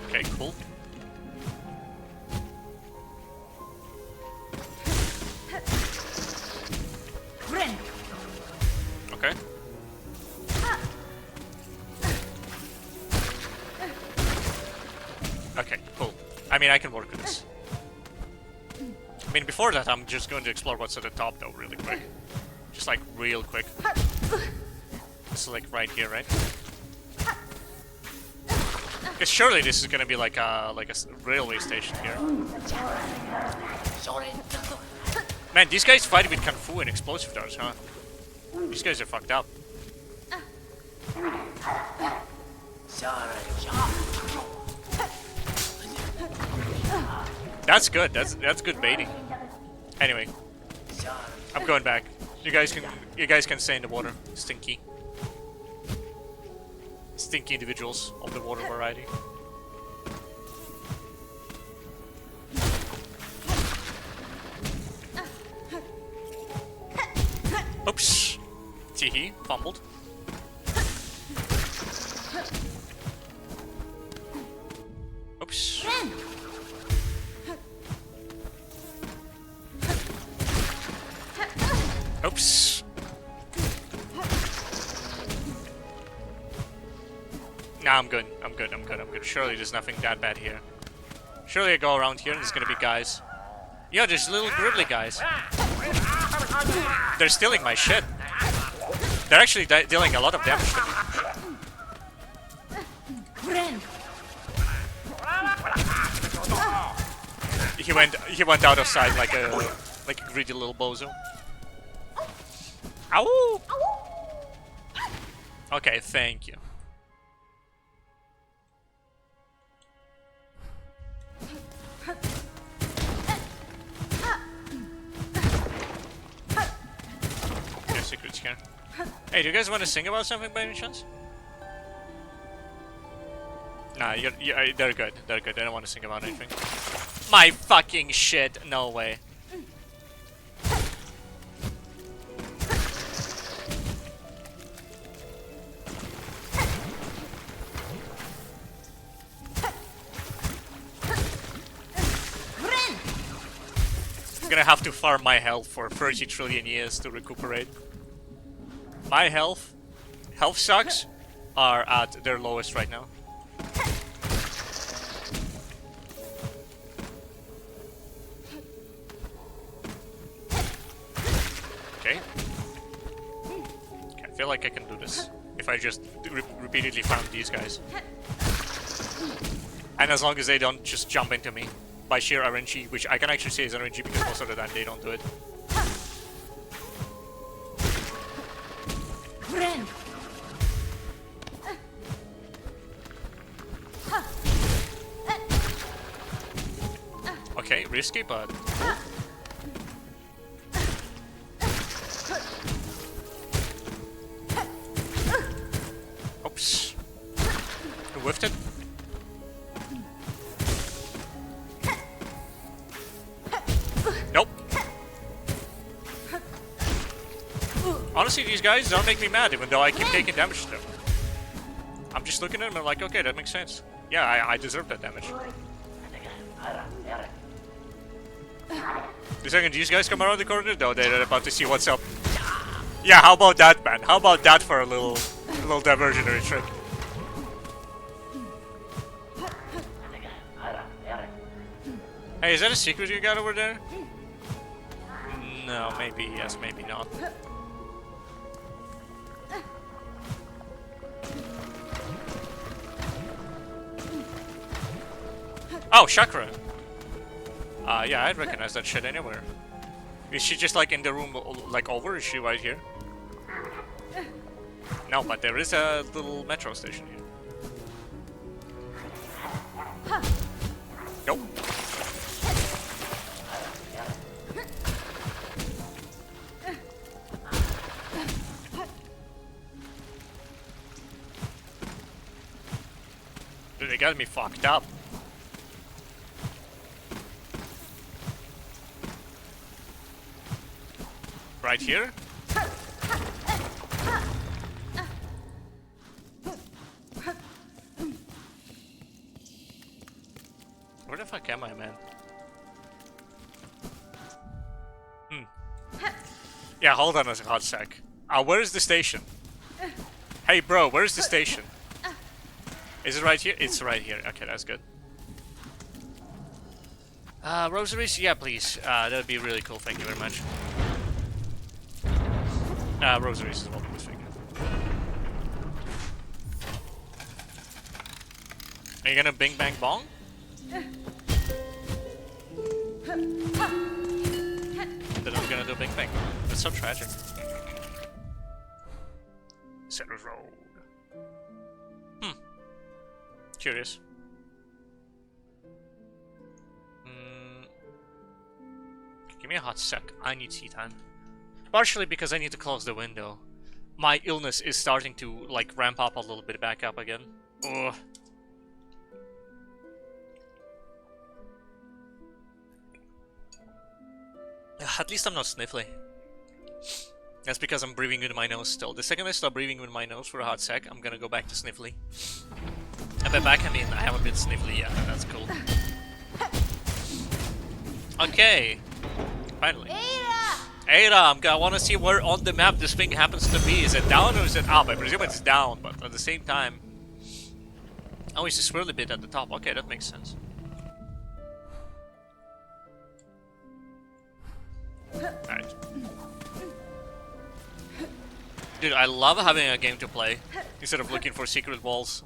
Okay, cool. Okay. Okay, cool. I mean, I can work with this. I mean, before that, I'm just going to explore what's at the top, though, really quick. Just like real quick. This is like right here, right? Because surely this is gonna be like a railway station here. Man, these guys fight with kung fu and explosive darts, huh? These guys are fucked up. That's good. That's good baiting. Anyway, I'm going back. You guys can stay in the water. Stinky individuals of the water variety. Oops. Teehee fumbled. Oops. Oops. Nah, I'm good. I'm good. Surely there's nothing that bad here. Surely I go around here and there's gonna be guys. Yeah, there's little gribbly guys. They're stealing my shit. They're actually dealing a lot of damage to me. He went out of sight like a greedy little bozo. Ow! Okay, thank you. Yeah, secrets here. Hey, do you guys want to sing about something by any chance? Nah, they're good. They're good. They don't want to sing about anything. My fucking shit. No way. I'm gonna have to farm my health for 30 trillion years to recuperate. My health sucks are at their lowest right now. Okay. I feel like I can do this if I just repeatedly farm these guys. And as long as they don't just jump into me by sheer RNG, which I can actually say is RNG because most of the time they don't do it. Okay, risky, but cool. Oops. You whiffed it? Nope. Honestly, these guys don't make me mad, even though I keep taking damage to them. I'm just looking at them and like, okay, that makes sense. Yeah, I deserve that damage. The second these guys come around the corner, though, they're about to see what's up. Yeah, how about that, man? How about that for a little diversionary trick? Hey, is that a secret you got over there? No, maybe yes, maybe not. Oh, Chakra! Yeah, I'd recognize that shit anywhere. Is she just like in the room, like over? Is she right here? No, but there is a little metro station here. Nope. Dude, they got me fucked up. Right here? Where the fuck am I, man? Yeah, hold on a hot sec. Where is the station? Hey, bro, where is the station? Is it right here? It's right here. Okay, that's good. Rosaries? Yeah, please. That would be really cool. Thank you very much. Rosaries is what we was thinking. Are you gonna bing bang bong? Then I'm gonna do bing bang. That's so tragic. Settlers Road. Curious. Give me a hot sec. I need tea time. Partially because I need to close the window. My illness is starting to, like, ramp up a little bit back up again. Ugh. At least I'm not sniffly. That's because I'm breathing with my nose still. The second I stop breathing with my nose for a hot sec, I'm gonna go back to sniffly. And by back I mean I haven't been sniffly yet, that's cool. Okay. Finally. Ada, I want to see where on the map this thing happens to be. Is it down or is it up? I presume it's down, but at the same time... Oh, it's a swirly bit at the top. Okay, that makes sense. Alright. Dude, I love having a game to play instead of looking for secret walls.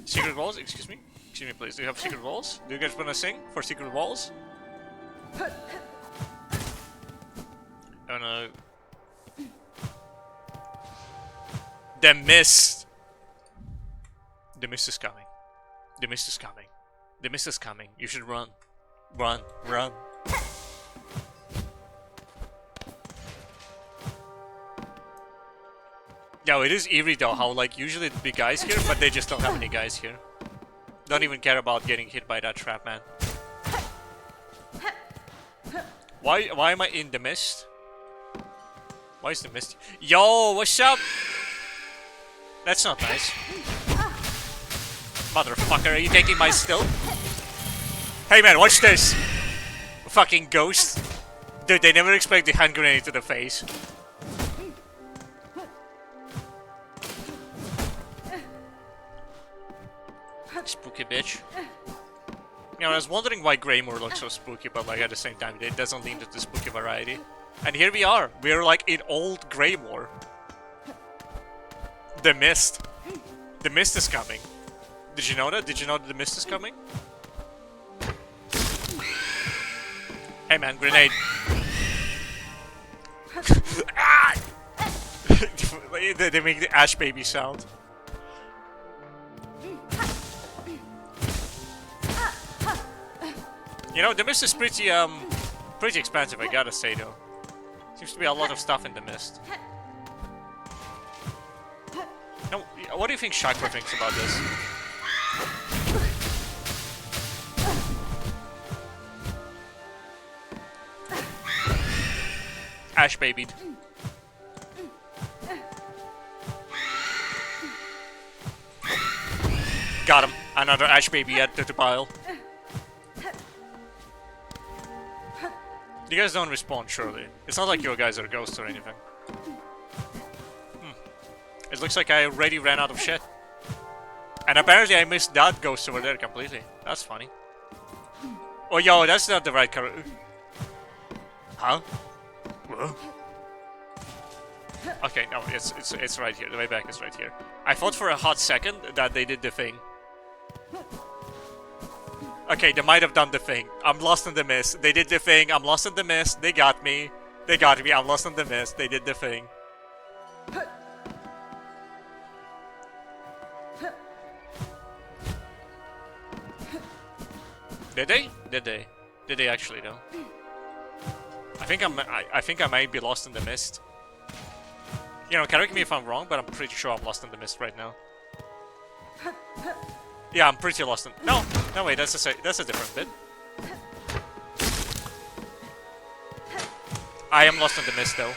Secret walls? Excuse me? Excuse me, please. Do you have secret walls? Do you guys want to sing for secret walls? Oh no. The mist! The mist is coming. The mist is coming. The mist is coming. You should run. Run. Run. Yeah, it is eerie though, how like usually it'd be guys here, but they just don't have any guys here. Don't even care about getting hit by that trap, man. Why am I in the mist? Why is the mist? Yo, what's up? That's not nice. Motherfucker, are you taking my still? Hey man, watch this! Fucking ghost. Dude, they never expect the hand grenade to the face. Spooky bitch. You know, I was wondering why Greymore looks so spooky, but like at the same time, it doesn't lean to the spooky variety. And here we are. We're like in old Greymore. The mist. The mist is coming. Did you know that? Did you know that the mist is coming? Hey man, grenade. They make the Ash Baby sound. You know, the mist is pretty expensive, I gotta say though. Seems to be a lot of stuff in the mist. Now, what do you think Chakra thinks about this? Ash babied. Got him. Another Ash baby added to the pile. You guys don't respawn, surely. It's not like your guys are ghosts or anything. It looks like I already ran out of shit. And apparently I missed that ghost over there completely. That's funny. Oh, yo, that's not the right color. Huh? Okay, no, it's right here. The way back is right here. I thought for a hot second that they did the thing. Okay, they might have done the thing. I'm lost in the mist. They did the thing. I'm lost in the mist. They got me. They got me. I'm lost in the mist. They did the thing. Did they? Did they? Did they actually though? I think I might be lost in the mist. You know, correct me if I'm wrong, but I'm pretty sure I'm lost in the mist right now. Yeah, I'm pretty lost in... No! No, wait, that's a different bit. I am lost in the mist, though.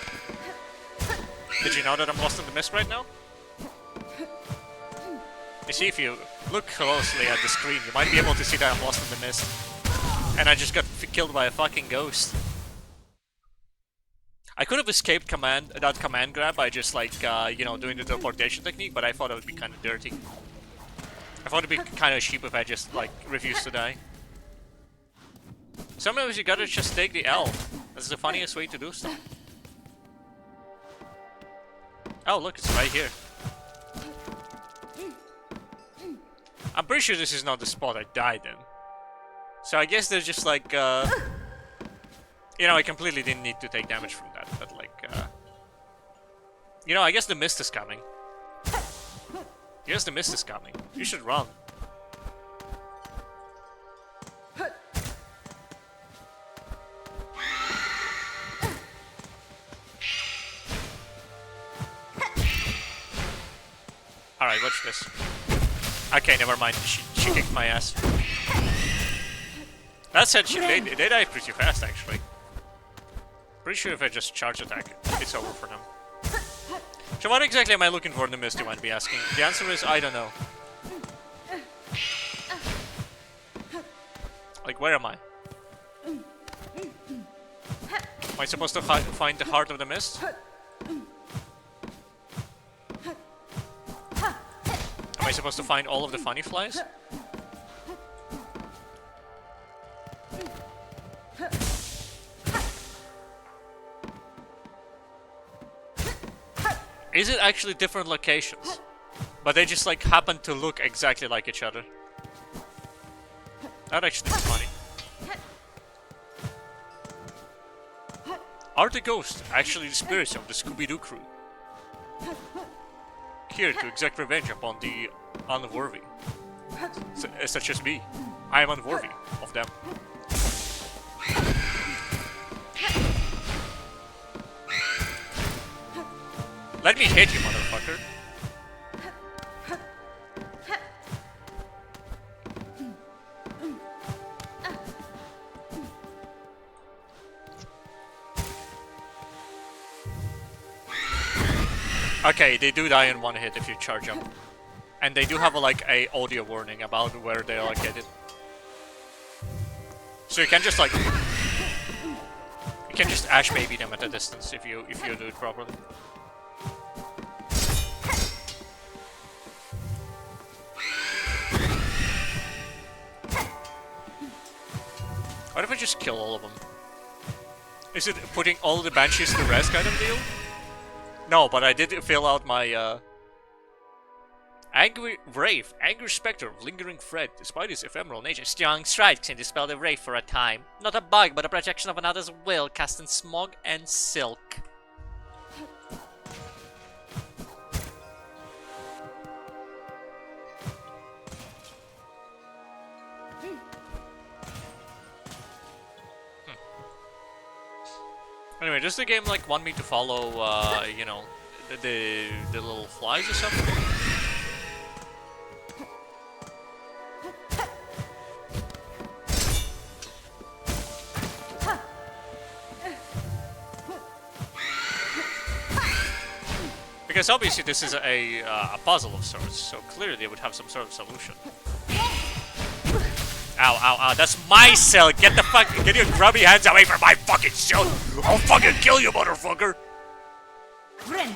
Did you know that I'm lost in the mist right now? You see, if you look closely at the screen, you might be able to see that I'm lost in the mist. And I just got killed by a fucking ghost. I could have escaped that command grab by just like, you know, doing the teleportation technique, but I thought it would be kind of dirty. I thought it'd be kind of cheap if I just, like, refused to die. Sometimes you gotta just take the L. That's the funniest way to do stuff. Oh, look, it's right here. I'm pretty sure this is not the spot I died in. So I guess they're just like, you know, I completely didn't need to take damage from that, but like, you know, I guess the mist is coming. Yes, the mist is coming. You should run. Alright, watch this. Okay, never mind. She kicked my ass. That said, they die pretty fast, actually. Pretty sure if I just charge attack, it's over for them. So what exactly am I looking for in the mist, you might be asking? The answer is, I don't know. Like, where am I? Am I supposed to find the heart of the mist? Am I supposed to find all of the funny flies? Is it actually different locations? But they just like happen to look exactly like each other. That actually is funny. Are the ghosts actually the spirits of the Scooby-Doo crew? Here to exact revenge upon the unworthy. Such as me. I am unworthy of them. Let me hit you, motherfucker. Okay, they do die in one hit if you charge them. And they do have a audio warning about where they are located. So you can just like... You can just Ash baby them at a distance if you do it properly. What if I just kill all of them? Is it putting all the banshees to rest kind of deal? No, but I did fill out my angry wraith, angry specter of lingering thread. Despite its ephemeral nature, strong strikes can dispel the wraith for a time. Not a bug, but a projection of another's will, cast in smog and silk. Anyway, does the game like want me to follow, you know, the little flies or something? Because obviously this is a puzzle of sorts, so clearly they would have some sort of solution. Ow, ow, ow, that's my cell! Get your grubby hands away from my fucking cell! I'll fucking kill you, motherfucker! Friend.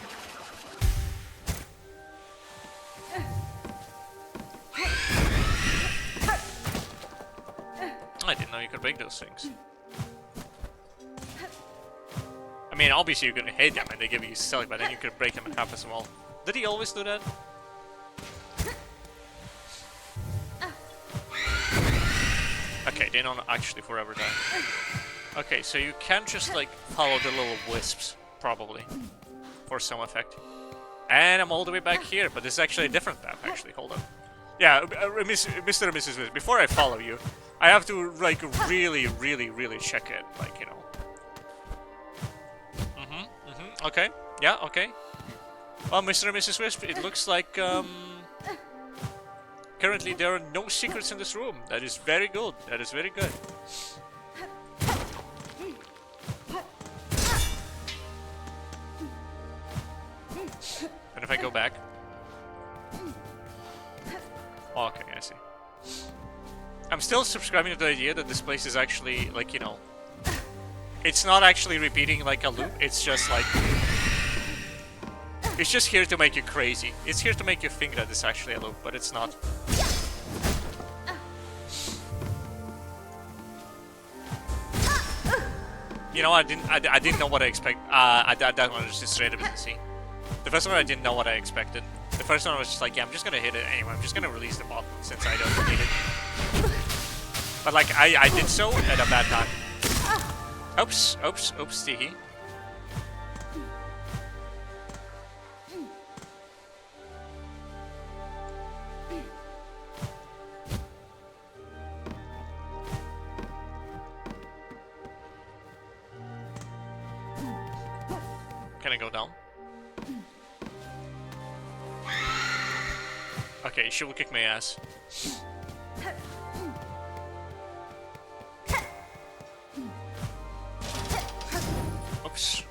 I didn't know you could break those things. I mean, obviously you could hit them and they give you silk, but then you could break them in half as well. Did he always do that? Okay, they don't actually forever die. Okay, so you can just like follow the little wisps, probably, for some effect. And I'm all the way back here, but this is actually a different map, actually. Hold on. Yeah, Mr. and Mrs. Wisp, before I follow you, I have to like really check it, like, you know. Okay, yeah, okay. Well, Mr. and Mrs. Wisp, it looks like, currently there are no secrets in this room. That is very good. That is very good. And if I go back? Oh, okay, I see. I'm still subscribing to the idea that this place is actually, like, you know... It's not actually repeating like a loop, it's just like... It's just here to make you crazy. It's here to make you think that it's actually a loop, but it's not. You know, I didn't know what I expect. That one was just straight up easy. The first one I didn't know what I expected. The first one was just like, yeah, I'm just gonna hit it anyway. I'm just gonna release the button since I don't need it. But like, I did so at a bad time. Oops, oops, oops, teehee. Can I go down? Okay, she will kick my ass. Oops.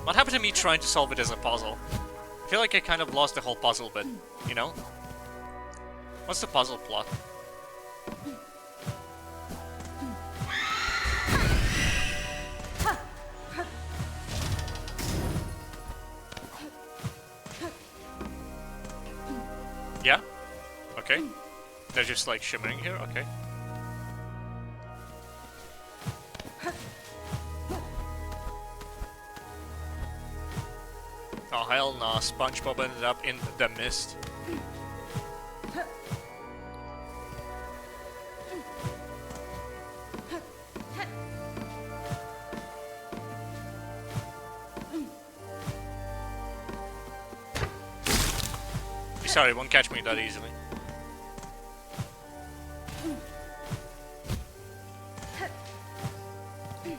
What happened to me trying to solve it as a puzzle? I feel like I kind of lost the whole puzzle bit, you know? What's the puzzle plot? Yeah? Okay. They're just like shimmering here, okay. Oh hell no, SpongeBob ended up in the mist. Sorry, won't catch me that easily.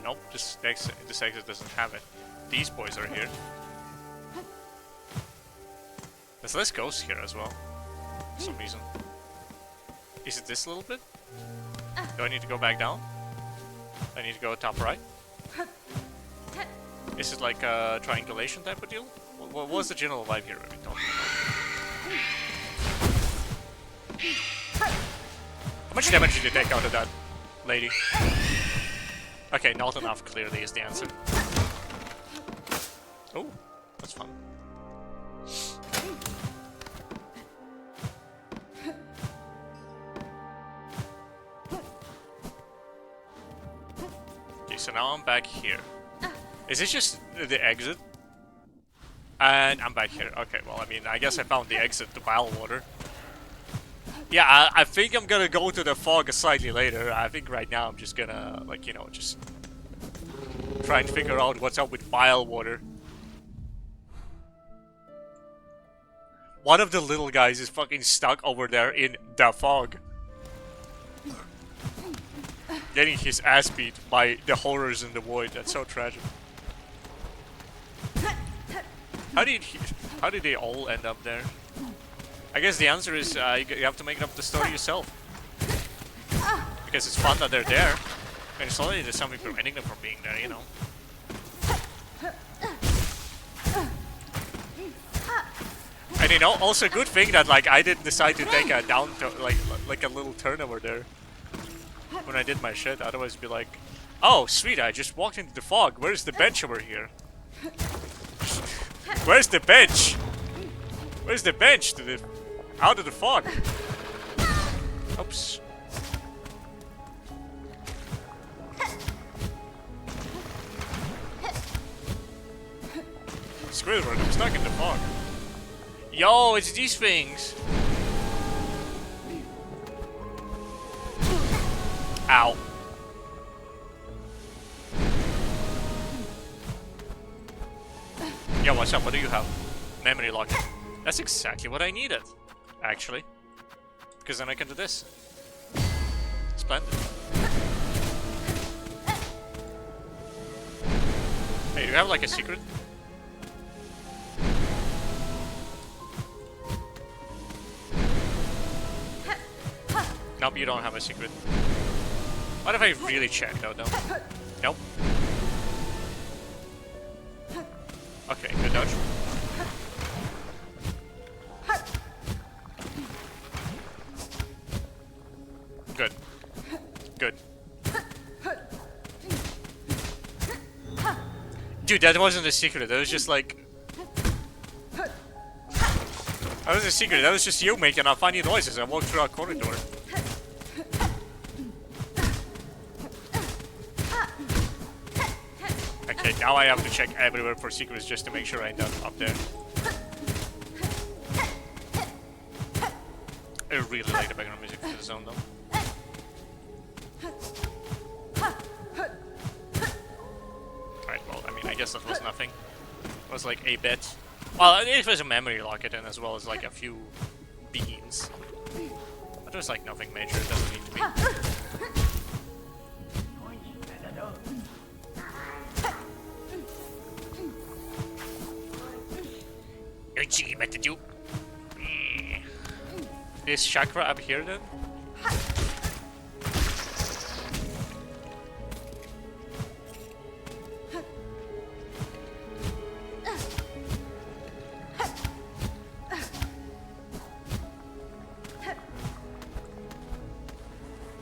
Nope, this exit doesn't have it. These boys are here. There's less ghosts here as well, for some reason. Is it this little bit? Do I need to go back down? I need to go top right? Is it like a triangulation type of deal? What was the general vibe here? Are we talking about? How much damage did you take out of that lady? Okay, not enough, clearly, is the answer. Oh, that's fun. Okay, so now I'm back here. Is this just the exit? And I'm back here. Okay, well, I mean, I guess I found the exit to bile water. Yeah, I think I'm gonna go to the fog slightly later. I think right now I'm just gonna, like, you know, just try and figure out what's up with bile water. One of the little guys is fucking stuck over there in the fog. Getting his ass beat by the horrors in the void. That's so tragic. How did they all end up there? I guess the answer is you have to make up the story yourself. Because it's fun that they're there. And it's only there's something preventing them from being there, you know. And you know, also good thing that like I didn't decide to take a down like a little turn over there when I did my shit. Otherwise it'd be like, oh sweet, I just walked into the fog. Where's the bench over here? Where's the bench? Where's the bench to the out of the fog? Oops. Squidward, I'm stuck in the fog. Yo, it's these things. Ow. Yo, what's up? What do you have? Memory lock. That's exactly what I needed, actually. Because then I can do this. Splendid. Hey, do you have like a secret? Nope, you don't have a secret. What if I really check though? Nope. Okay, good dodge. Good. Good. Dude, that wasn't a secret. That was just like... That wasn't a secret. That was just you making funny noises. I walked through a corridor. Okay, now I have to check everywhere for secrets just to make sure I end up there. I really like the background music for the zone though. Alright, well, I mean, I guess that was nothing. It was like a bit. Well, it was a memory locket and as well as like a few beans. But there's like nothing major, it doesn't need to be. Maybe it's chakra up here then?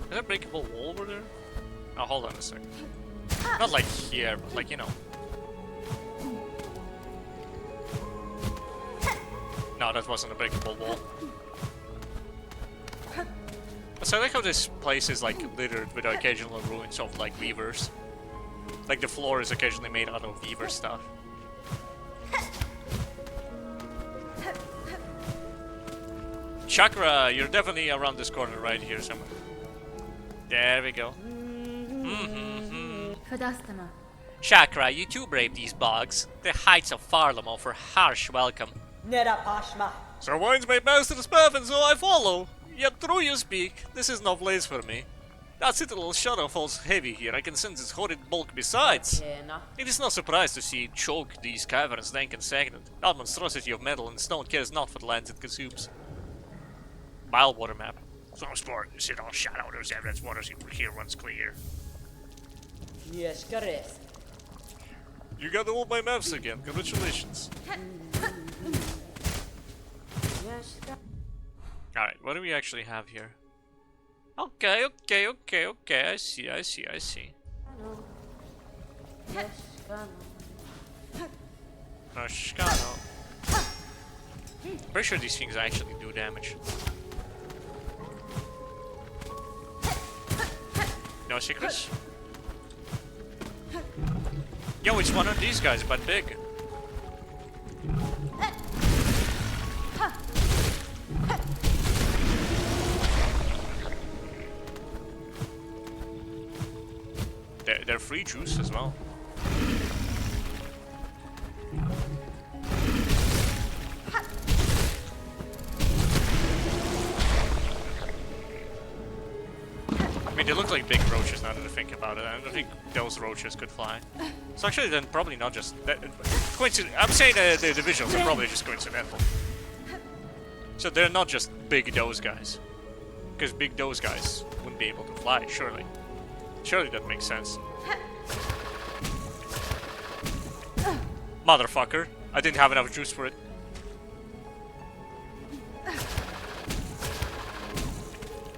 Is there a breakable wall over there? Oh, hold on a second. Not like here, but like, you know. No, that wasn't a breakable wall. So I like how this place is like littered with occasional ruins of like weavers. Like the floor is occasionally made out of weaver stuff. Chakra, you're definitely around this corner right here somewhere. There we go. Chakra, you too brave these bogs. The heights of Farlam offer harsh welcome. Sir Wine's made master's path, and so I follow. Yet true you speak, this is no place for me. That citadel shadow falls heavy here, I can sense its horrid bulk besides. It is no surprise to see it choke these caverns dank and stagnant. That monstrosity of metal and stone cares not for the lands it consumes. Milewater map. So smart, you sit all shadow, there's evidence waters here runs clear. Yes, correct. You got all my maps again, congratulations. Alright, what do we actually have here? Okay, I see. Ashkano. Pretty sure these things actually do damage. No secrets? Yo, it's one of these guys, but big. They're free juice as well. I mean, they look like big roaches now that I think about it. I don't think those roaches could fly. So actually, then probably not just that. I'm saying the visuals are probably just coincidental. So they're not just big those guys, because big those guys wouldn't be able to fly. Surely, surely that makes sense. Motherfucker! I didn't have enough juice for it.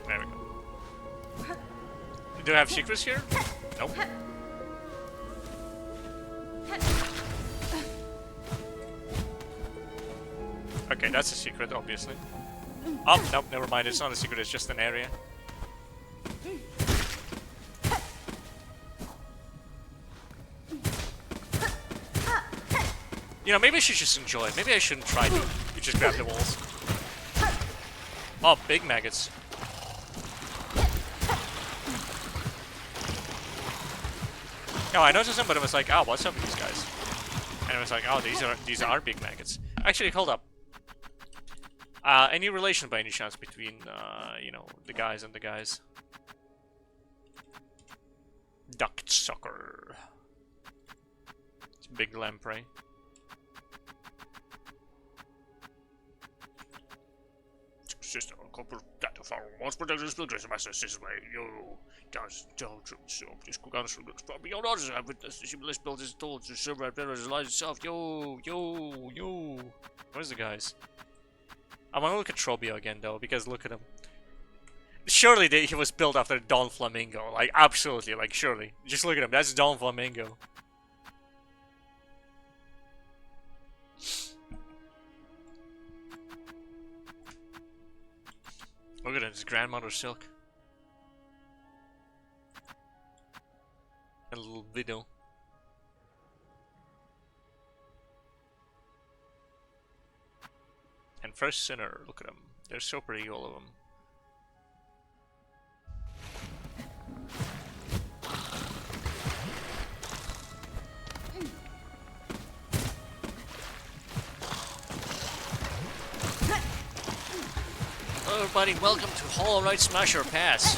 There we go. Do I have secrets here? Nope. Okay, that's a secret, obviously. Oh, nope, never mind. It's not a secret, it's just an area. You know, maybe I should just enjoy it. Maybe I shouldn't try to. You just grab the walls. Oh, big maggots. No, I noticed them, but it was like, oh, what's up with these guys? And it was like, oh, these are big maggots. Actually, hold up. Any relation by any chance between, you know, the guys and the guys? Duck sucker. It's big lamprey. Sister, that far once protected the spilgrims master says way you guys don't so this could answer looks probably your others have witnessed the simplest build is told to serve right better as lies itself. Yo. Where's the guys? I wanna look at Trobio again though, because look at him. Surely he was built after Don Flamingo. Like absolutely, like surely. Just look at him, that's Don Flamingo. Look at it, it's grandmother silk. And a little widow. And first sinner, look at them. They're so pretty, all of them. Hello everybody, welcome to Hollow Knight Smasher Pass.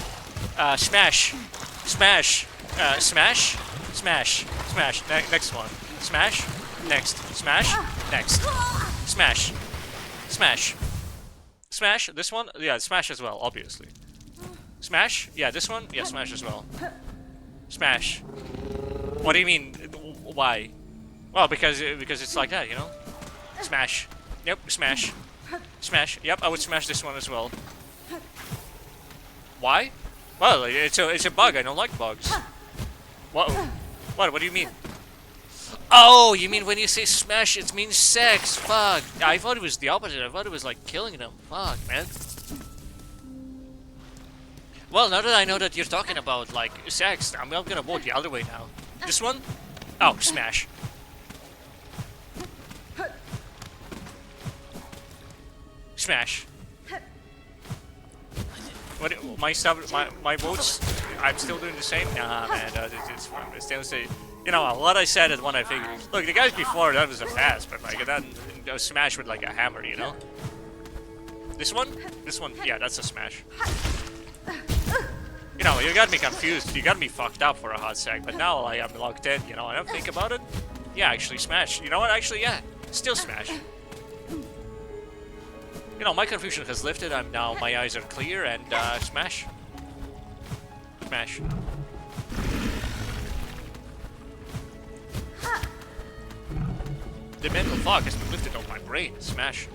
Smash. Next one. Smash. Next. Smash. Next. Smash. Smash. This one? Yeah, smash as well, obviously. Smash? Yeah, this one? Yeah, smash as well. Smash. What do you mean? Why? Well, because it's like that, you know? Smash. Yep, smash. Smash. Yep, I would smash this one as well. Why? Well, it's a bug. I don't like bugs. What? What do you mean? Oh, you mean when you say smash, it means sex. Fuck. I thought it was the opposite. I thought it was like killing them. Fuck, man. Well, now that I know that you're talking about like sex, I'm gonna vote the other way now. This one? Oh, smash. Smash. What? My votes? I'm still doing the same. Nah, man, it's fine. It's still say. You know what I said is one I figured. Look, the guys before that was a pass, but like that a smash with like a hammer, you know. This one? This one? Yeah, that's a smash. You know, you got me confused. You got me fucked up for a hot sec. But now like, I'm locked in. You know, I don't think about it. Yeah, actually smash. You know what? Actually, yeah, still smash. You know, my confusion has lifted. I'm now, my eyes are clear, and smash. Smash. The mental fog has been lifted on my brain. Smash.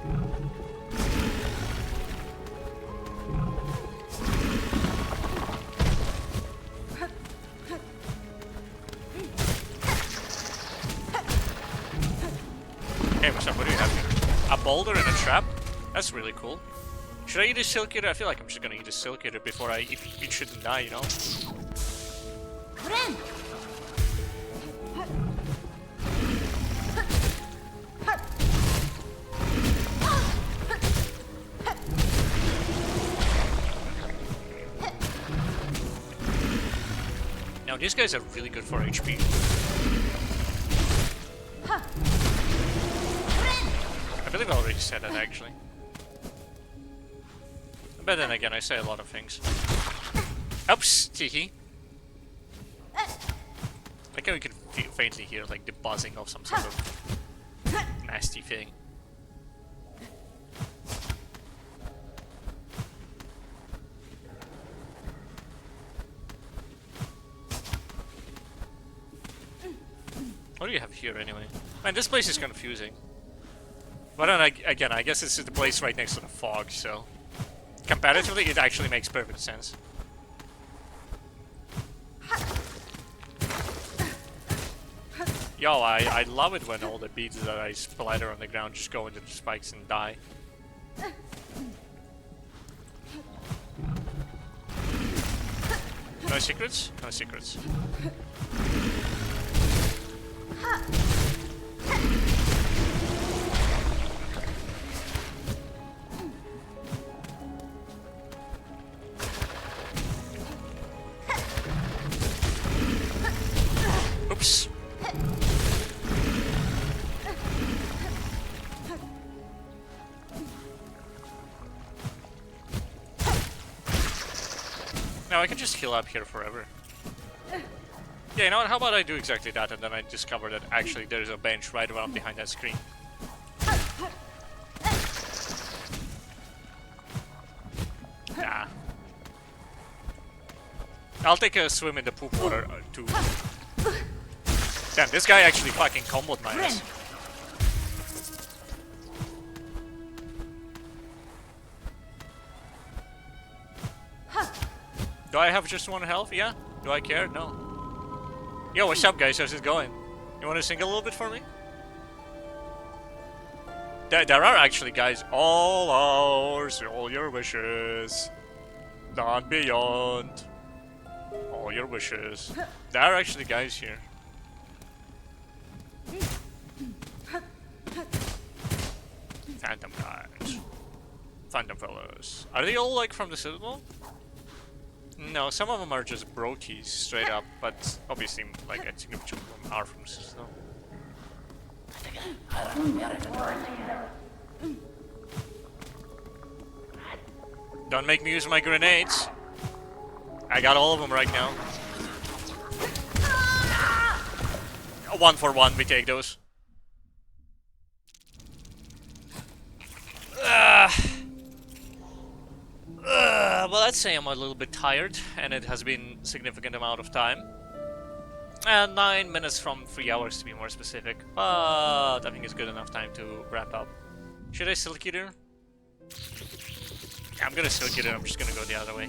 Hey, what's up? What do we have here? A boulder and a trap? That's really cool. Should I eat a silk eater? I feel like I'm just gonna eat a silk eater before I eat. It shouldn't die, you know? Now these guys are really good for HP. I believe I already said that actually. But then again, I say a lot of things. Oops, teehee. Like how we can faintly hear like the buzzing of some sort of nasty thing. What do you have here anyway? Man, this place is confusing. But then again, I guess this is the place right next to the fog, so comparatively, it actually makes perfect sense. Yo, I love it when all the beads that I splatter on the ground just go into the spikes and die. No secrets? No secrets. Oops. Now I can just heal up here forever. Yeah, you know what? How about I do exactly that, and then I discover that actually there's a bench right around behind that screen. Nah. I'll take a swim in the poop water too. Damn, this guy actually fucking comboed my ass. Do I have just 1 health? Yeah? Do I care? No. Yo, what's up guys? How's it going? You want to sing a little bit for me? There are actually guys. All ours, all your wishes. None beyond. All your wishes. There are actually guys here. Phantom guys. Phantom fellows. Are they all like from the Citadel? No, some of them are just brokies straight up, but obviously like I think a bunch of them are from the Citadel. Don't make me use my grenades. I got all of them right now. 1 for 1, we take those. Well, let's say I'm a little bit tired, and it has been significant amount of time. 9 minutes from 3 hours to be more specific, but I think it's good enough time to wrap up. Should I silk eater? Yeah, I'm gonna silk eater, I'm just gonna go the other way.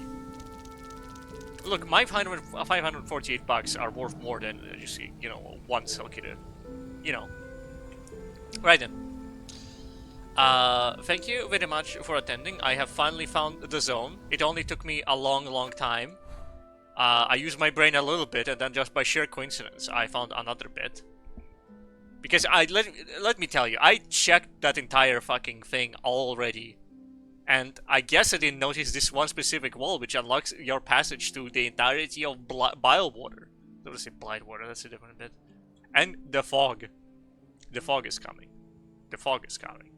Look, my 548 bucks are worth more than, you see, you know, one silk eater. You know. Right then. Thank you very much for attending. I have finally found the zone. It only took me a long time. I used my brain a little bit, and then just by sheer coincidence, I found another bit. Because let me tell you, I checked that entire fucking thing already. And I guess I didn't notice this one specific wall, which unlocks your passage to the entirety of bile water. I was say blind water, that's a different bit. And the fog. The fog is coming. The fog is coming.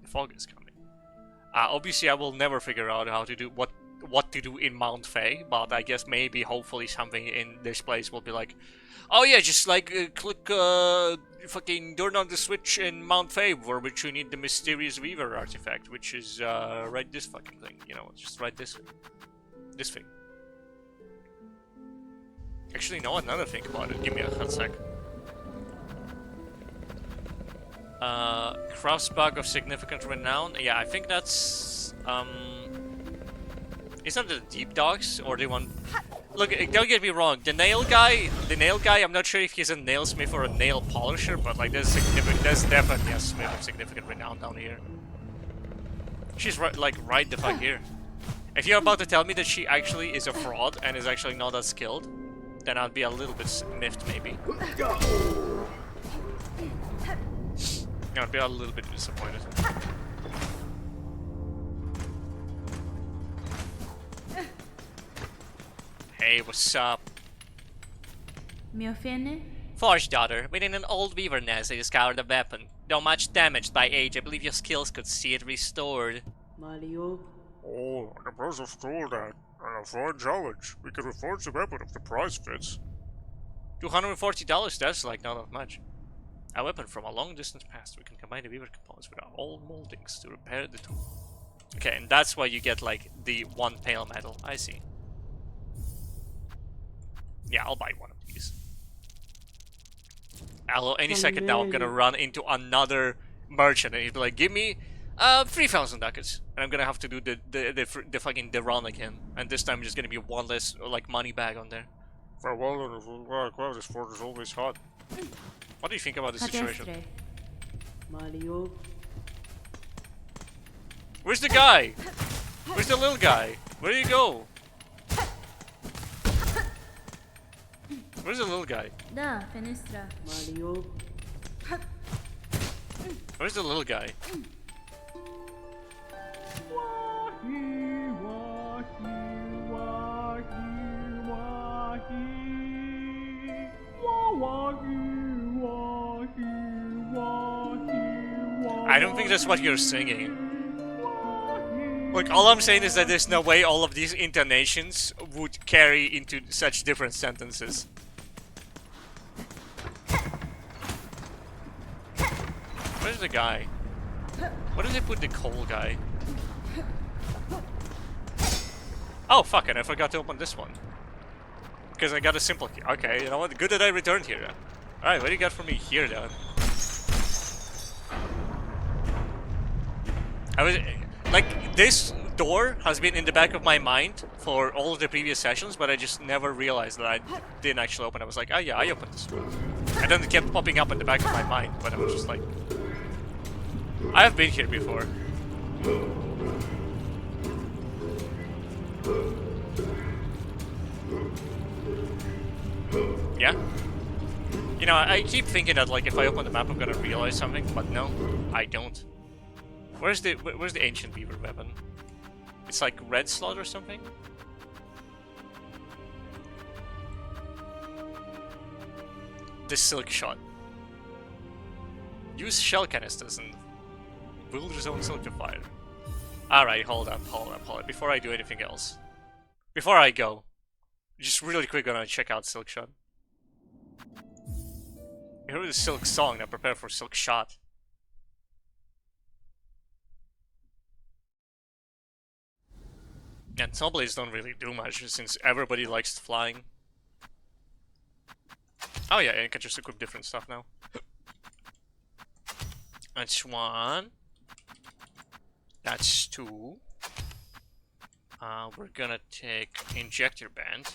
The fog is coming. Obviously, I will never figure out how to do what to do in Mount Fae, but I guess maybe, hopefully, something in this place will be like, oh yeah, just like click fucking turn on the switch in Mount Fae, for which you need the mysterious Weaver artifact, which is right this fucking thing, you know, just right this thing. This thing. Actually, no, another thing about it. Give me a hot sec. Crossbug of significant renown. Yeah, I think that's is that the deep dogs or the one? Look, don't get me wrong. The nail guy. I'm not sure if he's a nailsmith or a nail polisher, but like there's definitely a smith of significant renown down here. She's right the fuck here. If you're about to tell me that she actually is a fraud and is actually not that skilled, then I'd be a little bit miffed maybe. I'd be a little bit disappointed. Hey, what's up? Mi offende? Forge daughter, within an old weaver nest I discovered a weapon. Though much damaged by age, I believe your skills could see it restored. Mario. Oh, the brother stole that. And a fine challenge. We could reforge the weapon if the price fits. $240, that's like not that much. A weapon from a long distance past. We can combine the weaver components with our old moldings to repair the tool. Okay, and that's why you get like the one pale metal. I see. Yeah, I'll buy one of these. Any second now I'm gonna run into another merchant and he'll be like, give me 3,000 ducats. And I'm gonna have to do the fucking the run again. And this time there's gonna be one less like money bag on there. Farewell, and this fort is always hot. What do you think about the situation? Mario. Where's the guy? Where's the little guy? Where did he go? Where's the little guy? Da, fenestra. Mario. Where's the little guy? I don't think that's what you're singing. Look, all I'm saying is that there's no way all of these intonations would carry into such different sentences. Where's the guy? Where did they put the coal guy? Oh, fuck it, I forgot to open this one. Because I got a simple key. Okay, you know what? Good that I returned here then. Alright, what do you got for me here then? I was... Like, this door has been in the back of my mind for all of the previous sessions, but I just never realized that I didn't actually open it. I was like, oh yeah, I opened this door. And then it kept popping up in the back of my mind, but I was just like... I have been here before. Yeah? You know, I keep thinking that, like, if I open the map I'm gonna realize something, but no, I don't. Where's the ancient beaver weapon? It's like red slot or something? The silk shot. Use shell canisters and build your own silk fire. Alright, hold up. Before I do anything else. Before I go, just really quick gonna check out Silk Shot. You heard the Silksong, now prepare for Silk Shot. And snowblades don't really do much since everybody likes flying. Oh yeah, you can just equip different stuff now. That's 1. That's 2. We're gonna take injector band.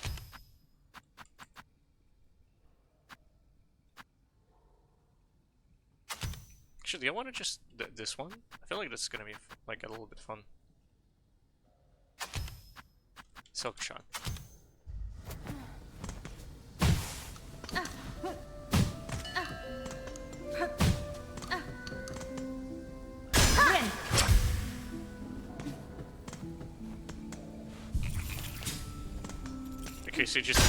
Actually, do you want to just this one? I feel like this is gonna be like a little bit fun. Silksong. Okay, so you just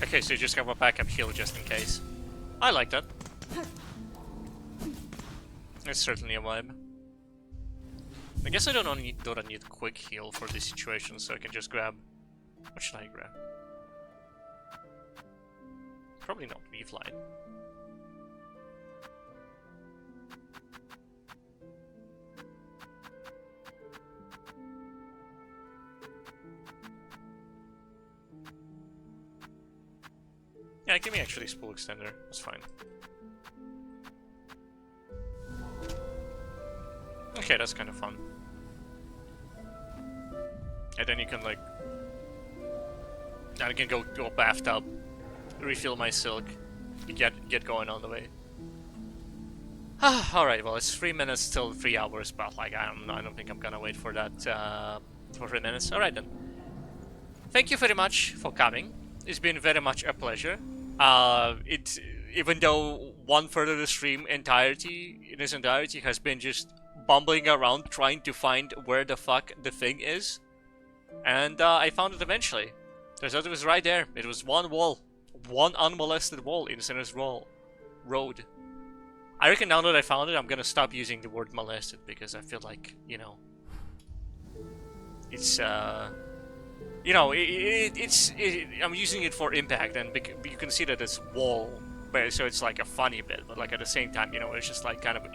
okay, so you just have a backup heal just in case. I like that. It's certainly a vibe. I guess I don't need quick heal for this situation, so I can just grab. What should I grab? Probably not Leaf Line. Yeah, give me actually Spool Extender. That's fine. Okay, that's kind of fun. And then you can like, I can go to a bathtub, refill my silk, get going on the way. All right, well it's 3 minutes till 3 hours, but like I don't think I'm gonna wait for that for 3 minutes. All right then. Thank you very much for coming. It's been very much a pleasure. Even though 1/3 of the stream in its entirety has been just bumbling around trying to find where the fuck the thing is, and I found it eventually. Turns out it was right there. It was one wall, one unmolested wall in Sinner's Road. I reckon now that I found it, I'm gonna stop using the word molested because I feel like, you know, it's you know, I'm using it for impact, and you can see that it's wall, but so it's like a funny bit, but like at the same time, you know, it's just like kind of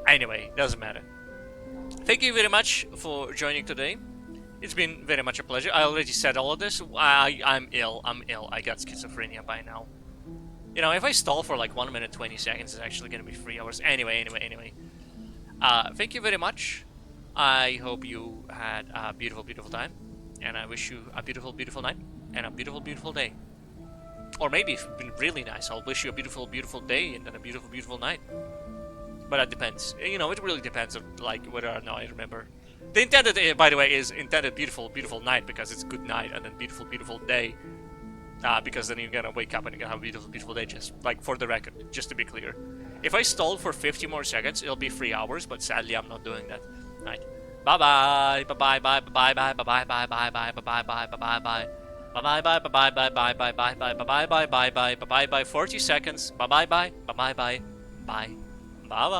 anyway, doesn't matter. Thank you very much for joining today. It's been very much a pleasure. I already said all of this. I'm ill. I got schizophrenia by now. You know, if I stall for like 1 minute 20 seconds, it's actually gonna be 3 hours. Anyway. Thank you very much. I hope you had a beautiful, beautiful time, and I wish you a beautiful, beautiful night and a beautiful, beautiful day. Or maybe if it's been really nice, I'll wish you a beautiful, beautiful day and then a beautiful, beautiful night. But that depends. You know, it really depends on like whether or not I remember. The intended, by the way, is intended beautiful, beautiful night because it's good night, and then beautiful, beautiful day because then you're gonna wake up and you're gonna have a beautiful, beautiful day. Just like for the record, just to be clear. If I stall for 50 more seconds, it'll be 3 hours, but sadly I'm not doing that. Right. Bye bye. Bye bye bye bye bye bye bye bye bye bye bye bye bye bye bye. Bye bye bye bye bye bye bye bye bye bye bye bye bye bye bye bye 40 seconds. Bye bye bye bye bye bye bye bye bye.